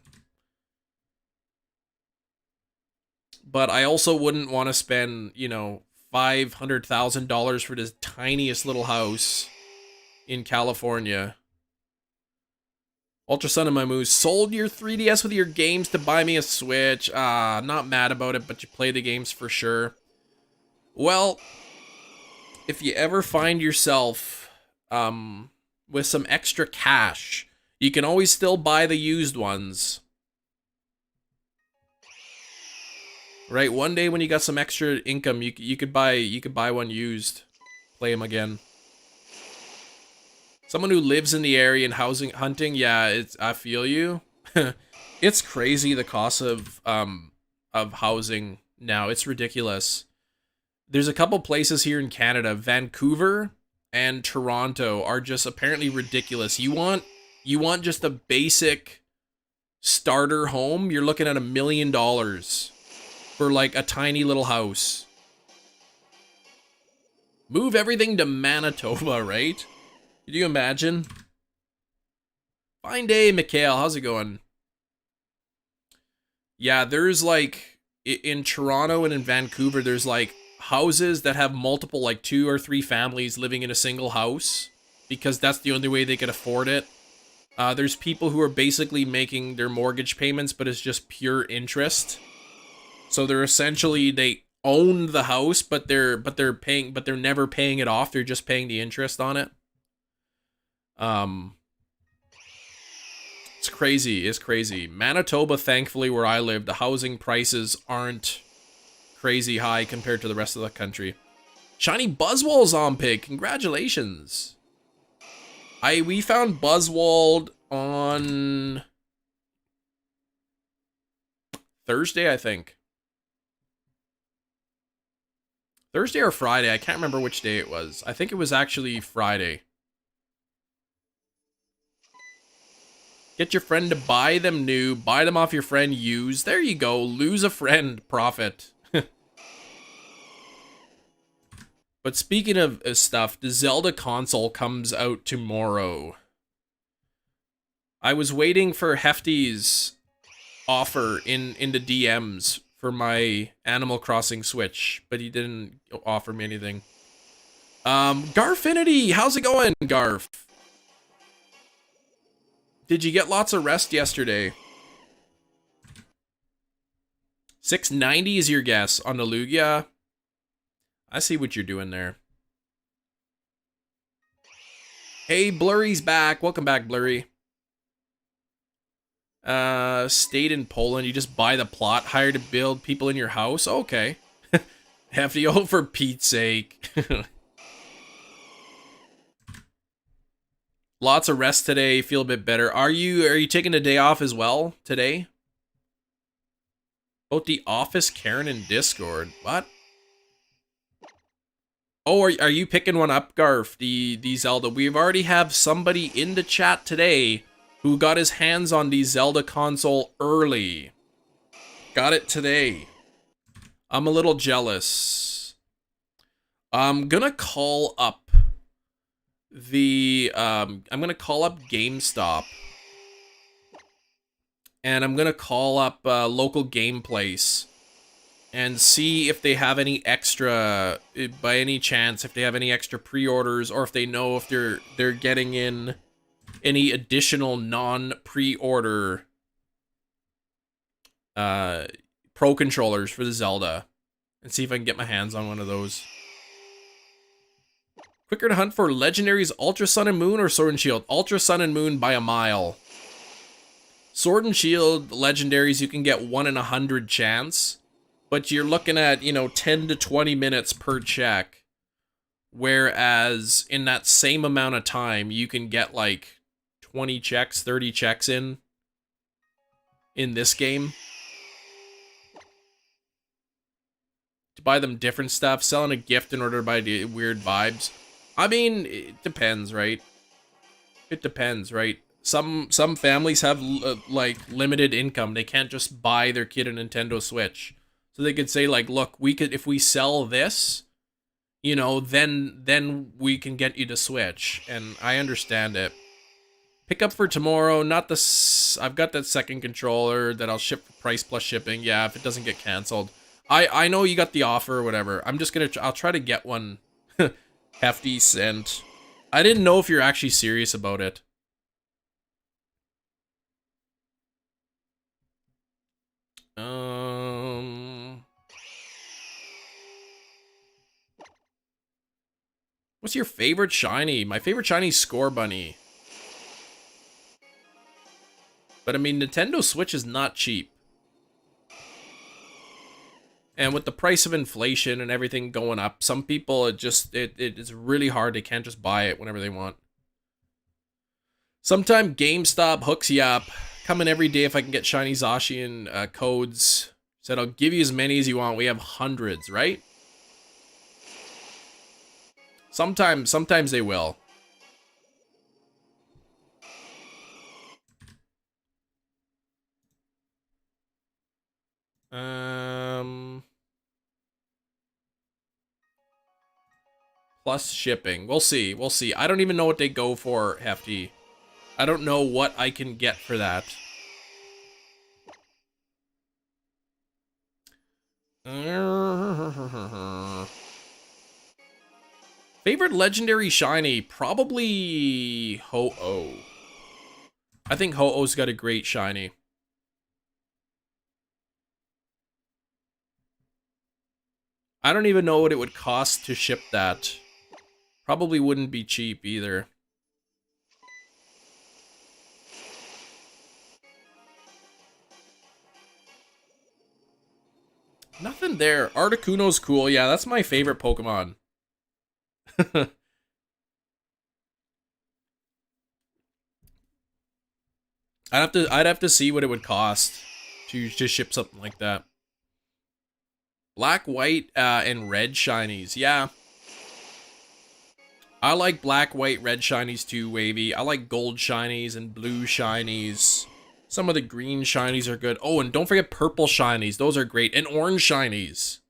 Speaker 1: But I also wouldn't want to spend, you know, $500,000 for this tiniest little house in California. Ultra Sun and my Moose, sold your 3DS with your games to buy me a Switch. I'm not mad about it, but you play the games for sure. Well, if you ever find yourself with some extra cash, you can always still buy the used ones. Right, one day when you got some extra income, you could buy one used, play them again. Someone who lives in the area and hunting, yeah, I feel you. It's crazy the cost of housing now. It's ridiculous. There's a couple places here in Canada, Vancouver and Toronto are just apparently ridiculous. You want just a basic starter home, you're looking at $1 million for like a tiny little house. Move everything to Manitoba, right? Could you imagine? Fine day, Mikhail. How's it going? Yeah, there's like, in Toronto and in Vancouver, there's like houses that have multiple, like 2 or 3 families living in a single house, because that's the only way they could afford it. There's people who are basically making their mortgage payments, but it's just pure interest. So they're essentially, they own the house, but they're never paying it off. They're just paying the interest on it. It's crazy. It's crazy. Manitoba, thankfully, where I live, the housing prices aren't crazy high compared to the rest of the country. Shiny Buzzwole's on pig. Congratulations. We found Buzzwole on Thursday, I think. Thursday or Friday. I can't remember which day it was. I think it was actually Friday. Get your friend to buy them new. Buy them off your friend used. There you go. Lose a friend. Profit. But speaking of stuff, the Zelda console comes out tomorrow. I was waiting for Hefty's offer in the DMs for my Animal Crossing Switch, but he didn't offer me anything. Garfinity, how's it going, Garf? Did you get lots of rest yesterday? 690 is your guess on the Lugia. I see what you're doing there. Hey, Blurry's back. Welcome back, Blurry. Stayed in Poland. You just buy the plot, hire to build people in your house. Okay. Hefty, oh, for Pete's sake. Lots of rest today. Feel a bit better. Are you taking a day off as well today? Both the office, Karen, and Discord. What? Oh, are you picking one up, Garf? The Zelda. We've already have somebody in the chat today who got his hands on the Zelda console early. Got it today. I'm a little jealous. I'm gonna call up GameStop. And I'm gonna call up local game place and see if they have any extra, by any chance, if they have any extra pre-orders, or if they know if they're getting in any additional non-pre-order Pro controllers for the Zelda, and see if I can get my hands on one of those. Quicker to hunt for legendaries, Ultra Sun and Moon or Sword and Shield? Ultra Sun and Moon by a mile. Sword and Shield legendaries, you can get 1 in 100 chance, but you're looking at, 10 to 20 minutes per check. Whereas in that same amount of time, you can get like 20 checks, 30 checks in this game. To buy them different stuff, selling a gift in order to buy the weird vibes. I mean, it depends, right? It depends, right? Some families have like limited income. They can't just buy their kid a Nintendo Switch. So they could say like, look, if we sell this, then we can get you the Switch. And I understand it. Pick up for tomorrow, I've got that second controller that I'll ship for price plus shipping. Yeah, if it doesn't get canceled. I know you got the offer or whatever. I'll try to get one Hefty sent. I didn't know if you're actually serious about it. What's your favorite shiny? My favorite shiny is Score Bunny. But I mean, Nintendo Switch is not cheap. And with the price of inflation and everything going up, some people, it's really hard. They can't just buy it whenever they want. Sometime GameStop hooks you up. Coming every day if I can get shiny Zacian codes. Said I'll give you as many as you want. We have hundreds, right? Sometimes they will. Plus shipping. We'll see. We'll see. I don't even know what they go for, Hefty. I don't know what I can get for that. Favorite legendary shiny? Probably Ho-Oh. I think Ho-Oh's got a great shiny. I don't even know what it would cost to ship that. Probably wouldn't be cheap either. Nothing there. Articuno's cool. Yeah, that's my favorite Pokemon. I'd have to see what it would cost to ship something like that. Black, white, and red shinies. Yeah. I like black, white, red shinies too, Wavy. I like gold shinies and blue shinies. Some of the green shinies are good. Oh, and don't forget purple shinies. Those are great. And orange shinies.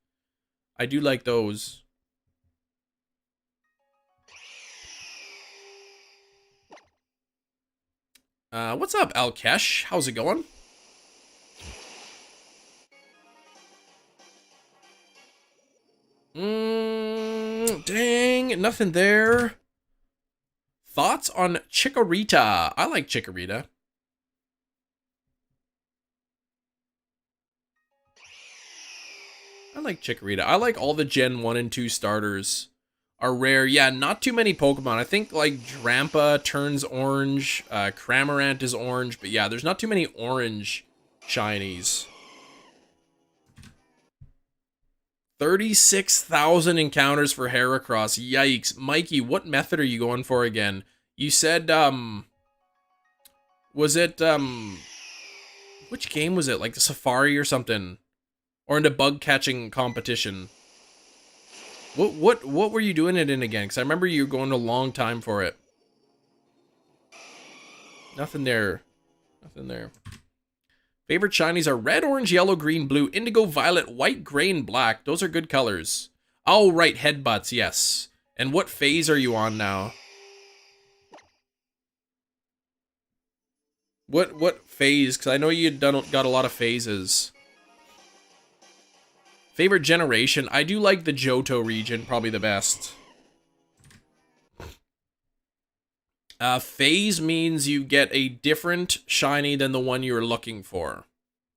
Speaker 1: I do like those. What's up, Alkesh? How's it going? Dang, nothing there. Thoughts on Chikorita? I like Chikorita. I like Chikorita. I like all the Gen 1 and 2 starters. Are rare. Yeah, not too many Pokemon. I think like Drampa turns orange. Cramorant is orange. But yeah, there's not too many orange shinies. 36,000 encounters for Heracross. Yikes. Mikey, what method are you going for again? You said, was it, which game was it? Like the Safari or something? Or into bug catching competition? What were you doing it in again? Because I remember you were going a long time for it. Nothing there. Nothing there. Favorite shinies are red, orange, yellow, green, blue, indigo, violet, white, gray, and black. Those are good colors. Oh, right, headbutts, yes. And what phase are you on now? What phase? Because I know you got a lot of phases. Favorite generation? I do like the Johto region, probably the best. Phase means you get a different shiny than the one you're looking for.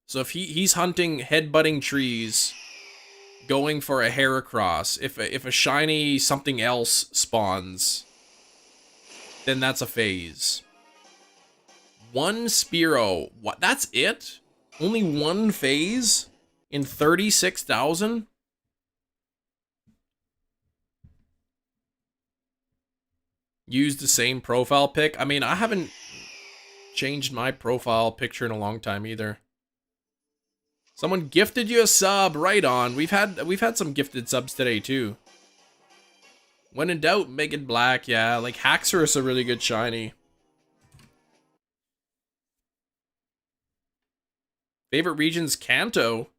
Speaker 1: So if he's hunting headbutting trees, going for a Heracross, if a shiny something else spawns, then that's a phase. One Spearow. What? That's it? Only one phase? In 36,000? Use the same profile pic? I mean, I haven't changed my profile picture in a long time either. Someone gifted you a sub. Right on. We've had some gifted subs today too. When in doubt, make it black. Yeah, like Haxorus a really good shiny. Favorite regions? Kanto.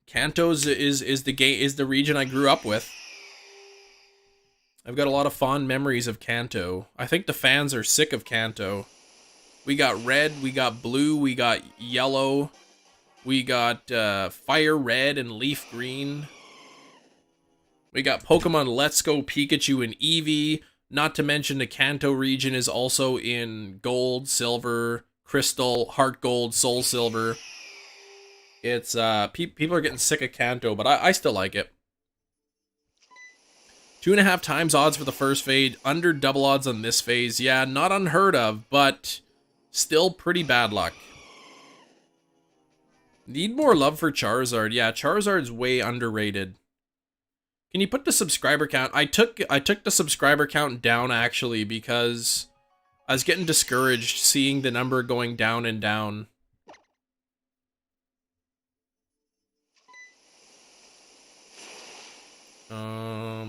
Speaker 1: Kanto's is the region I grew up with. I've got a lot of fond memories of Kanto. I think the fans are sick of Kanto. We got red, we got blue, we got yellow, we got fire red and leaf green. We got Pokemon Let's Go Pikachu and Eevee. Not to mention the Kanto region is also in gold, silver, crystal, heart gold, soul silver. It's, people are getting sick of Kanto, but I still like it. 2.5 times odds for the first phase, under double odds on this phase. Yeah, not unheard of, but still pretty bad luck. Need more love for Charizard. Yeah, Charizard's way underrated. Can you put the subscriber count? I took the subscriber count down actually because I was getting discouraged seeing the number going down and down.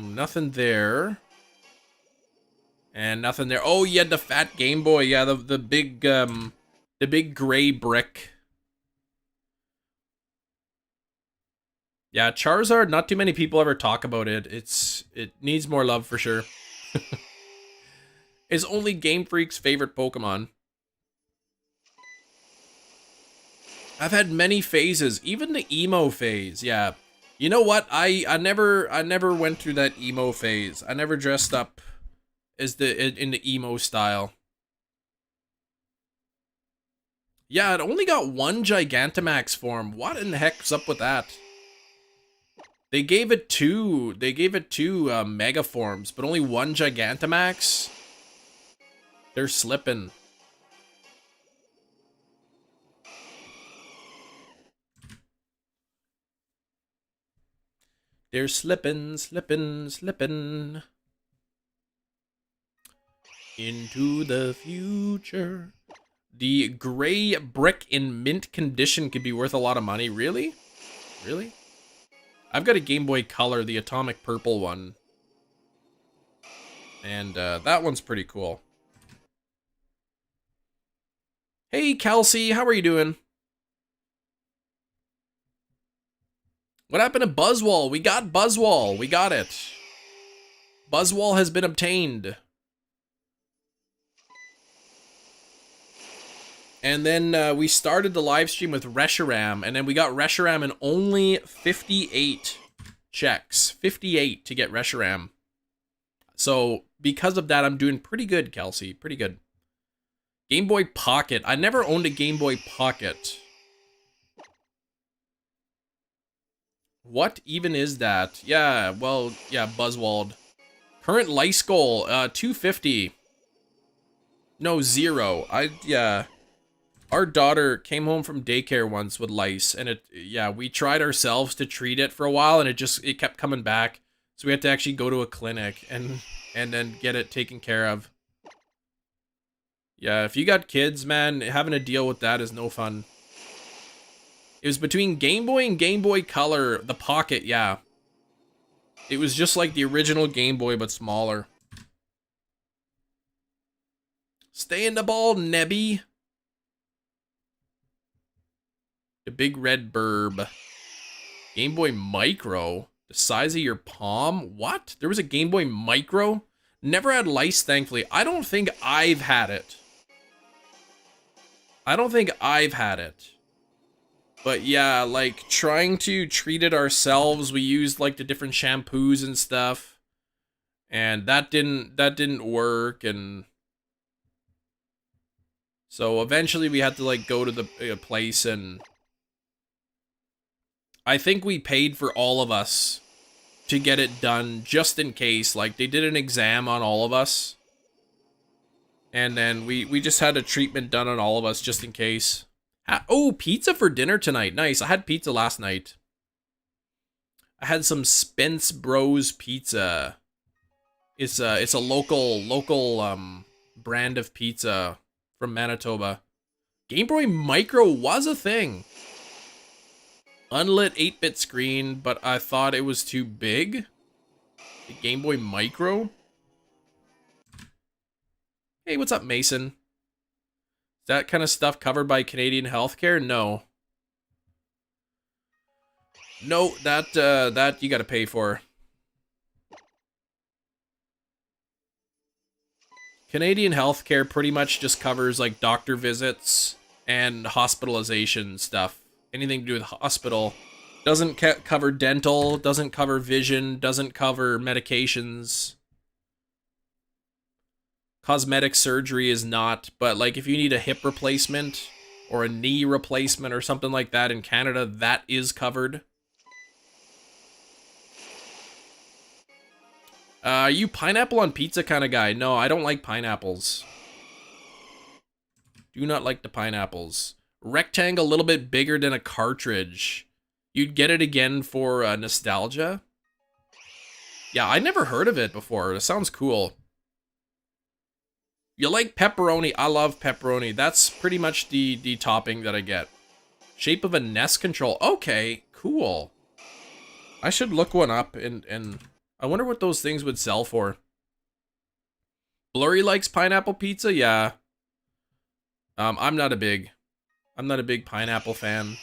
Speaker 1: Nothing there. And nothing there. Oh, you had the fat Game Boy. Yeah, the big gray brick. Yeah, Charizard, not too many people ever talk about it. It needs more love for sure. It's only Game Freak's favorite Pokemon. I've had many phases, even the emo phase. Yeah, You know what? I never went through that emo phase. I never dressed up as in the emo style. Yeah, it only got one Gigantamax form. What in the heck's up with that? They gave it two Mega forms, but only one Gigantamax? They're slipping. They're slipping, slipping, slipping. Into the future. The gray brick in mint condition could be worth a lot of money. Really? Really? I've got a Game Boy Color, the atomic purple one. And that one's pretty cool. Hey, Kelsey, how are you doing? What happened to Buzzwall? We got Buzzwall. We got it. Buzzwall has been obtained. And then we started the live stream with Reshiram, and then we got Reshiram in only 58 checks. 58 to get Reshiram. So, because of that, I'm doing pretty good, Kelsey. Pretty good. Game Boy Pocket. I never owned a Game Boy Pocket. What even is that? Yeah, well, yeah, Buzzwald. Current lice goal, 250. No, 0. Yeah. Our daughter came home from daycare once with lice, and we tried ourselves to treat it for a while, and it kept coming back. So we had to actually go to a clinic and then get it taken care of. Yeah, if you got kids, man, having to deal with that is no fun. It was between Game Boy and Game Boy Color, the Pocket, yeah. It was just like the original Game Boy, but smaller. Stay in the ball, Nebby. The big red burb. Game Boy Micro? The size of your palm? What? There was a Game Boy Micro? Never had lice, thankfully. I don't think I've had it. But yeah, like, trying to treat it ourselves, we used, like, the different shampoos and stuff. And that didn't work, and... So eventually we had to, like, go to the place, and... I think we paid for all of us to get it done, just in case. Like, they did an exam on all of us. And then we just had a treatment done on all of us, just in case. Oh, pizza for dinner tonight. Nice. I had pizza last night. I had some Spence Bros pizza. It's a local brand of pizza from Manitoba. Game Boy Micro was a thing. Unlit 8-bit screen, but I thought it was too big. The Game Boy Micro. Hey, what's up, Mason? Is that kind of stuff covered by Canadian healthcare? No. No, that you gotta pay for. Canadian healthcare pretty much just covers, like, doctor visits and hospitalization stuff. Anything to do with hospital. Doesn't cover dental, doesn't cover vision, doesn't cover medications. Cosmetic surgery is not, but like if you need a hip replacement or a knee replacement or something like that in Canada, that is covered. Are you pineapple on pizza kind of guy? No, I don't like pineapples. Do not like the pineapples. Rectangle a little bit bigger than a cartridge. You'd get it again for nostalgia. Yeah, I never heard of it before. It sounds cool. You like pepperoni? I love pepperoni. That's pretty much the topping that I get. Shape of a NES control. Okay, cool. I should look one up and I wonder what those things would sell for. Blurry likes pineapple pizza? Yeah. I'm not a big pineapple fan.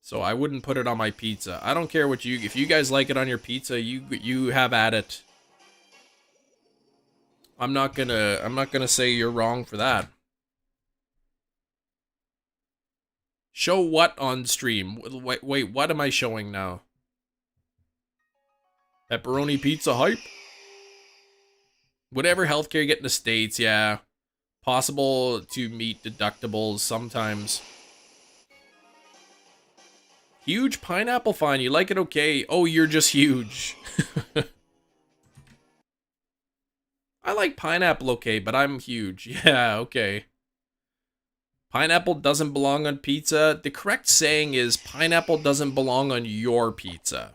Speaker 1: So I wouldn't put it on my pizza. I don't care what if you guys like it on your pizza, you have at it. I'm not gonna say you're wrong for that. Show what on stream? Wait, what am I showing now? Pepperoni pizza hype? Whatever healthcare you get in the States, yeah. Possible to meet deductibles sometimes. Huge pineapple fine. You like it okay? Oh, you're just huge. I like pineapple okay, but I'm huge. Yeah, okay. Pineapple doesn't belong on pizza. The correct saying is pineapple doesn't belong on your pizza.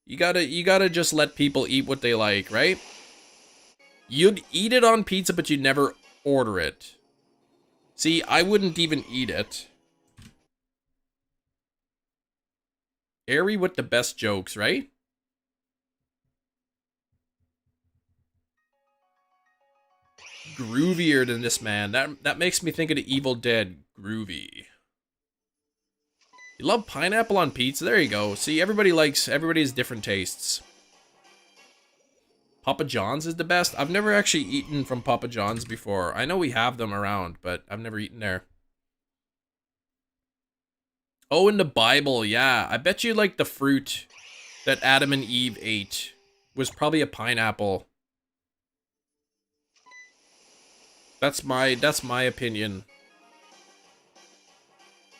Speaker 1: You gotta just let people eat what they like, right? You'd eat it on pizza, but you'd never order it. See, I wouldn't even eat it. Airy with the best jokes, right? Groovier than this man. That makes me think of the Evil Dead. Groovy. You love pineapple on pizza? There you go. See, everybody has different tastes. Papa John's is the best. I've never actually eaten from Papa John's before. I know we have them around, but I've never eaten there. Oh, in the Bible, yeah. I bet you like the fruit that Adam and Eve ate was probably a pineapple. That's my opinion.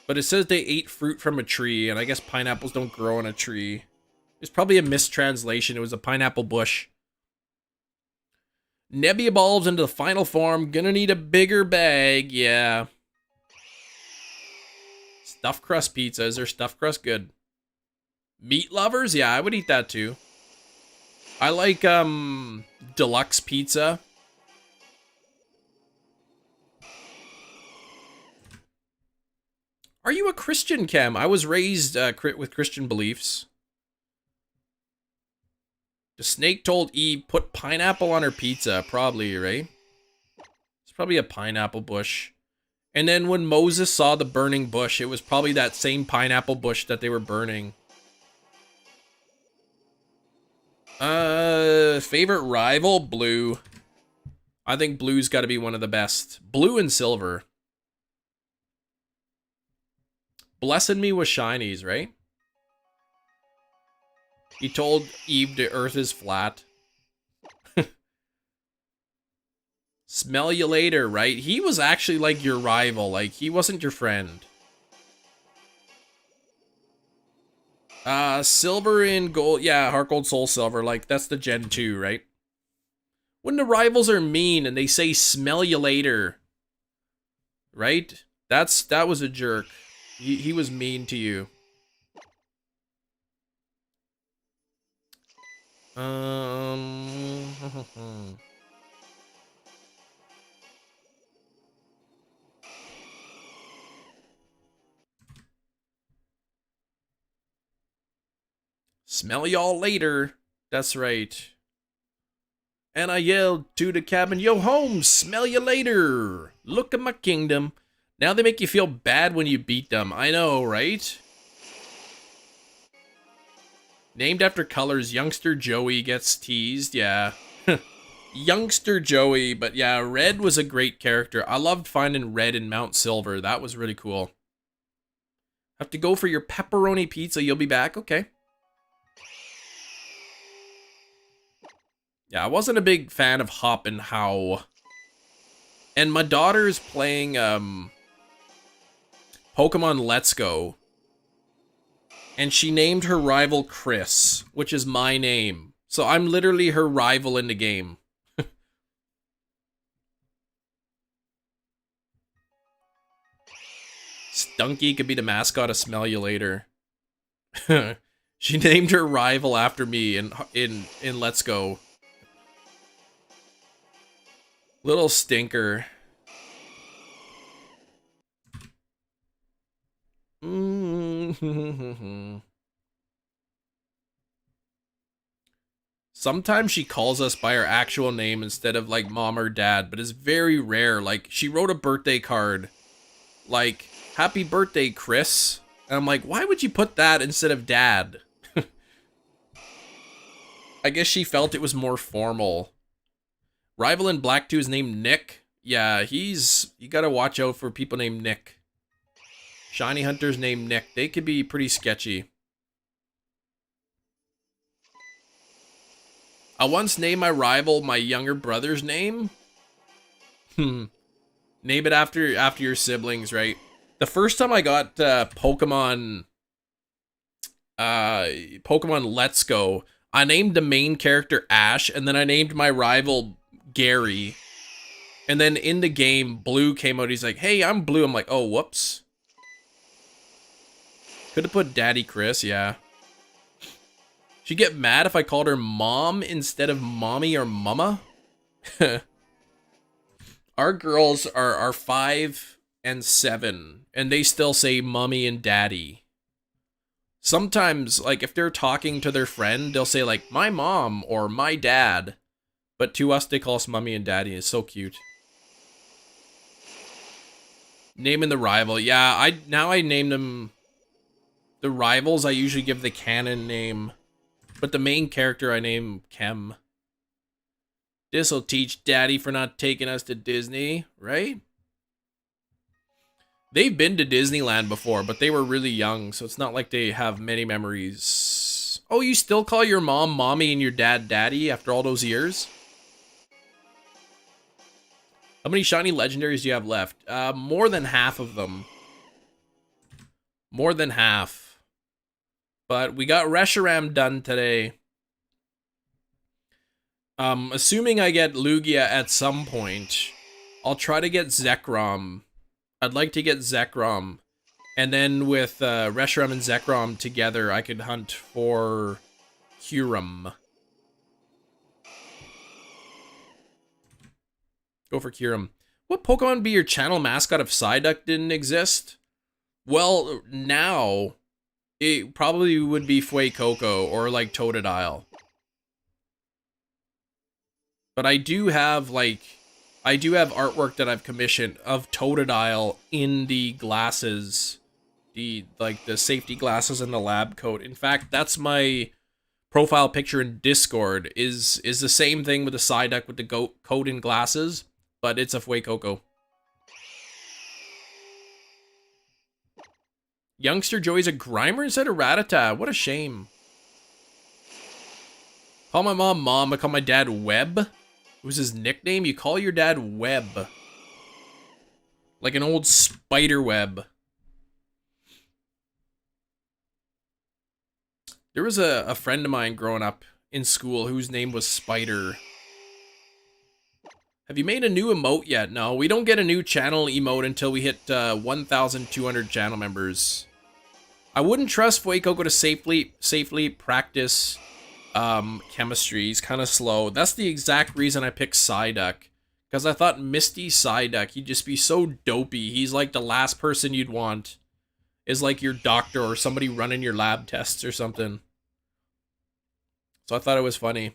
Speaker 1: But it says they ate fruit from a tree, and I guess pineapples don't grow on a tree. It's probably a mistranslation. It was a pineapple bush. Nebby evolves into the final form. Gonna need a bigger bag, yeah. Stuffed crust pizza. Is there stuffed crust good? Meat lovers? Yeah, I would eat that too. I like, deluxe pizza. Are you a Christian, Kem? I was raised with Christian beliefs. The snake told Eve, put pineapple on her pizza. Probably, right? It's probably a pineapple bush. And then when Moses saw the burning bush, it was probably that same pineapple bush that they were burning. Favorite rival? Blue. I think blue's got to be one of the best. Blue and silver. Blessed me with shinies, right? He told Eve the earth is flat. Smell you later, right? He was actually like your rival. Like, he wasn't your friend. Silver and gold. Yeah, Heart Gold, Soul Silver. Like, that's the Gen 2, right? When the rivals are mean and they say smell you later. Right? That was a jerk. He was mean to you. Smell y'all later. That's right. And I yelled to the cabin, yo, Holmes, smell you later. Look at my kingdom. Now they make you feel bad when you beat them. I know, right? Named after colors, Youngster Joey gets teased. Yeah. Youngster Joey. But yeah, Red was a great character. I loved finding Red in Mount Silver. That was really cool. Have to go for your pepperoni pizza. You'll be back? Okay. Yeah, I wasn't a big fan of Hop and How. And my daughter's playing Pokemon Let's Go. And she named her rival Chris, which is my name. So I'm literally her rival in the game. Stunky could be the mascot of Smell You Later. She named her rival after me in Let's Go. Little stinker. Sometimes she calls us by our actual name instead of like mom or dad, but it's very rare. Like, she wrote a birthday card like, happy birthday, Chris. And I'm like, why would you put that instead of dad? I guess she felt it was more formal. Rival in Black 2 is named Nick. Yeah, you gotta watch out for people named Nick. Shiny hunters named Nick. They could be pretty sketchy. I once named my rival my younger brother's name. Name it after your siblings, right? The first time I got Pokemon Let's Go, I named the main character Ash, and then I named my rival Gary. And then in the game, Blue came out. He's like, "Hey, I'm Blue." I'm like, "Oh, whoops." Could have put Daddy Chris, yeah. She'd get mad if I called her Mom instead of Mommy or Mama. Our girls are 5 and 7, and they still say Mommy and Daddy. Sometimes, like, if they're talking to their friend, they'll say, like, my mom or my dad. But to us, they call us Mommy and Daddy. It's so cute. Naming the rival. Yeah, I named them... The rivals, I usually give the canon name. But the main character, I name Kem. This'll teach Daddy for not taking us to Disney, right? They've been to Disneyland before, but they were really young, so it's not like they have many memories. Oh, you still call your mom Mommy and your dad Daddy after all those years? How many shiny legendaries do you have left? More than half of them. More than half. But we got Reshiram done today. Assuming I get Lugia at some point, I'll try to get Zekrom. I'd like to get Zekrom. And then with Reshiram and Zekrom together, I could hunt for Kyurem. Go for Kyurem. What Pokemon would be your channel mascot if Psyduck didn't exist? Well, now, it probably would be Fuecoco or like Totodile. But I do have artwork that I've commissioned of Totodile in the glasses, the safety glasses and the lab coat. In fact, that's my profile picture in Discord. Is the same thing with the Psyduck with the coat and glasses, but it's a Fuecoco. Youngster Joey's a Grimer instead of Rattata. What a shame. Call my mom Mom. I call my dad Webb. Who's his nickname? You call your dad Webb. Like an old spider web. There was a friend of mine growing up in school whose name was Spider. Have you made a new emote yet? No, we don't get a new channel emote until we hit 1,200 channel members. I wouldn't trust Fuecoco to safely practice chemistry. He's kind of slow. That's the exact reason I picked Psyduck. Because I thought Misty Psyduck, he'd just be so dopey. He's like the last person you'd want. Is like your doctor or somebody running your lab tests or something. So I thought it was funny.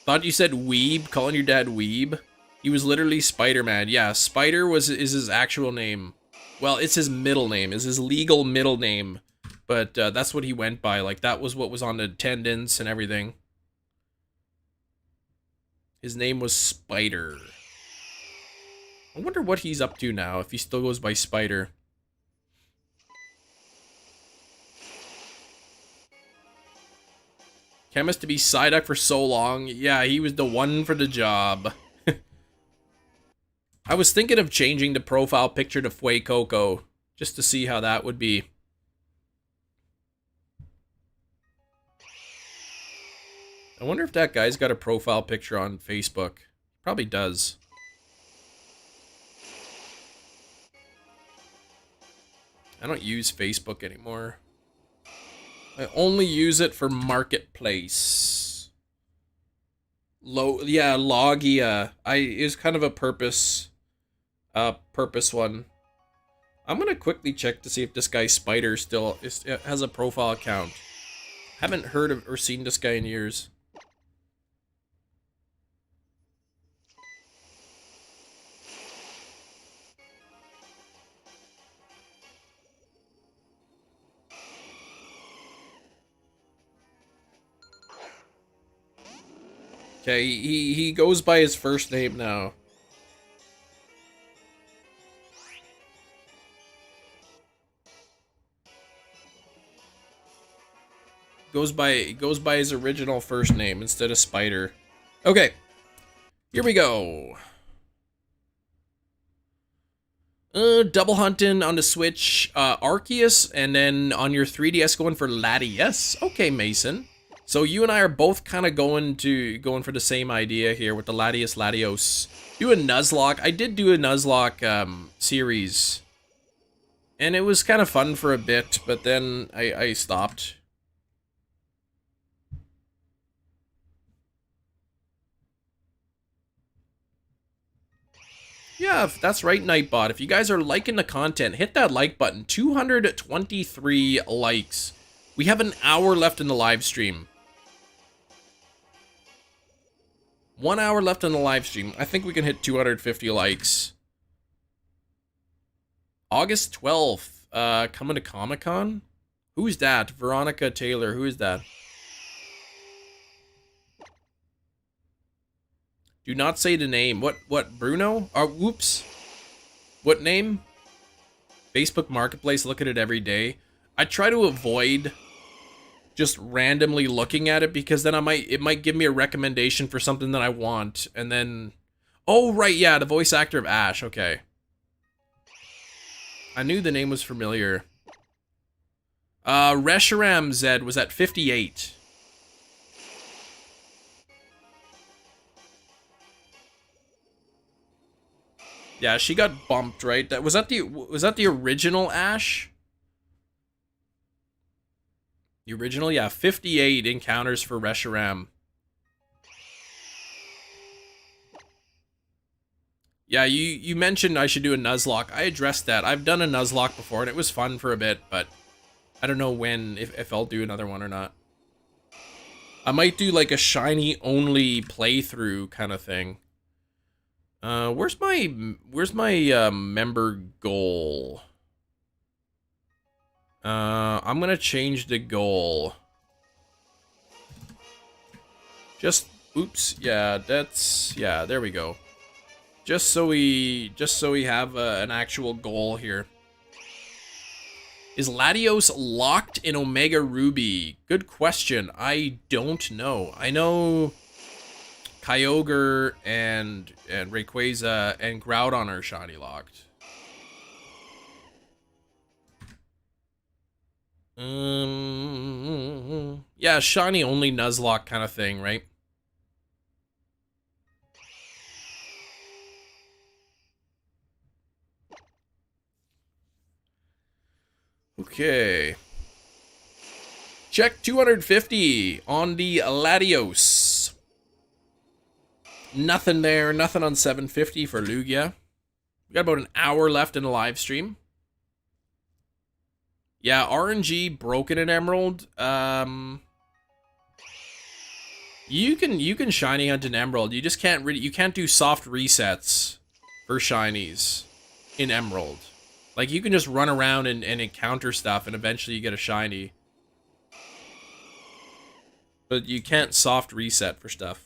Speaker 1: Thought you said Weeb, calling your dad Weeb. He was literally Spider-Man. Yeah, Spider is his actual name. Well, it's his middle name. Is his legal middle name. But that's what he went by. Like, that was what was on the attendance and everything. His name was Spider. I wonder what he's up to now, if he still goes by Spider. Chemist to be Psyduck for so long. Yeah, he was the one for the job. I was thinking of changing the profile picture to Fuecoco, just to see how that would be. I wonder if that guy's got a profile picture on Facebook. Probably does. I don't use Facebook anymore. I only use it for Marketplace. Logia. Is kind of a purpose one. I'm gonna quickly check to see if this guy Spider still has a profile account. Haven't heard of or seen this guy in years. Okay, he goes by his first name now. Goes by his original first name instead of Spider. Okay. Here we go. Double hunting on the Switch, Arceus, and then on your 3DS going for Latios. Okay, Mason. So you and I are both kind of going for the same idea here with the Latios. Do a Nuzlocke. I did do a Nuzlocke series, and it was kind of fun for a bit, but then I stopped. Yeah, that's right, Nightbot. If you guys are liking the content, hit that like button. 223 likes. We have an hour left in the live stream. 1 hour left in the live stream. I think we can hit 250 likes. August 12th, coming to Comic-Con? Who's that? Veronica Taylor, who is that? Do not say the name. What, Bruno? Whoops. What name? Facebook Marketplace, look at it every day. I try to avoid just randomly looking at it because then it might give me a recommendation for something that I want, and then... Oh, right, yeah, the voice actor of Ash, okay. I knew the name was familiar. Reshiram Zed was at 58. Yeah, she got bumped, right? Was that the original Ash? The original, yeah, 58 encounters for Reshiram. Yeah, you mentioned I should do a Nuzlocke. I addressed that. I've done a Nuzlocke before, and it was fun for a bit, but I don't know when, if I'll do another one or not. I might do like a shiny only playthrough kind of thing. Where's my member goal? I'm gonna change the goal. Oops, yeah, there we go. Just so we have an actual goal here. Is Latios locked in Omega Ruby? Good question. I don't know. I know Kyogre and Rayquaza and Groudon are shiny locked. Yeah, shiny only Nuzlocke kind of thing, right? Okay. Check 250 on the Latios. Nothing there. Nothing on 750 for Lugia. We got about an hour left in the live stream. Yeah, RNG broken in Emerald. You can shiny hunt an Emerald. You just can't you can't do soft resets for shinies in Emerald. Like, you can just run around and encounter stuff, and eventually you get a shiny. But you can't soft reset for stuff.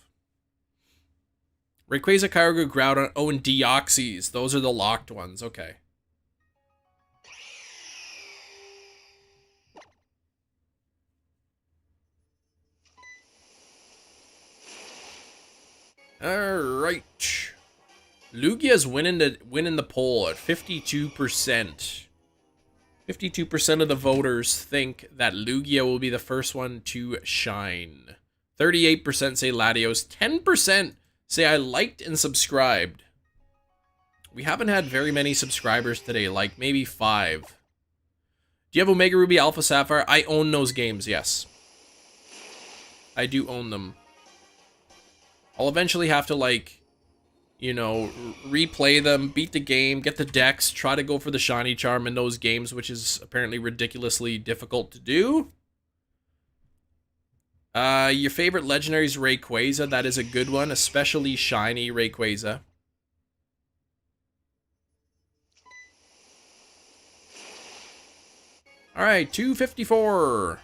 Speaker 1: Rayquaza, Kyogre, Groudon, oh, and Deoxys. Those are the locked ones. Okay. Alright. Lugia's winning the poll at 52%. 52% of the voters think that Lugia will be the first one to shine. 38% say Latios. 10% say I liked and subscribed. We haven't had very many subscribers today, like maybe 5. Do you have Omega Ruby, Alpha Sapphire? I own those games, yes. I do own them. I'll eventually have to, like, you know, replay them, beat the game, get the decks, try to go for the shiny charm in those games, which is apparently ridiculously difficult to do. Your favorite legendary is Rayquaza. That is a good one, especially shiny Rayquaza. Alright, 254.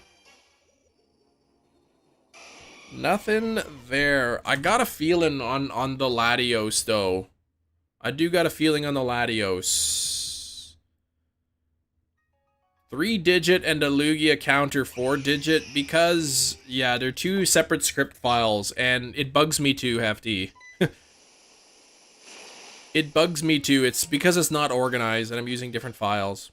Speaker 1: Nothing there. I got a feeling on the Latios, though. I do got a feeling on the Latios. 3-digit and a Lugia counter 4-digit because, yeah, they're two separate script files, and it bugs me too, Hefty. It bugs me too. It's because it's not organized and I'm using different files.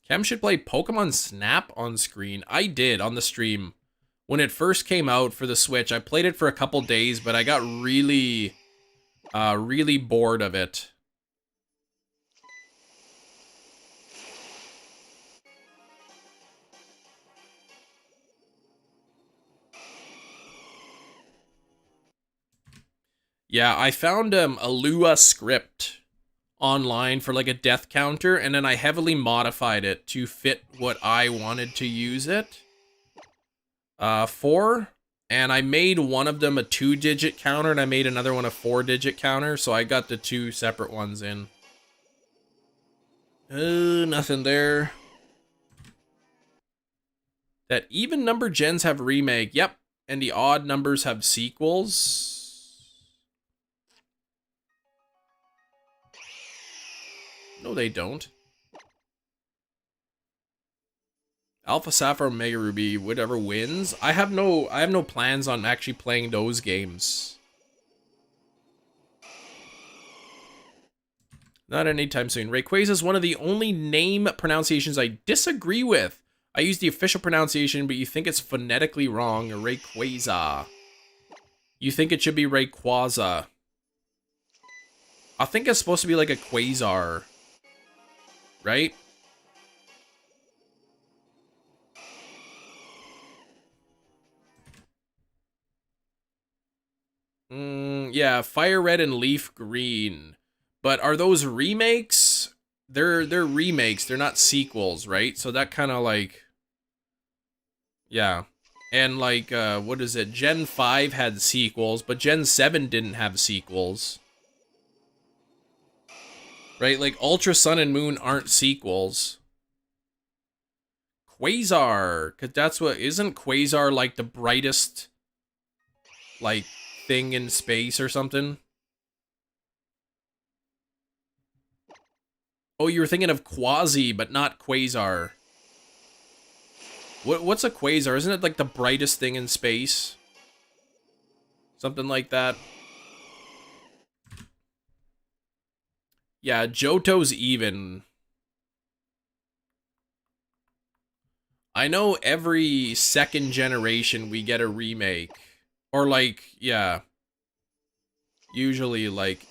Speaker 1: Cam should play Pokemon Snap on screen. I did on the stream. When it first came out for the Switch, I played it for a couple days, but I got really bored of it. Yeah, I found a Lua script online for like a death counter, and then I heavily modified it to fit what I wanted to use it for. And I made one of them a 2-digit counter, and I made another one a 4-digit counter, so I got the two separate ones in. Nothing there. That even number gens have remake. Yep. And the odd numbers have sequels. No, they don't. Alpha Sapphire, Omega Ruby, whatever wins. I have no plans on actually playing those games. Not anytime soon. Rayquaza is one of the only name pronunciations I disagree with. I use the official pronunciation, but you think it's phonetically wrong. Rayquaza. You think it should be Rayquaza. I think it's supposed to be like a quasar. Right? Yeah, Fire Red and Leaf Green. But are those remakes? They're remakes. They're not sequels, right? So that kind of like, yeah. And like, what is it? Gen 5 had sequels, but Gen 7 didn't have sequels. Right? Like Ultra Sun and Moon aren't sequels. Quasar, because that's what, isn't Quasar like the brightest, like, thing in space or something? Oh, you were thinking of Quasi, but not Quasar. What's a quasar? Isn't it like the brightest thing in space? Something like that. Yeah, Johto's even. I know every second generation we get a remake. Or like, yeah. Usually like,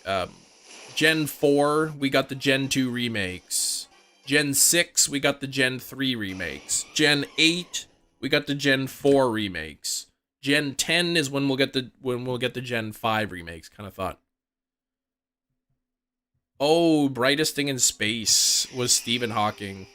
Speaker 1: Gen 4, we got the Gen 2 remakes. Gen 6, we got the Gen 3 remakes. Gen 8, we got the Gen 4 remakes. Gen 10 is when we'll get the Gen 5 remakes, kind of thought. Oh, brightest thing in space was Stephen Hawking.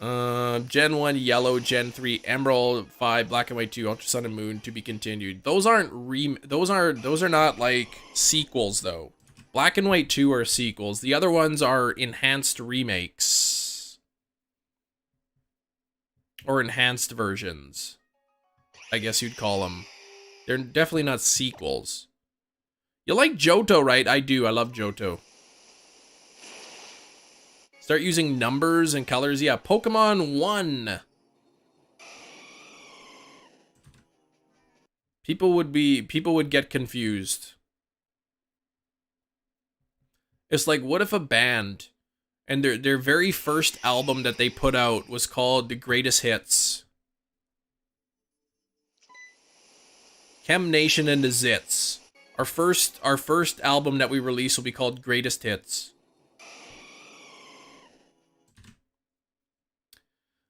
Speaker 1: Gen 1 yellow, Gen 3 emerald, 5 black and white 2 ultra sun and moon to be continued. Those aren't those are not like sequels though. Black and white 2 are sequels. The other ones are enhanced remakes or enhanced versions, I guess you'd call them. They're definitely not sequels. You like Johto, right? I do. I love Johto. Start using numbers and colors. Yeah, Pokemon 1. People would get confused. It's like, what if a band and their very first album that they put out was called The Greatest Hits? Chem Nation and the Zits. Our first album that we release will be called Greatest Hits.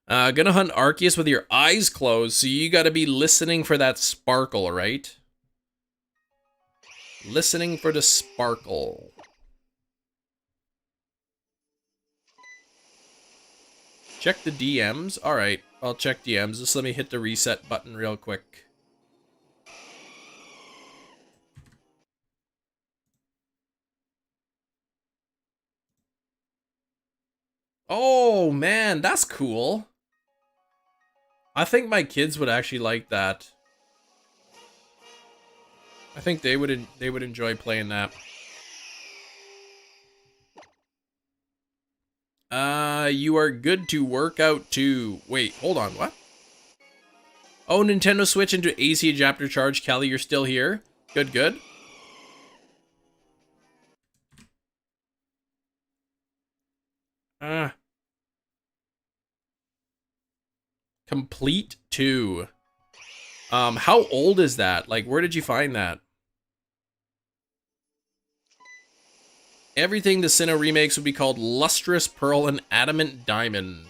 Speaker 1: Gonna hunt Arceus with your eyes closed, so you gotta be listening for that sparkle, right? Listening for the sparkle. Check the DMs? Alright, I'll check DMs. Just let me hit the reset button real quick. Oh, man, that's cool. I think my kids would actually like that. I think they would enjoy playing that. You are good to work out too. Wait, hold on, what? Oh, Nintendo Switch into AC adapter charge. Kelly, you're still here. Good, good. Complete 2. How old is that? Like, where did you find that? Everything the Sinnoh remakes would be called Lustrous Pearl and Adamant Diamond.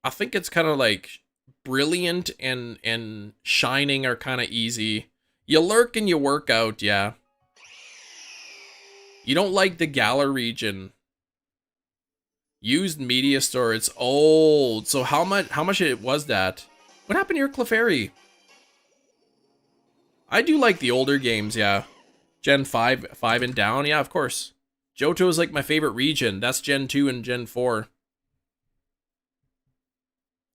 Speaker 1: I think it's kind of like Brilliant and Shining are kind of easy. You lurk and you work out, yeah. You don't like the Galar region. Used media store, it's old. So how much it was that? What happened to your Clefairy? I do like the older games, yeah. Gen 5 and down, yeah, of course. Johto is like my favorite region. That's Gen 2 and Gen 4.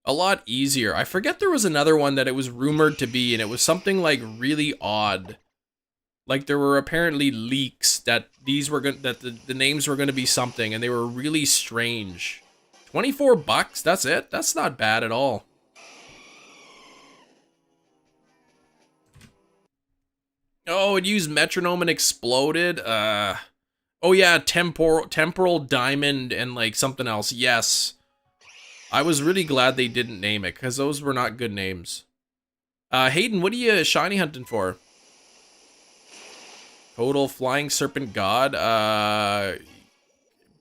Speaker 1: A lot easier. I forget there was another one that it was rumored to be, and it was something like really odd. Like there were apparently leaks that these were that the names were going to be something, and they were really strange. $24, that's it? That's not bad at all. Oh, it used metronome and exploded. Oh yeah, temporal diamond and like something else. Yes. I was really glad they didn't name it, because those were not good names. Hayden, what are you shiny hunting for? Total Flying Serpent God.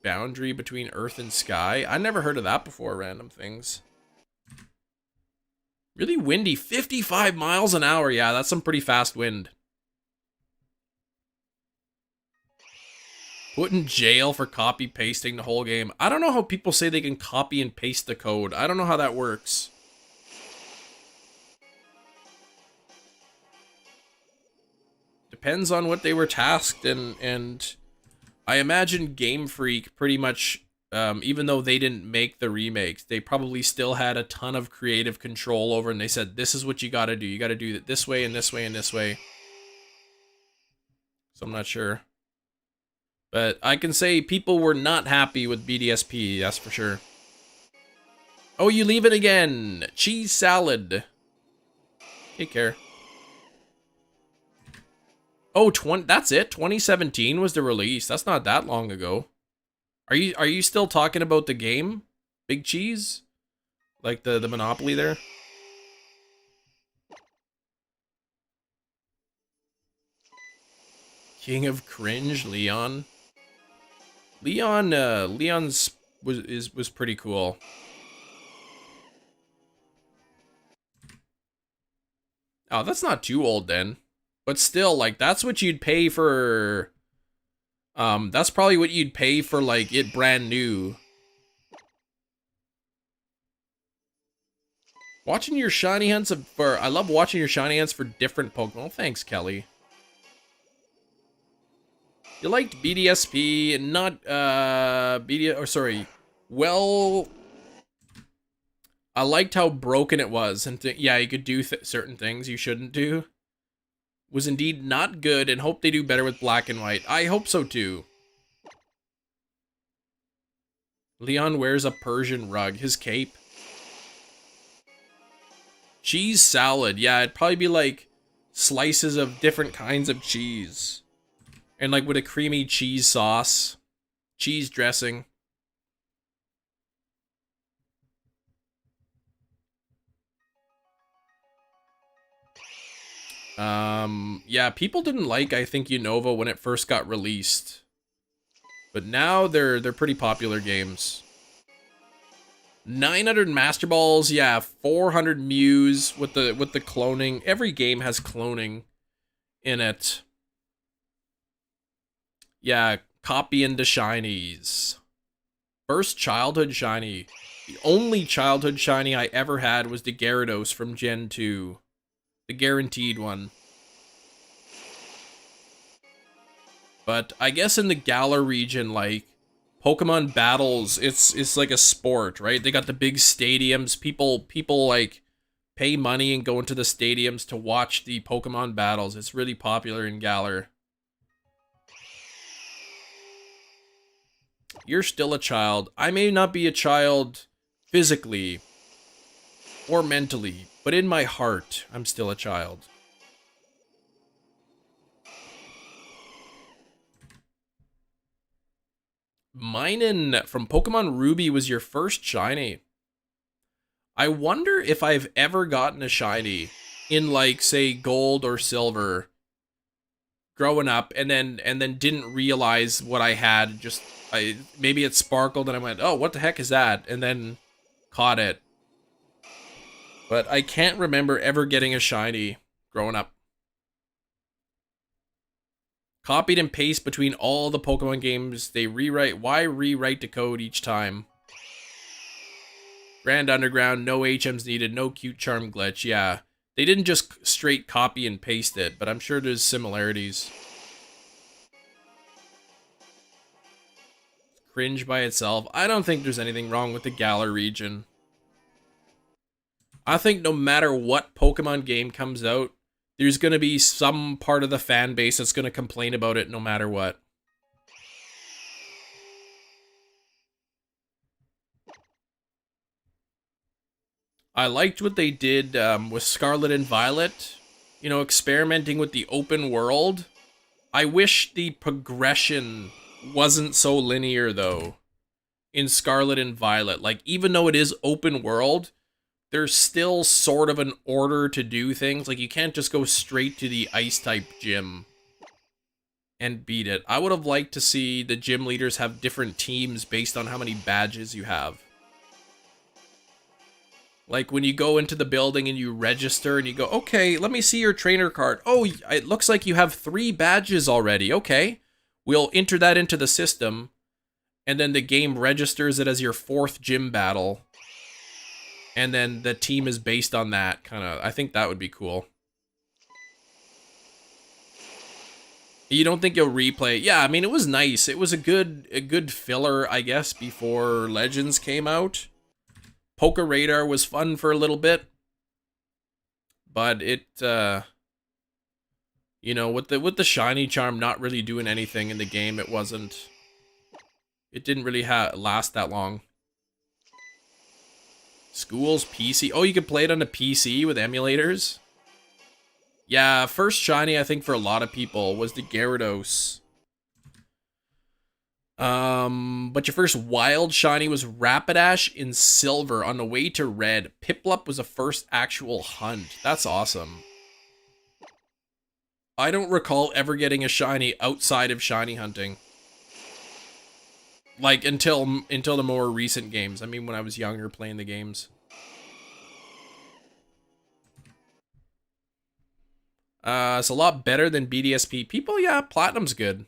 Speaker 1: Boundary between Earth and Sky. I never heard of that before, random things. Really windy, 55 miles an hour. Yeah, that's some pretty fast wind. Put in jail for copy pasting the whole game. I don't know how people say they can copy and paste the code. I don't know how that works. Depends on what they were tasked, and I imagine Game Freak pretty much, even though they didn't make the remakes, they probably still had a ton of creative control over, and they said, this is what you gotta do. You gotta do it this way and this way and this way. So I'm not sure. But I can say people were not happy with BDSP, that's for sure. Oh, you leave it again. Cheese salad. Take care. Oh, that's it? 2017 was the release. That's not that long ago. Are you still talking about the game? Big Cheese? Like the Monopoly there? King of Cringe, Leon. Leon's was pretty cool. Oh, that's not too old then. But still, like, that's what you'd pay for... that's probably what you'd pay for, like, it brand new. Watching your shiny hunts for... I love watching your shiny hunts for different Pokemon. Oh, thanks, Kelly. You liked BDSP and not, well... I liked how broken it was, and yeah, you could do certain things you shouldn't do. Was indeed not good, and hope they do better with Black and White. I hope so too. Leon wears a Persian rug. His cape. Cheese salad. Yeah, it'd probably be like slices of different kinds of cheese. And like with a creamy cheese sauce. Cheese dressing. Yeah, people didn't like, I think, Unova when it first got released. But now they're pretty popular games. 900 Master Balls, yeah, 400 Mews with the cloning. Every game has cloning in it. Yeah, copy into shinies. First childhood shiny. The only childhood shiny I ever had was the Gyarados from Gen 2. The guaranteed one. But I guess in the Galar region, like, Pokemon battles, it's like a sport, right? They got the big stadiums. People like pay money and go into the stadiums to watch the Pokemon battles. It's really popular in Galar. You're still a child. I may not be a child physically or mentally, but in my heart, I'm still a child. Minun from Pokemon Ruby was your first shiny. I wonder if I've ever gotten a shiny in, like, say, gold or silver growing up and then didn't realize what I had. Just maybe it sparkled and I went, oh, what the heck is that? And then caught it. But I can't remember ever getting a shiny growing up. Copied and paste between all the Pokemon games. They rewrite. Why rewrite the code each time? Grand Underground, no HMs needed, no cute charm glitch. Yeah, they didn't just straight copy and paste it, but I'm sure there's similarities. Cringe by itself. I don't think there's anything wrong with the Galar region. I think no matter what Pokemon game comes out, there's going to be some part of the fan base that's going to complain about it no matter what. I liked what they did with Scarlet and Violet. You know, experimenting with the open world. I wish the progression wasn't so linear, though, in Scarlet and Violet. Like, even though it is open world, there's still sort of an order to do things. Like, you can't just go straight to the Ice-type gym and beat it. I would have liked to see the gym leaders have different teams based on how many badges you have. Like, when you go into the building and you register and you go, okay, let me see your trainer card. Oh, it looks like you have 3 badges already. Okay, we'll enter that into the system. And then the game registers it as your 4th gym battle. And then the team is based on that, kind of. I think that would be cool. You don't think you'll replay? Yeah, I mean, it was nice. It was a good filler, I guess, before Legends came out. Poker Radar was fun for a little bit. But it, you know, with the Shiny Charm not really doing anything in the game, it didn't really last that long. Schools, PC. Oh, you could play it on a PC with emulators? Yeah, first shiny, I think, for a lot of people was the Gyarados. But your first wild shiny was Rapidash in silver on the way to red. Piplup was a first actual hunt. That's awesome. I don't recall ever getting a shiny outside of shiny hunting. Like, until the more recent games. I mean, when I was younger playing the games. It's a lot better than BDSP. People, yeah, Platinum's good.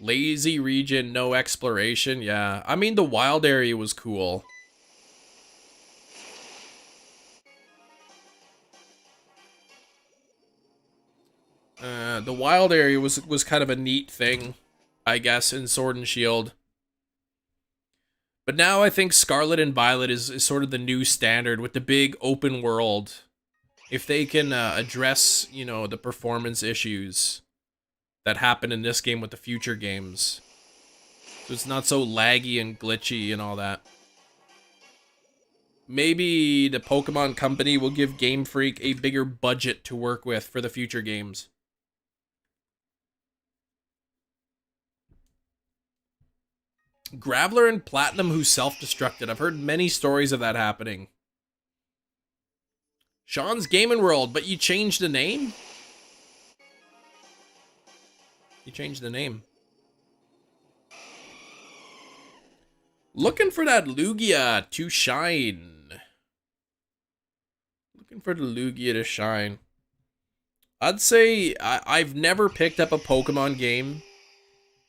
Speaker 1: Lazy region, no exploration. Yeah, I mean, the wild area was cool. The wild area was kind of a neat thing, I guess, in Sword and Shield. But now I think Scarlet and Violet is sort of the new standard with the big open world. If they can address, you know, the performance issues that happen in this game with the future games. So it's not so laggy and glitchy and all that. Maybe the Pokemon Company will give Game Freak a bigger budget to work with for the future games. Graveler and Platinum who self-destructed. I've heard many stories of that happening. Sean's Gaming World, but you changed the name? You changed the name. Looking for that Lugia to shine. Looking for the Lugia to shine. I'd say I've never picked up a Pokemon game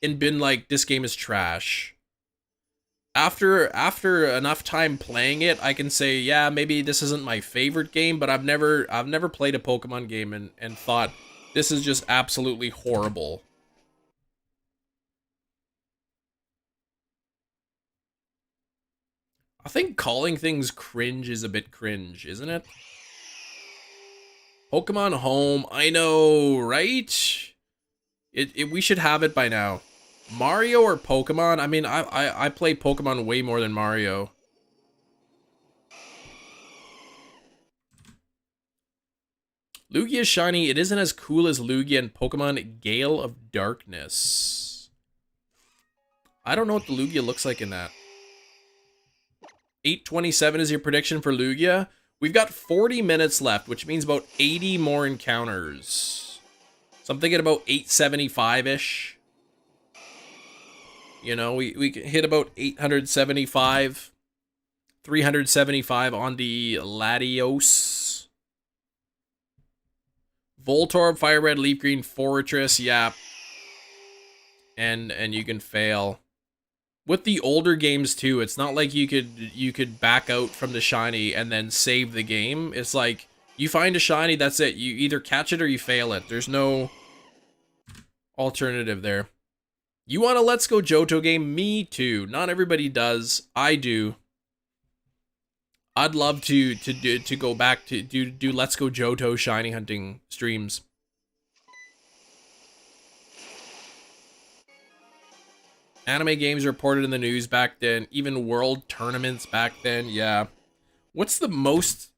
Speaker 1: and been like, this game is trash. After enough time playing it, I can say, yeah, maybe this isn't my favorite game, but I've never played a Pokemon game and thought, this is just absolutely horrible. I think calling things cringe is a bit cringe, isn't it? Pokemon Home, I know, right? We should have it by now. Mario or Pokemon? I mean, I play Pokemon way more than Mario. Lugia shiny. It isn't as cool as Lugia and Pokemon Gale of Darkness. I don't know what the Lugia looks like in that. 827 is your prediction for Lugia. We've got 40 minutes left, which means about 80 more encounters. So I'm thinking about 875-ish. You know, we can hit about 875. 375 on the Latios. Voltorb, Fire Red, Leaf Green, Fortress, yeah. And you can fail. With the older games too, it's not like you could back out from the shiny and then save the game. It's like you find a shiny, that's it. You either catch it or you fail it. There's no alternative there. You want a Let's Go Johto game? Me too. Not everybody does. I do. I'd love to go back to do Let's Go Johto shiny hunting streams. Anime games reported in the news back then, even world tournaments back then, yeah. What's the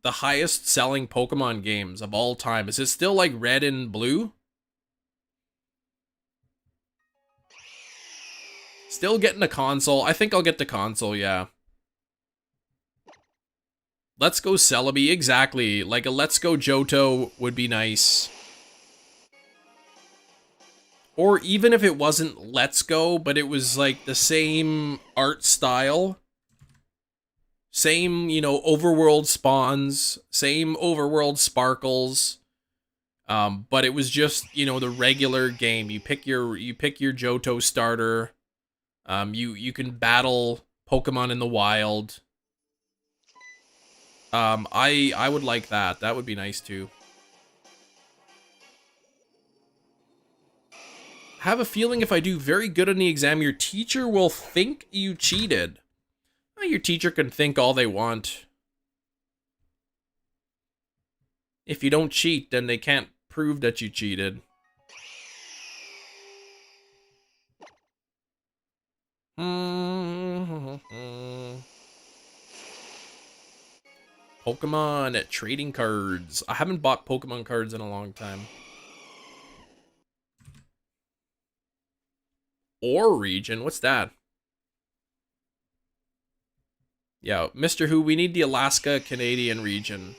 Speaker 1: highest selling Pokemon games of all time? Is it still like Red and Blue? Still getting a console. I think I'll get the console, yeah. Let's Go Celebi, exactly. Like a Let's Go Johto would be nice. Or even if it wasn't Let's Go, but it was like the same art style. Same, you know, overworld spawns. Same overworld sparkles. But it was just, you know, the regular game. You pick your Johto starter. You can battle Pokemon in the wild. I would like that. That would be nice too. Have a feeling if I do very good on the exam, your teacher will think you cheated. Well, your teacher can think all they want. If you don't cheat, then they can't prove that you cheated. Pokemon trading cards. I haven't bought Pokemon cards in a long time. Or region, what's that? Yeah, Mr. Who, we need the Alaska Canadian region.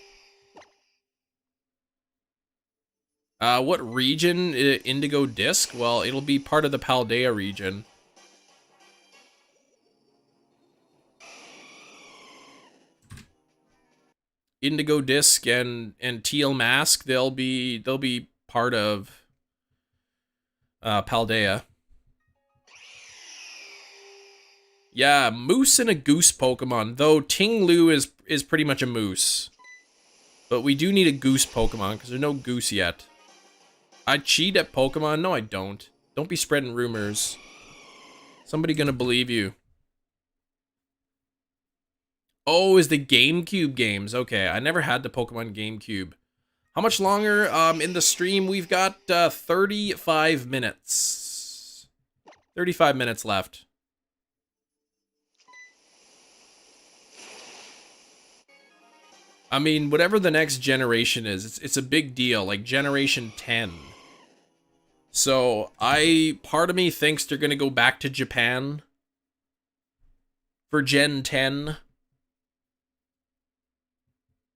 Speaker 1: What region? Indigo Disc? Well, it'll be part of the Paldea region. Indigo Disc and Teal Mask, they'll be part of Paldea. Yeah, moose and a goose Pokemon, though Ting-Lu is pretty much a moose. But we do need a goose Pokemon, because there's no goose yet. I cheat at Pokemon? No, I don't. Don't be spreading rumors. Somebody gonna believe you. Oh, is the GameCube games. Okay, I never had the Pokemon GameCube. How much longer in the stream? We've got 35 minutes. 35 minutes left. I mean, whatever the next generation is, it's a big deal, like Generation 10. So, part of me thinks they're gonna go back to Japan for Gen 10.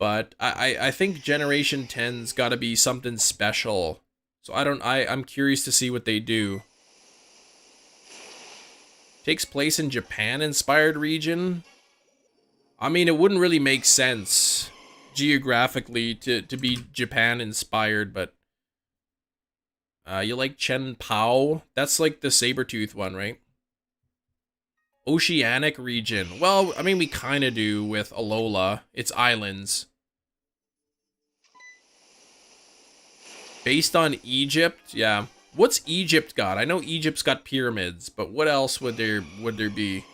Speaker 1: But I think Generation 10's gotta be something special. So I'm curious to see what they do. Takes place in Japan-inspired region? I mean, it wouldn't really make sense geographically to be Japan-inspired, but you like Chen Pao? That's like the Sabertooth one, right? Oceanic region. Well, I mean, we kind of do with Alola. It's islands. Based on Egypt? Yeah. What's Egypt got? I know Egypt's got pyramids, but what else would there be?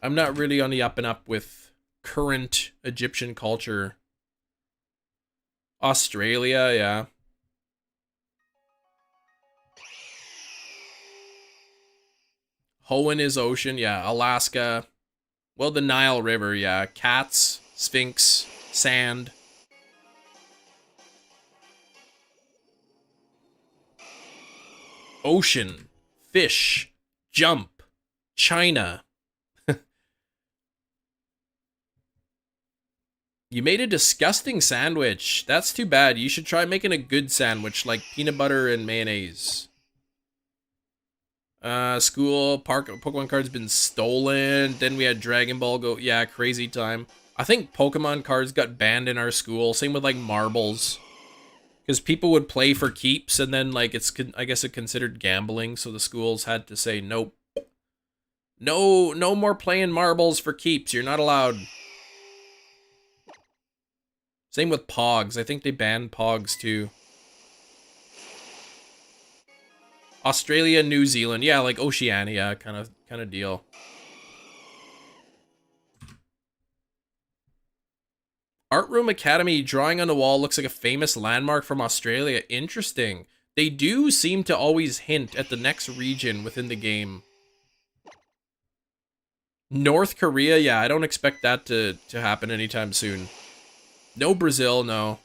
Speaker 1: I'm not really on the up and up with current Egyptian culture. Australia, yeah. Hoenn is ocean, yeah. Alaska. Well, the Nile River, yeah. Cats, Sphinx, sand. Ocean, fish, jump, China. You made a disgusting sandwich. That's too bad. You should try making a good sandwich, like peanut butter and mayonnaise. School, park, Pokemon cards been stolen. Then we had Dragon Ball go. Yeah, crazy time. I think Pokemon cards got banned in our school. Same with like marbles. Because people would play for keeps and then like I guess it considered gambling. So the schools had to say, nope. No more playing marbles for keeps. You're not allowed. Same with Pogs. I think they banned Pogs too. Australia, New Zealand. Yeah, like Oceania kind of deal. Art Room Academy drawing on the wall looks like a famous landmark from Australia. Interesting. They do seem to always hint at the next region within the game. North Korea, yeah, I don't expect that to happen anytime soon. No Brazil, no.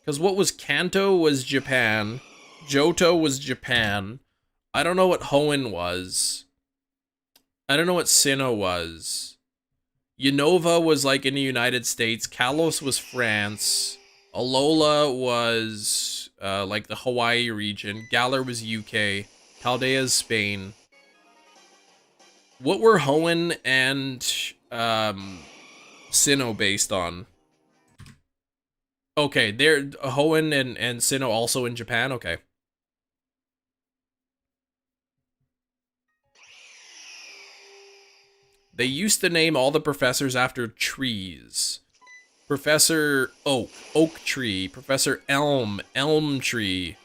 Speaker 1: Because what was Kanto was Japan. Johto was Japan. I don't know what Hoenn was. I don't know what Sinnoh was. Unova was like in the United States. Kalos was France. Alola was like the Hawaii region. Galar was UK. Paldea is Spain. What were Hoenn and Sinnoh based on? Okay, they're Hoenn and Sinnoh also in Japan? Okay. They used to name all the professors after trees. Professor Oak, Oak Tree. Professor Elm, Elm Tree.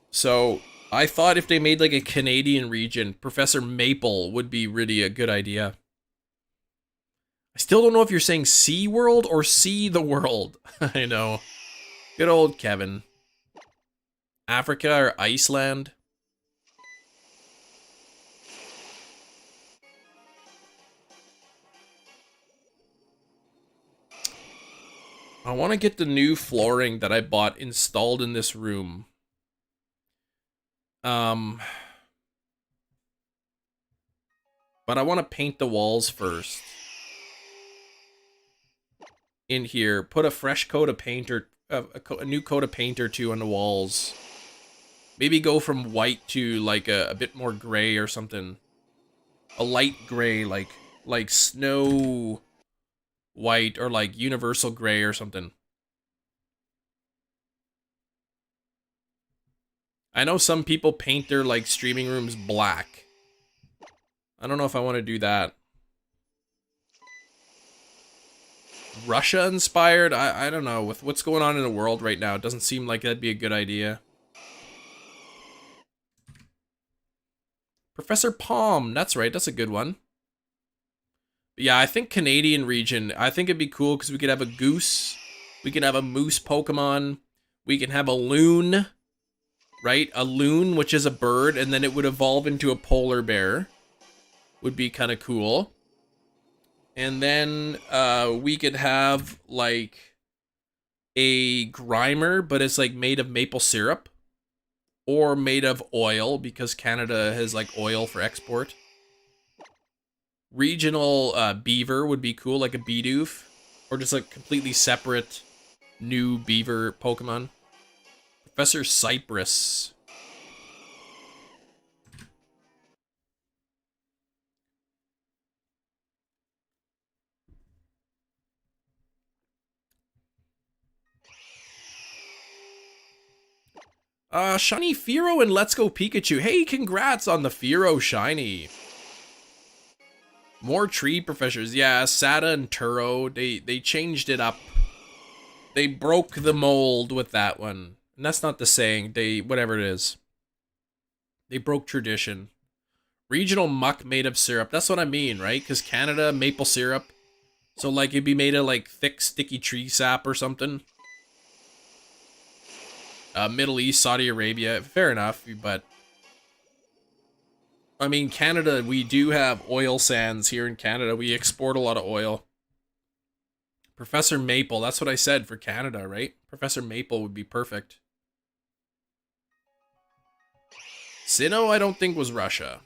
Speaker 1: So I thought if they made like a Canadian region, Professor Maple would be really a good idea. I still don't know if you're saying Sea World or See the World. I know. Good old Kevin. Africa or Iceland? I want to get the new flooring that I bought installed in this room. But I want to paint the walls first. In here, put a fresh coat of paint or a new coat of paint or two on the walls. Maybe go from white to like a bit more gray or something. A light gray, like snow white or like universal gray or something. I know some people paint their like streaming rooms black. I don't know if I want to do that. Russia inspired? I don't know. With what's going on in the world right now, it doesn't seem like that'd be a good idea. Professor Palm, that's right, that's a good one. But yeah, I think Canadian region, I think it'd be cool because we could have a goose, we can have a moose Pokemon, we can have a loon, right? A loon, which is a bird, and then it would evolve into a polar bear. Would be kind of cool. And then we could have like a Grimer, but it's like made of maple syrup. Or made of oil, because Canada has like oil for export. Regional beaver would be cool, like a Bidoof. Or just like completely separate new beaver Pokemon. Professor Cypress. Shiny Fearow and Let's Go Pikachu. Hey, congrats on the Fearow Shiny. More tree professors. Yeah, Sada and Turo, they changed it up. They broke the mold with that one. And that's not the saying. Whatever it is. They broke tradition. Regional muck made of syrup. That's what I mean, right? Because Canada, maple syrup. So, like, it'd be made of, like, thick, sticky tree sap or something. Middle East, Saudi Arabia. Fair enough, but... I mean, Canada, we do have oil sands here in Canada. We export a lot of oil. Professor Maple, that's what I said for Canada, right? Professor Maple would be perfect. Sinnoh, I don't think was Russia.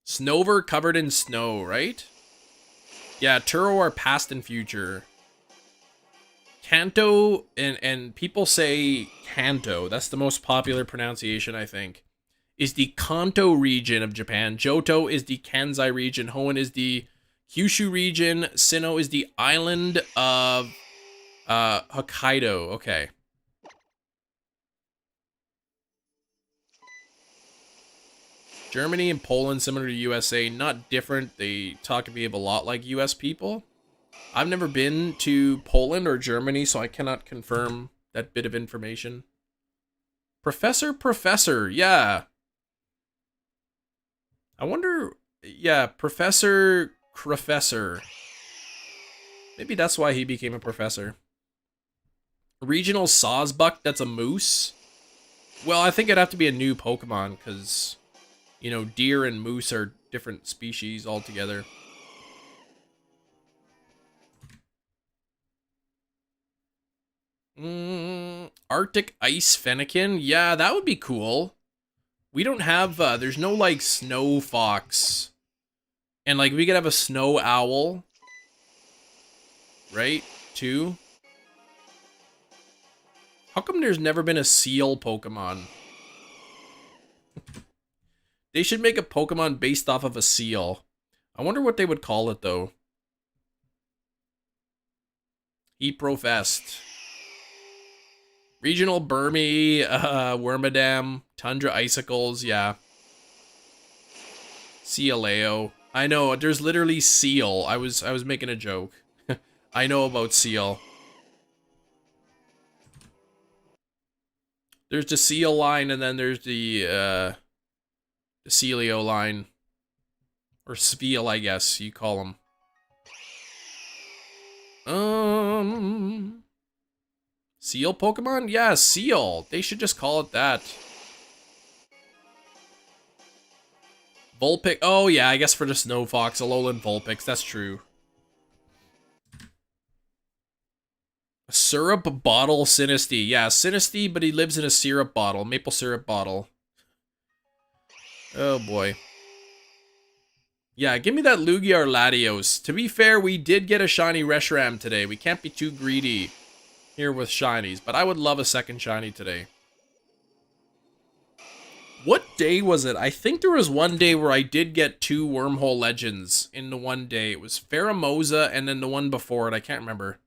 Speaker 1: Snover covered in snow, right? Yeah, Turo are past and future. Kanto, and people say Kanto. That's the most popular pronunciation, I think. Is the Kanto region of Japan. Johto is the Kansai region. Hoenn is the Kyushu region. Sinnoh is the island of Hokkaido. Okay. Germany and Poland, similar to USA, not different. They talk to me a lot like US people. I've never been to Poland or Germany, so I cannot confirm that bit of information. Professor, yeah. I wonder, yeah, Professor. Maybe that's why he became a professor. Regional Sawsbuck, that's a moose. Well, I think it'd have to be a new Pokemon, because, you know, deer and moose are different species altogether. Arctic Ice Fennekin? Yeah, that would be cool. We don't have, there's no, like, snow fox. And, like, we could have a snow owl. Right? Too. How come there's never been a seal Pokemon? They should make a Pokemon based off of a seal. I wonder what they would call it, though. Eprofest. Regional Burmy, Wormadam, Tundra Icicles, yeah. Sealeo. I know, there's literally Seal. I was making a joke. I know about Seal. There's the Seal line, and then there's the Celio line. Or Spiel, I guess you call them. Seal Pokemon? Yeah, Seal. They should just call it that. Vulpix. Oh, yeah, I guess for the Snow Fox, Alolan Vulpix. That's true. A syrup bottle Sinistea. Yeah, Sinistea, but he lives in a syrup bottle. Maple syrup bottle. Oh, boy. Yeah, give me that Lugia or Latios. To be fair, we did get a shiny Reshiram today. We can't be too greedy here with shinies, but I would love a second shiny today. What day was it? I think there was one day where I did get 2 Wormhole Legends in the one day. It was Pheromosa and then the one before it. I can't remember.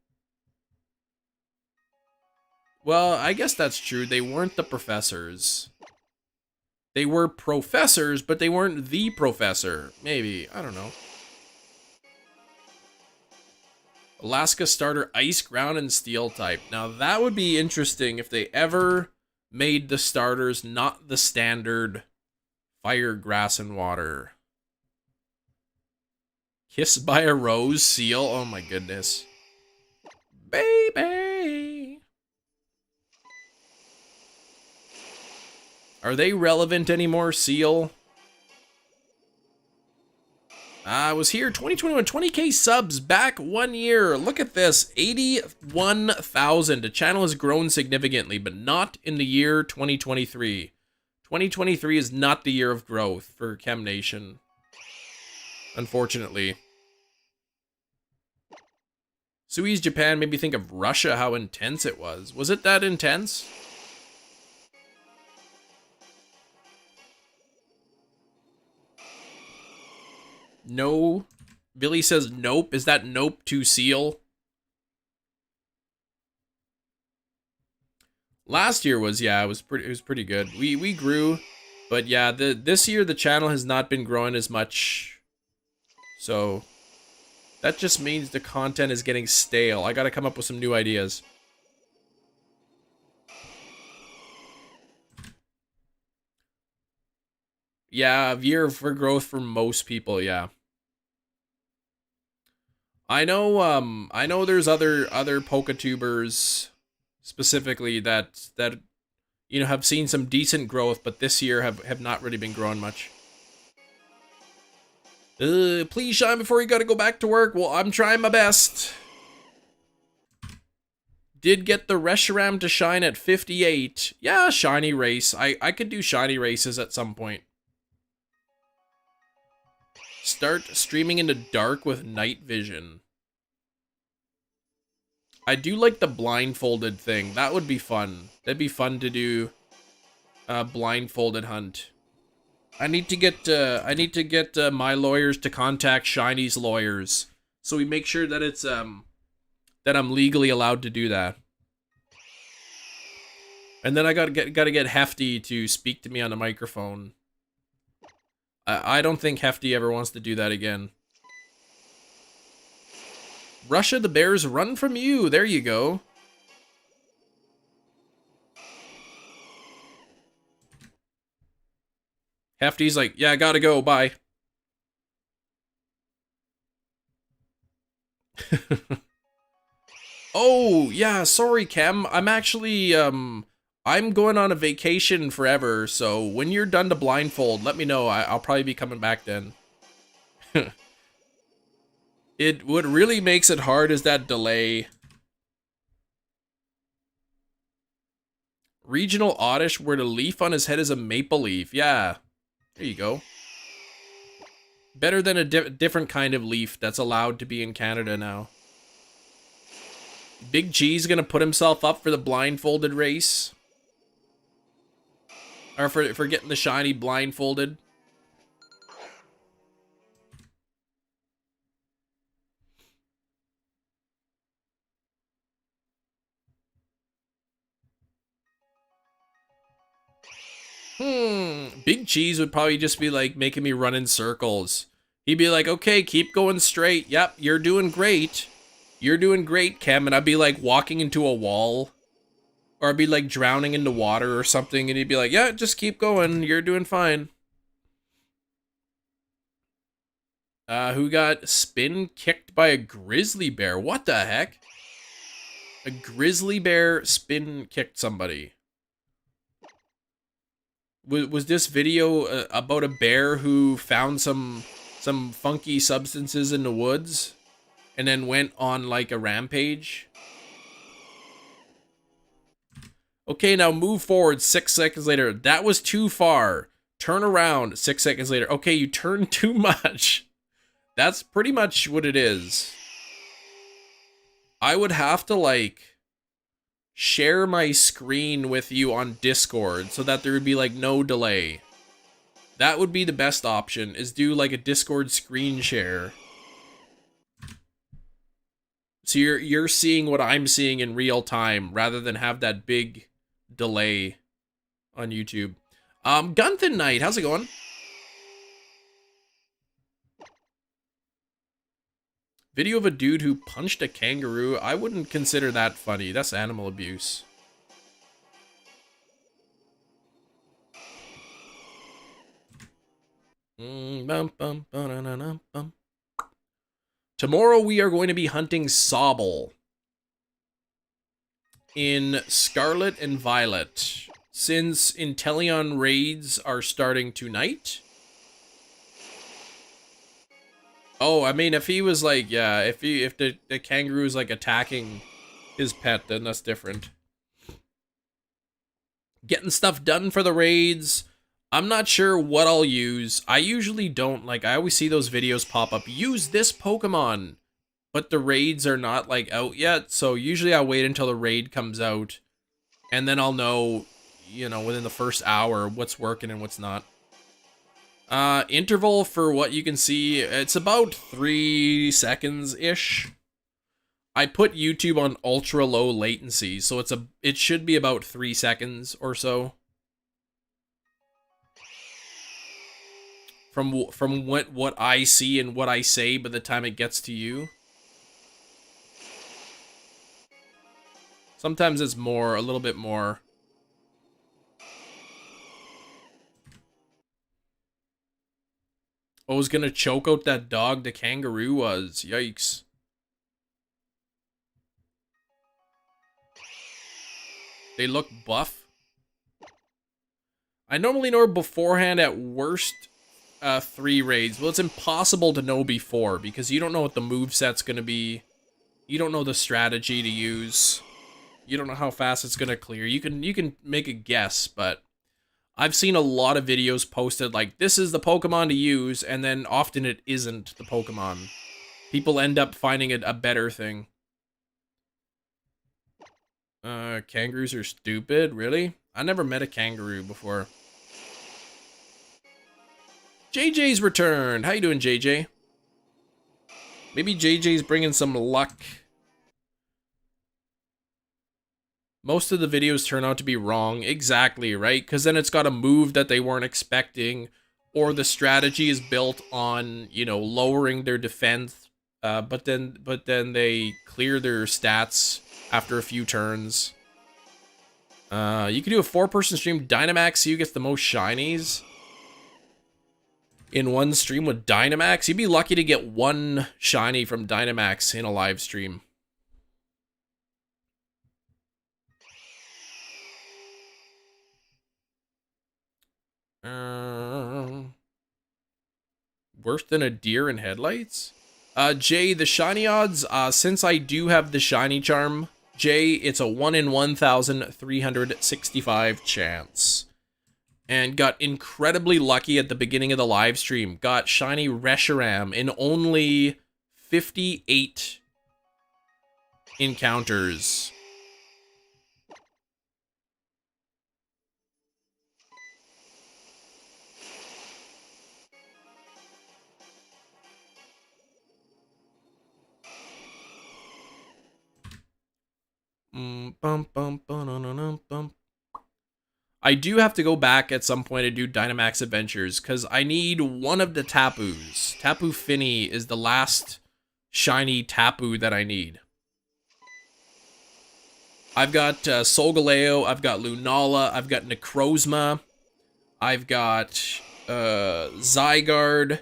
Speaker 1: Well, I guess that's true. They weren't the professors. They were professors, but they weren't the professor. Maybe. I don't know. Alaska starter Ice, Ground, and Steel type. Now, that would be interesting if they ever made the starters not the standard Fire, Grass, and Water. Kissed by a Rose Seal. Oh, my goodness. Baby. Are they relevant anymore, Seal? I was here 2021, 20k subs back 1 year. Look at this, 81,000. The channel has grown significantly, but not in the year 2023. 2023 is not the year of growth for Chem Nation, unfortunately. Sui's Japan made me think of Russia, how intense it was. Was it that intense? No. Billy says nope. Is that nope to Seal? Last year was, yeah, it was pretty good. We grew, but yeah, this year the channel has not been growing as much. So that just means the content is getting stale. I got to come up with some new ideas. Yeah, a year for growth for most people, yeah. I know there's other Poketubers specifically that you know have seen some decent growth, but this year have not really been growing much. Please shine before you gotta go back to work. Well, I'm trying my best. Did get the Reshiram to shine at 58. Yeah, shiny race. I could do shiny races at some point. Start streaming into dark with night vision. I do like the blindfolded thing. That would be fun. That'd be fun to do a blindfolded hunt. I need to get my lawyers to contact Shiny's lawyers so we make sure that it's that I'm legally allowed to do that. And then I gotta get Hefty to speak to me on the microphone. I don't think Hefty ever wants to do that again. Russia, the bears run from you. There you go. Hefty's like, yeah, I gotta go. Bye. Oh, yeah, sorry, Kem. I'm actually, I'm going on a vacation forever, so when you're done to blindfold, let me know. I'll probably be coming back then. What really makes it hard is that delay. Regional Oddish, where the leaf on his head is a maple leaf. Yeah, there you go. Better than a different kind of leaf that's allowed to be in Canada now. Big G's gonna put himself up for the blindfolded race. Or for getting the shiny blindfolded. Big Cheese would probably just be like making me run in circles. He'd be like, okay, keep going straight. Yep, you're doing great. You're doing great, Kem. And I'd be like walking into a wall. Or I'd be like drowning into water or something. And he'd be like, yeah, just keep going. You're doing fine. Who got spin kicked by a grizzly bear? What the heck? A grizzly bear spin kicked somebody. Was this video about a bear who found some funky substances in the woods and then went on like a rampage? Okay, now move forward 6 seconds later. That was too far. Turn around 6 seconds later. Okay, you turned too much. That's pretty much what it is. I would have to like share my screen with you on Discord so that there would be like no delay. That would be the best option, is do like a Discord screen share. So you're seeing what I'm seeing in real time rather than have that big delay on YouTube. Gunthin Knight, how's it going? Video of a dude who punched a kangaroo. I wouldn't consider that funny. That's animal abuse. Tomorrow we are going to be hunting Sobble in Scarlet and Violet. Since Inteleon raids are starting tonight. Oh, I mean, if he was like, yeah, if the kangaroo is like attacking his pet, then that's different. Getting stuff done for the raids. I'm not sure what I'll use. I usually don't, like, I always see those videos pop up. Use this Pokemon. But the raids are not, like, out yet. So usually I'll wait until the raid comes out. And then I'll know, you know, within the first hour what's working and what's not. Interval for what you can see, it's about 3 seconds-ish. I put YouTube on ultra low latency, so it should be about 3 seconds or so. From what I see and what I say by the time it gets to you. Sometimes it's more, a little bit more. I was gonna choke out that dog the kangaroo was. Yikes. They look buff. I normally know beforehand at worst 3 raids. Well, it's impossible to know before because you don't know what the moveset's gonna be. You don't know the strategy to use. You don't know how fast it's gonna clear. You can make a guess, but I've seen a lot of videos posted like, this is the Pokemon to use, and then often it isn't the Pokemon. People end up finding it a better thing. Kangaroos are stupid? Really? I never met a kangaroo before. JJ's returned. How you doing, JJ? Maybe JJ's bringing some luck. Most of the videos turn out to be wrong. Exactly, right? Because then it's got a move that they weren't expecting, or the strategy is built on, you know, lowering their defense, but then they clear their stats after a few turns. You can do a 4-person stream. Dynamax, you get the most shinies in one stream with Dynamax. You'd be lucky to get 1 shiny from Dynamax in a live stream. Worse than a deer in headlights? Jay, the shiny odds, since I do have the shiny charm, Jay, it's a 1 in 1,365 chance. And got incredibly lucky at the beginning of the live stream. Got shiny Reshiram in only 58 encounters. I do have to go back at some point to do Dynamax Adventures, because I need one of the Tapus. Tapu Fini is the last shiny Tapu that I need. I've got Solgaleo, I've got Lunala, I've got Necrozma, I've got Zygarde,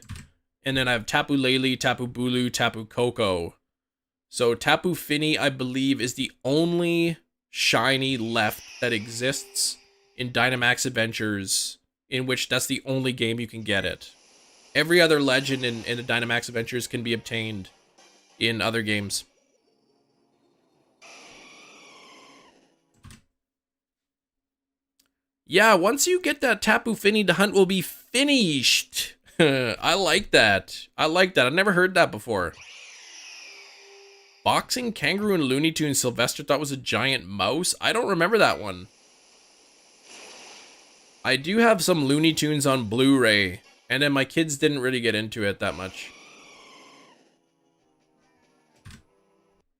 Speaker 1: and then I have Tapu Lele, Tapu Bulu, Tapu Koko. So Tapu Fini, I believe, is the only shiny left that exists in Dynamax Adventures, in which that's the only game you can get it. Every other legend in the Dynamax Adventures can be obtained in other games. Yeah, once you get that Tapu Fini, the hunt will be finished. I like that. I like that. I've never heard that before. Boxing Kangaroo and Looney Tunes Sylvester thought was a giant mouse? I don't remember that one. I do have some Looney Tunes on Blu-ray, and then my kids didn't really get into it that much.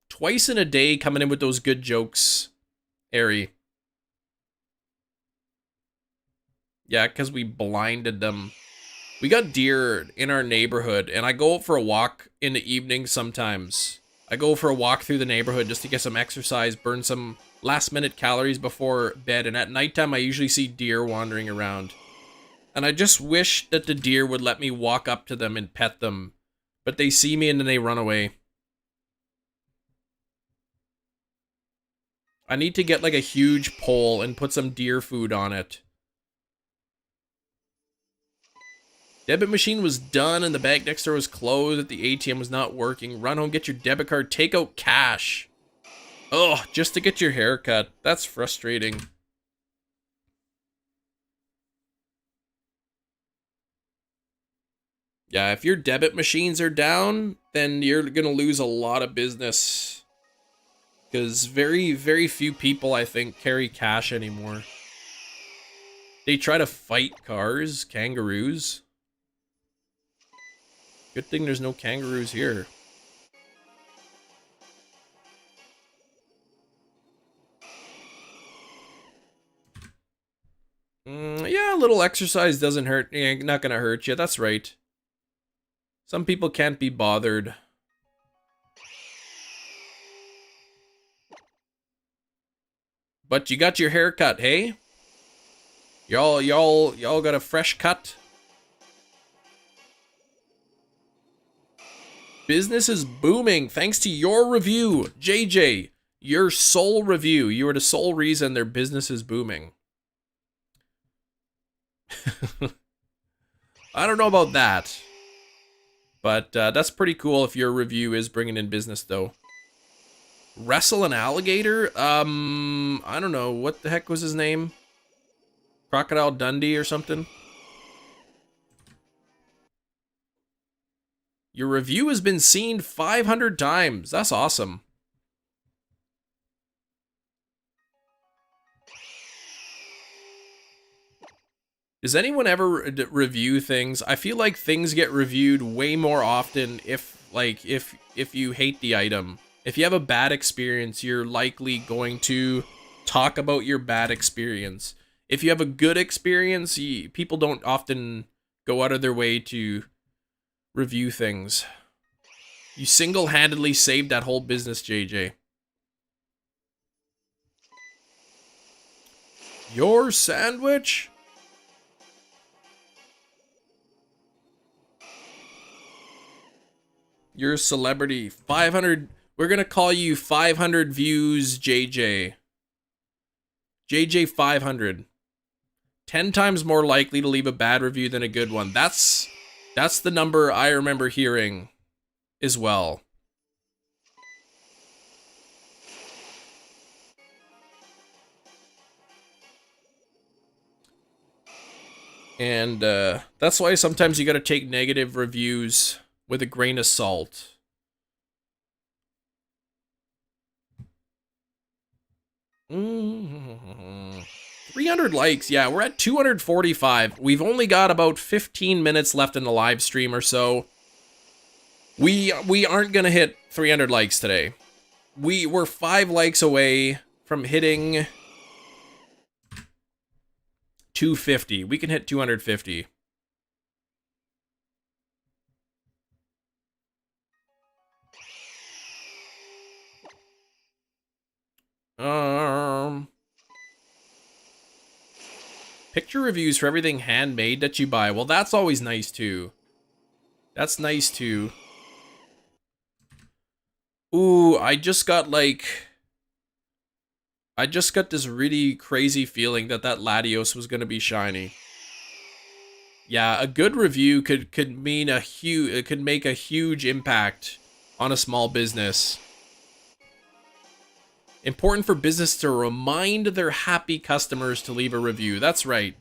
Speaker 1: Twice in a day coming in with those good jokes, Ari. Yeah, because we blinded them. We got deer in our neighborhood, and I go out for a walk in the evening sometimes. I go for a walk through the neighborhood just to get some exercise, burn some last-minute calories before bed, and at nighttime I usually see deer wandering around. And I just wish that the deer would let me walk up to them and pet them, but they see me and then they run away. I need to get like a huge pole and put some deer food on it. Debit machine was done and the bank next door was closed. That the ATM was not working. Run home, get your debit card, take out cash. Ugh, just to get your hair cut. That's frustrating. Yeah, if your debit machines are down, then you're gonna lose a lot of business. Because very, very few people, I think, carry cash anymore. They try to fight cars, kangaroos. Good thing there's no kangaroos here. Yeah, a little exercise doesn't hurt. Yeah, not gonna hurt you. That's right. Some people can't be bothered. But you got your hair cut, hey? Y'all got a fresh cut? Business is booming thanks to your review, JJ. Your sole review. You are the sole reason their business is booming. I don't know about that. But that's pretty cool if your review is bringing in business, though. Wrestle an alligator? I don't know. What the heck was his name? Crocodile Dundee or something? Your review has been seen 500 times. That's awesome. Does anyone ever review things? I feel like things get reviewed way more often if you hate the item. If you have a bad experience, you're likely going to talk about your bad experience. If you have a good experience, people don't often go out of their way to review things. You single-handedly saved that whole business, JJ. Your sandwich? You're a celebrity. 500. We're going to call you 500 views, JJ. JJ 500. 10 times more likely to leave a bad review than a good one. That's the number I remember hearing as well. And that's why sometimes you got to take negative reviews with a grain of salt. Mm-hmm. 300 likes. Yeah, we're at 245. We've only got about 15 minutes left in the live stream or so. We aren't going to hit 300 likes today. We're 5 likes away from hitting 250. We can hit 250. Picture reviews for everything handmade that you buy. Well, that's always nice too. That's nice too. Ooh, I just got this really crazy feeling that Latios was gonna be shiny. Yeah, a good review could mean it could make a huge impact on a small business. Important for business to remind their happy customers to leave a review. That's right.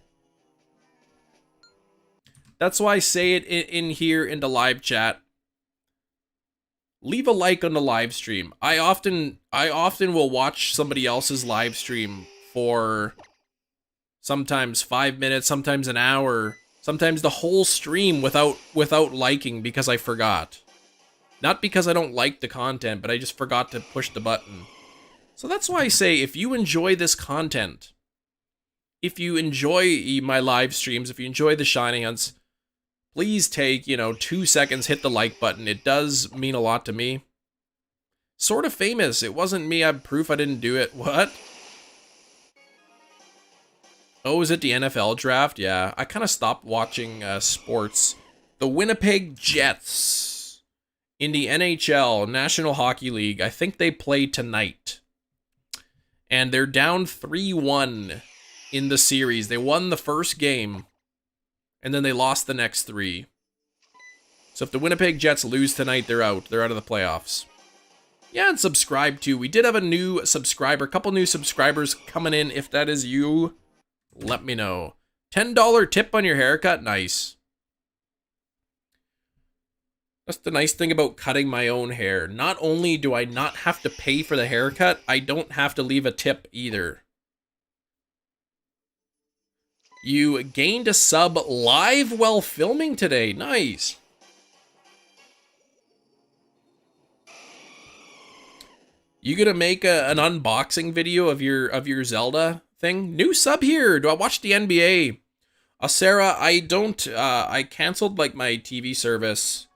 Speaker 1: That's why I say it in here in the live chat. Leave a like on the live stream. I often will watch somebody else's live stream for sometimes 5 minutes, sometimes an hour, sometimes the whole stream without liking because I forgot. Not because I don't like the content, but I just forgot to push the button. So that's why I say, if you enjoy this content, if you enjoy my live streams, if you enjoy the Shiny Hunts, please take, 2 seconds, hit the like button. It does mean a lot to me. Sort of famous. It wasn't me. I have proof I didn't do it. What? Oh, is it the NFL draft? Yeah, I kind of stopped watching sports. The Winnipeg Jets in the NHL, National Hockey League. I think they play tonight. And they're down 3-1 in the series. They won the first game, and then they lost the next 3. So if the Winnipeg Jets lose tonight, they're out. They're out of the playoffs. Yeah, and subscribe too. We did have a new subscriber, a couple new subscribers coming in. If that is you, let me know. $10 tip on your haircut? Nice. That's the nice thing about cutting my own hair. Not only do I not have to pay for the haircut, I don't have to leave a tip either. You gained a sub live while filming today. Nice. You gonna make an unboxing video of your Zelda thing? New sub here. Do I watch the NBA? Sarah, I don't. I canceled my TV service.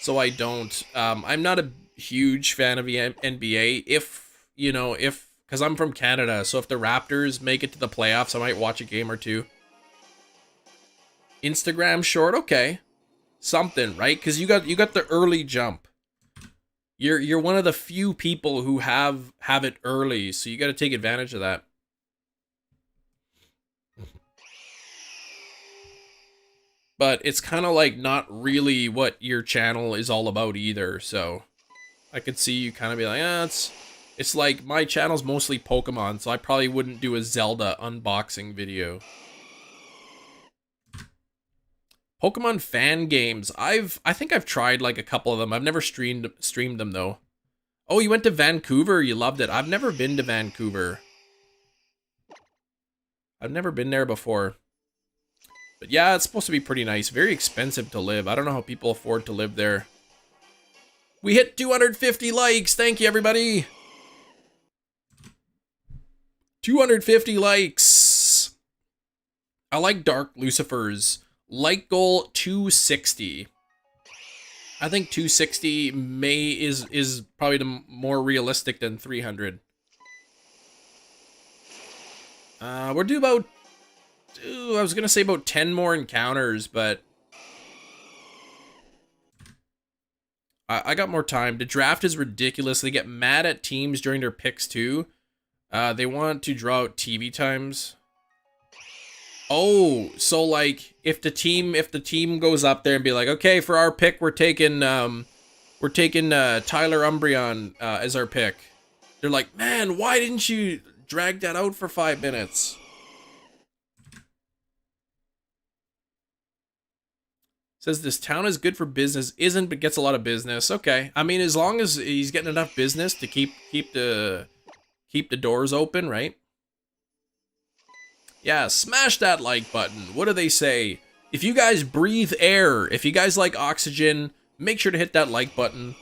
Speaker 1: So I don't. I'm not a huge fan of the NBA. Because I'm from Canada, so if the Raptors make it to the playoffs, I might watch a game or two. Instagram short, okay. Something, right? Because you got the early jump. You're one of the few people who have it early, so you got to take advantage of that. But it's kind of like not really what your channel is all about either, so I could see you kind of be like, it's like my channel's mostly Pokemon, so I probably wouldn't do a Zelda unboxing video. Pokemon fan games. I think I've tried like a couple of them. I've never streamed them though. Oh, you went to Vancouver. You loved it. I've never been to Vancouver. I've never been there before. But yeah, it's supposed to be pretty nice. Very expensive to live. I don't know how people afford to live there. We hit 250 likes. Thank you, everybody. 250 likes. I like Dark Lucifers. Like goal 260. I think 260 is probably the more realistic than 300. We're due about, I was gonna say about 10 more encounters, but I got more time. The draft is ridiculous. They get mad at teams during their picks too. They want to draw out TV times. Oh, so like if the team goes up there and be like, okay, for our pick, we're taking Tyler Umbreon as our pick. They're like, man, why didn't you drag that out for 5 minutes? Says this town is good for business, isn't, but gets a lot of business. Okay, I mean, as long as he's getting enough business to keep the doors open, right? Yeah, smash that like button. What do they say? If you guys breathe air, if you guys like oxygen, make sure to hit that like button.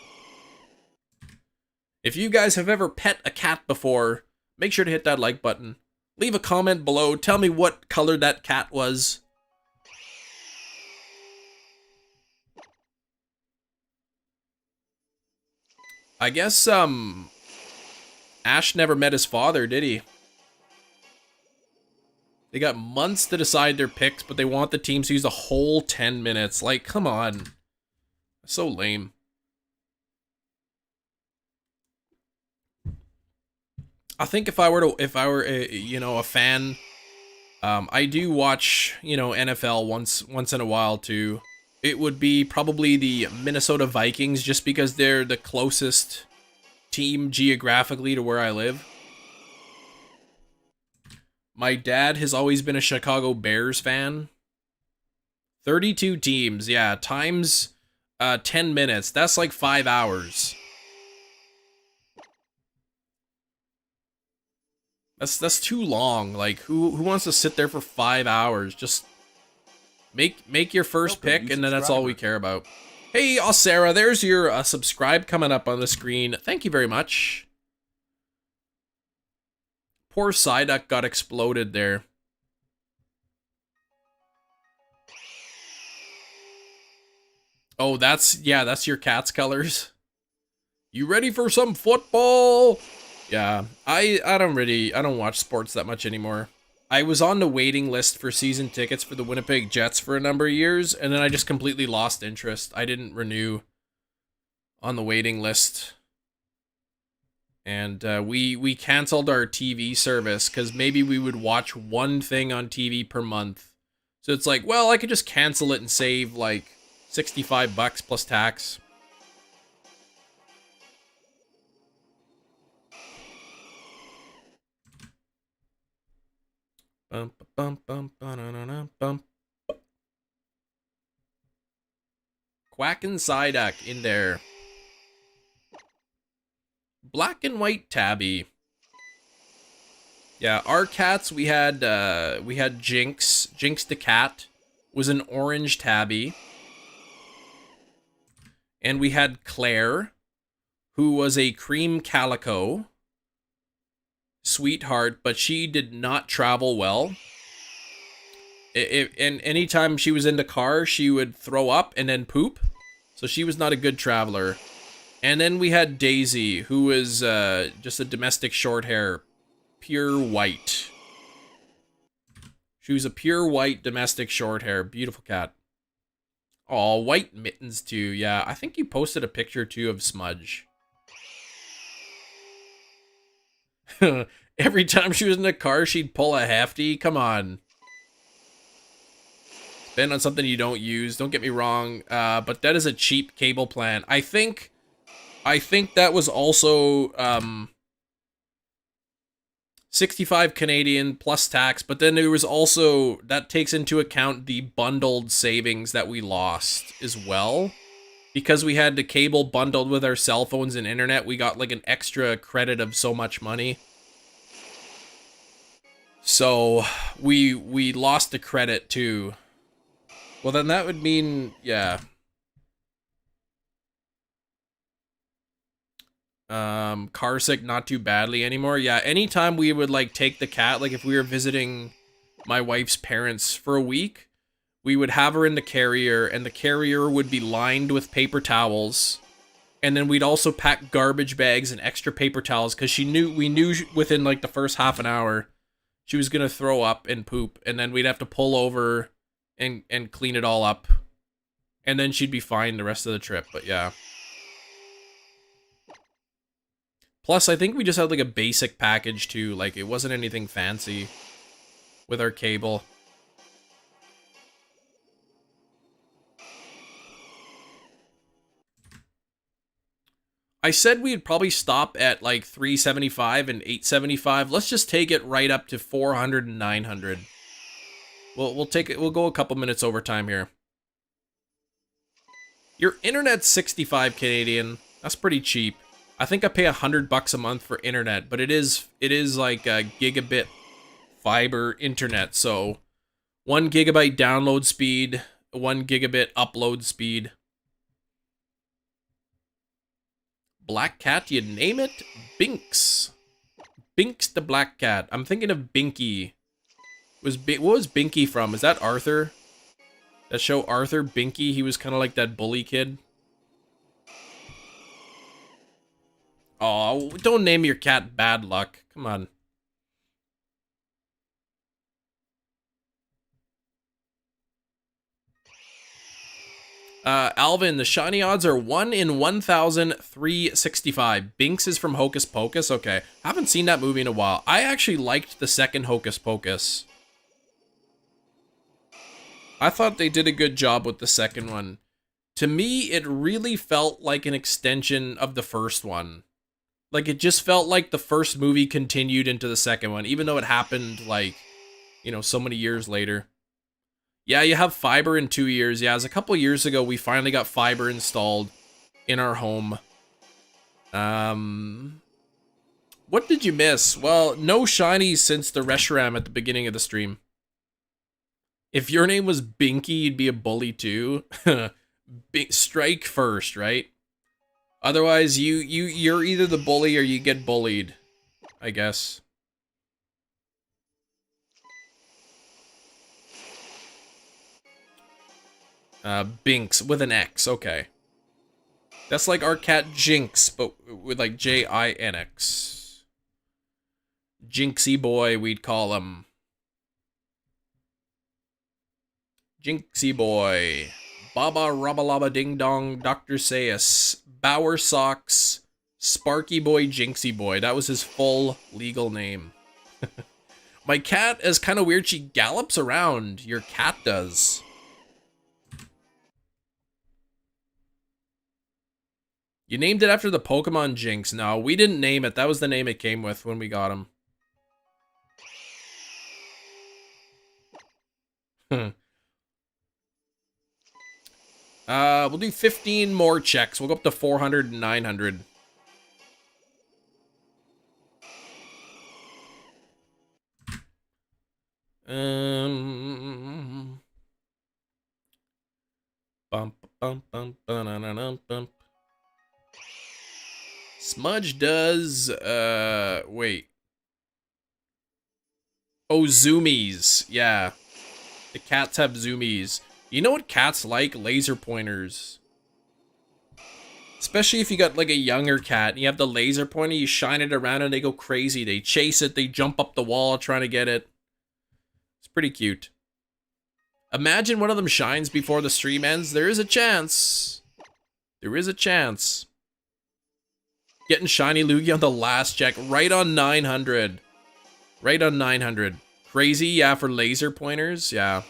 Speaker 1: If you guys have ever pet a cat before, make sure to hit that like button. Leave a comment below. Tell me what color that cat was. I guess, Ash never met his father, did he? They got months to decide their picks, but they want the teams to use a whole 10 minutes. Like, come on. So lame. I think if I were a fan, I do watch, NFL once in a while too. It would be probably the Minnesota Vikings just because they're the closest team geographically to where I live. My dad has always been a Chicago Bears fan. 32 teams, yeah, times 10 minutes. That's like 5 hours. That's too long. Like, who wants to sit there for 5 hours? Just make your first pick, and then that's all we care about. Hey, Sarah, there's your subscribe coming up on the screen. Thank you very much. Poor Psyduck got exploded there. Oh, that's your cat's colors. You ready for some football? Yeah, I don't watch sports that much anymore. I was on the waiting list for season tickets for the Winnipeg Jets for a number of years, and then I just completely lost interest. I didn't renew on the waiting list. And we canceled our TV service because maybe we would watch one thing on TV per month. So it's like, well, I could just cancel it and save like $65 plus tax. Bum, bum, bum, bum, bum. Quack and Psyduck in there. Black and white tabby. Yeah, our cats, we had Jinx. Jinx the cat was an orange tabby. And we had Claire, who was a cream calico. Sweetheart, but she did not travel well. And anytime she was in the car, she would throw up and then poop. So she was not a good traveler. And then we had Daisy, who was just a domestic short hair, pure white. She was a pure white domestic short hair, beautiful cat. Oh, white mittens too. Yeah, I think you posted a picture too of Smudge. Every time she was in the car, she'd pull a hefty. Come on. Spend on something you don't use. Don't get me wrong, but that is a cheap cable plan. I think that was also 65 Canadian plus tax, but then there was also, that takes into account the bundled savings that we lost as well. Because we had the cable bundled with our cell phones and internet, we got like an extra credit of so much money. So we lost the credit too. Well, then that would mean, yeah. Car sick not too badly anymore. Yeah, anytime we would like take the cat, like if we were visiting my wife's parents for a week, we would have her in the carrier, and the carrier would be lined with paper towels. And then we'd also pack garbage bags and extra paper towels, because we knew within like the first half an hour she was gonna throw up and poop, and then we'd have to pull over and clean it all up. And then she'd be fine the rest of the trip, but yeah. Plus, I think we just had like a basic package too, like it wasn't anything fancy with our cable. I said we'd probably stop at like 375 and 875. Let's just take it right up to 400 and 900. We'll take it. We'll go a couple minutes overtime here. Your internet's 65 Canadian. That's pretty cheap. I think I pay $100 a month for internet, but it is like a gigabit fiber internet. So 1 gigabyte download speed, 1 gigabit upload speed. Black cat, you name it? Binks. Binks the black cat. I'm thinking of Binky. What was Binky from? Is that Arthur? That show Arthur? Binky? He was kind of like that bully kid. Oh, don't name your cat Bad Luck. Come on. Alvin, the shiny odds are 1 in 1,365. Binks is from Hocus Pocus? Okay. Haven't seen that movie in a while. I actually liked the second Hocus Pocus. I thought they did a good job with the second one. To me, it really felt like an extension of the first one. Like, it just felt like the first movie continued into the second one, even though it happened, like, you know, so many years later. Yeah, you have fiber in 2 years. Yeah, it was a couple years ago we finally got fiber installed in our home. What did you miss? Well, no shinies since the Reshiram at the beginning of the stream. If your name was Binky, you'd be a bully too. Strike first, right? Otherwise, you're either the bully or you get bullied, I guess. Binks with an X, okay. That's like our cat Jinx, but with like Jinx. Jinxie boy, we'd call him. Jinxie boy. Baba Rabalaba Ding Dong, Dr. Sayus, Bower Socks, Sparky Boy, Jinxie Boy. That was his full legal name. My cat is kind of weird. She gallops around. Your cat does. You named it after the Pokemon Jinx. No, we didn't name it. That was the name it came with when we got him. We'll do 15 more checks. We'll go up to 400 and 900. Smudge does, wait. Oh, zoomies. Yeah. The cats have zoomies. You know what cats like? Laser pointers. Especially if you got like a younger cat and you have the laser pointer, you shine it around and they go crazy. They chase it, they jump up the wall trying to get it. It's pretty cute. Imagine one of them shines before the stream ends. There is a chance. There is a chance. Getting shiny Lugia on the last check. Right on 900. Right on 900. Crazy, yeah, for laser pointers. Yeah.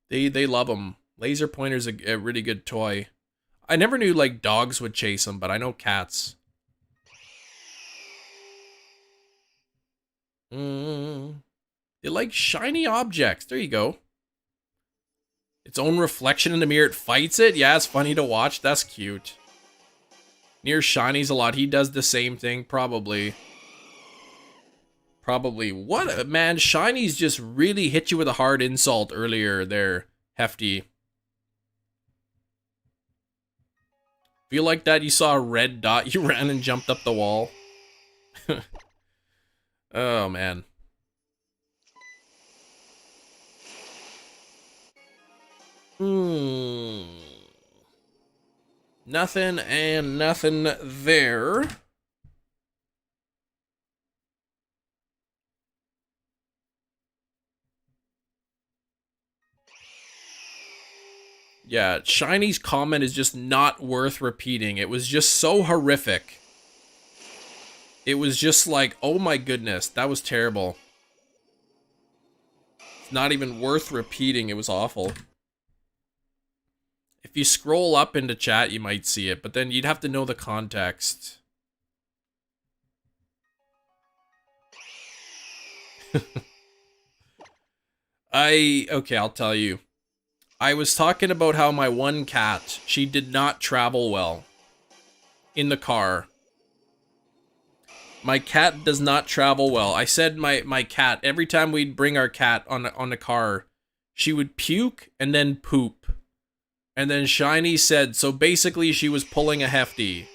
Speaker 1: They love them. Laser pointer's a really good toy. I never knew, like, dogs would chase them, but I know cats. They like shiny objects. There you go. Its own reflection in the mirror, it fights it. Yeah, it's funny to watch. That's cute. Near shinies a lot. He does the same thing, probably. Probably. What, man, shinies just really hit you with a hard insult earlier there, Hefty. Feel like that you saw a red dot, you ran and jumped up the wall. Oh, man. Nothing and nothing there. Yeah, Shiny's comment is just not worth repeating. It was just so horrific. It was just like, oh my goodness, that was terrible. It's not even worth repeating. It was awful. If you scroll up into chat, you might see it, but then you'd have to know the context. Okay, I'll tell you. I was talking about how my one cat, she did not travel well in the car. My cat does not travel well. I said my cat, every time we'd bring our cat on the car, she would puke and then poop. And then Shiny said, so basically she was pulling a Hefty.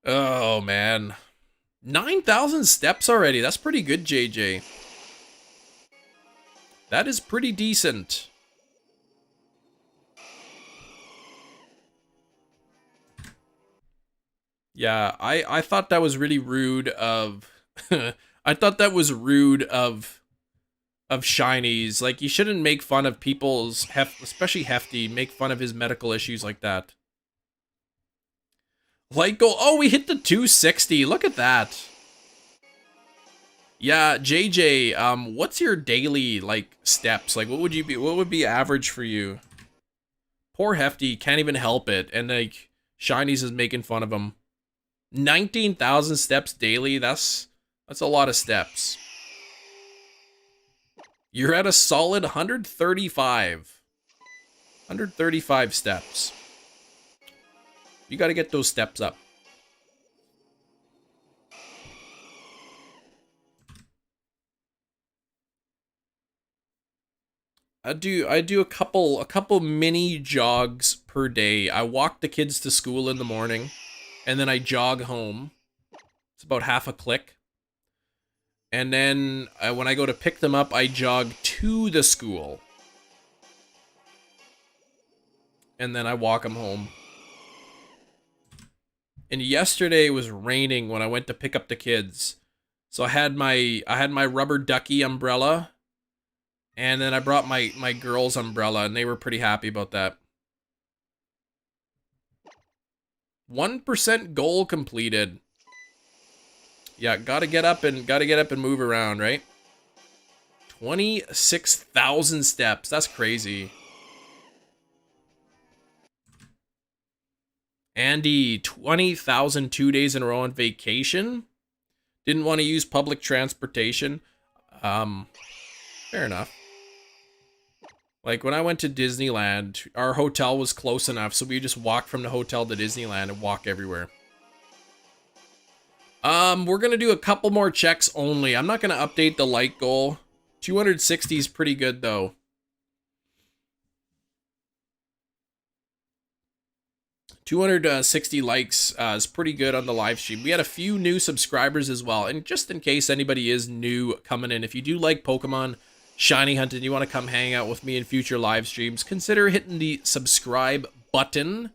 Speaker 1: Oh, man. 9,000 steps already. That's pretty good, JJ. That is pretty decent. Yeah, I thought that was really rude of... I thought that was rude of Shinies. Like, you shouldn't make fun of people's, especially Hefty, make fun of his medical issues like that. Light goal. Oh, we hit the 260. Look at that. Yeah, JJ, what's your daily, like, steps? Like, what would be average for you? Poor Hefty can't even help it, and, like, Shinies is making fun of him. 19,000 steps daily, that's a lot of steps. You're at a solid 135. 135 steps. You gotta get those steps up. I do a couple mini jogs per day. I walk the kids to school in the morning, and then I jog home. It's about half a click. And then when I go to pick them up, I jog to the school. And then I walk them home. And yesterday it was raining when I went to pick up the kids. So I had my rubber ducky umbrella. And then I brought my girl's umbrella, and they were pretty happy about that. 1% goal completed. Yeah, gotta get up and move around, right? 26,000 steps. That's crazy. Andy, 20,000 2 days in a row on vacation. Didn't want to use public transportation. Fair enough. Like, when I went to Disneyland, our hotel was close enough, so we just walked from the hotel to Disneyland and walk everywhere. We're gonna do a couple more checks only. I'm not gonna update the light goal. 260 is pretty good, though. 260 likes is pretty good on the live stream. We had a few new subscribers as well, and just in case anybody is new coming in, if you do like Pokemon Shiny Hunting, you want to come hang out with me in future live streams, consider hitting the subscribe button.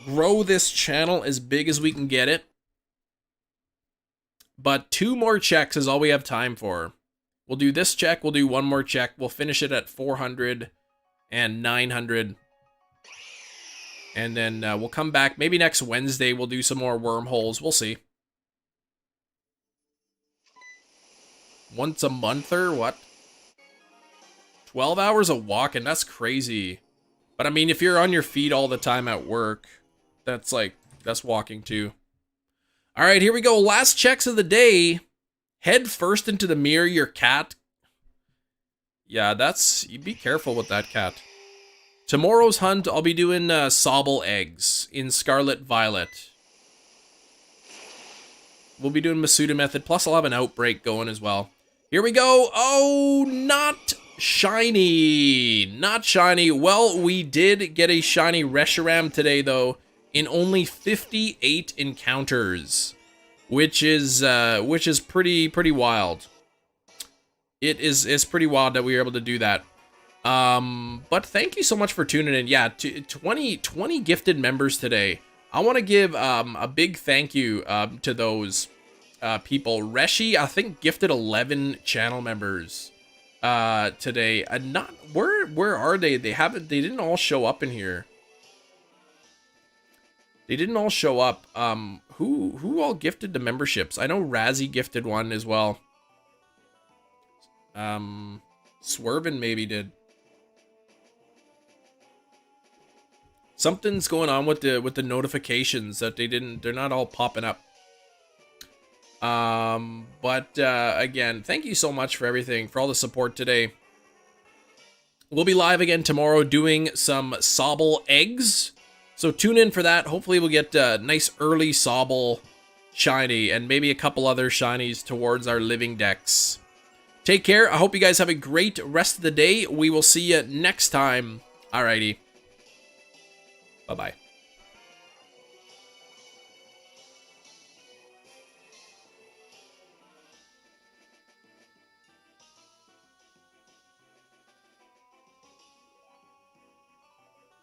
Speaker 1: Grow this channel as big as we can get it. But 2 more checks is all we have time for. We'll do this check, we'll do 1 more check, we'll finish it at 400 and 900. And then we'll come back. Maybe next Wednesday we'll do some more wormholes. We'll see. Once a month or what? 12 hours of walking. That's crazy. But I mean, if you're on your feet all the time at work, that's walking too. All right, here we go. Last checks of the day. Head first into the mirror, your cat. Yeah, you be careful with that cat. Tomorrow's hunt, I'll be doing Sobble eggs in Scarlet Violet. We'll be doing Masuda method, plus I'll have an outbreak going as well. Here we go. Oh, not shiny. Not shiny. Well, we did get a shiny Reshiram today, though, in only 58 encounters, which is pretty wild. It's pretty wild that we were able to do that. But thank you so much for tuning in. Yeah, 20 gifted members today. I want to give a big thank you to those people. Reshi, I think, gifted 11 channel members today. Where are they? They didn't all show up in here. They didn't all show up. Who all gifted the memberships? I know Razzie gifted one as well. Swervin maybe did. Something's going on with the notifications that they're not all popping up. But again, thank you so much for everything, for all the support today. We'll be live again tomorrow doing some Sobble eggs. So tune in for that. Hopefully we'll get a nice early Sobble shiny and maybe a couple other shinies towards our living decks. Take care. I hope you guys have a great rest of the day. We will see you next time. Alrighty. Bye-bye.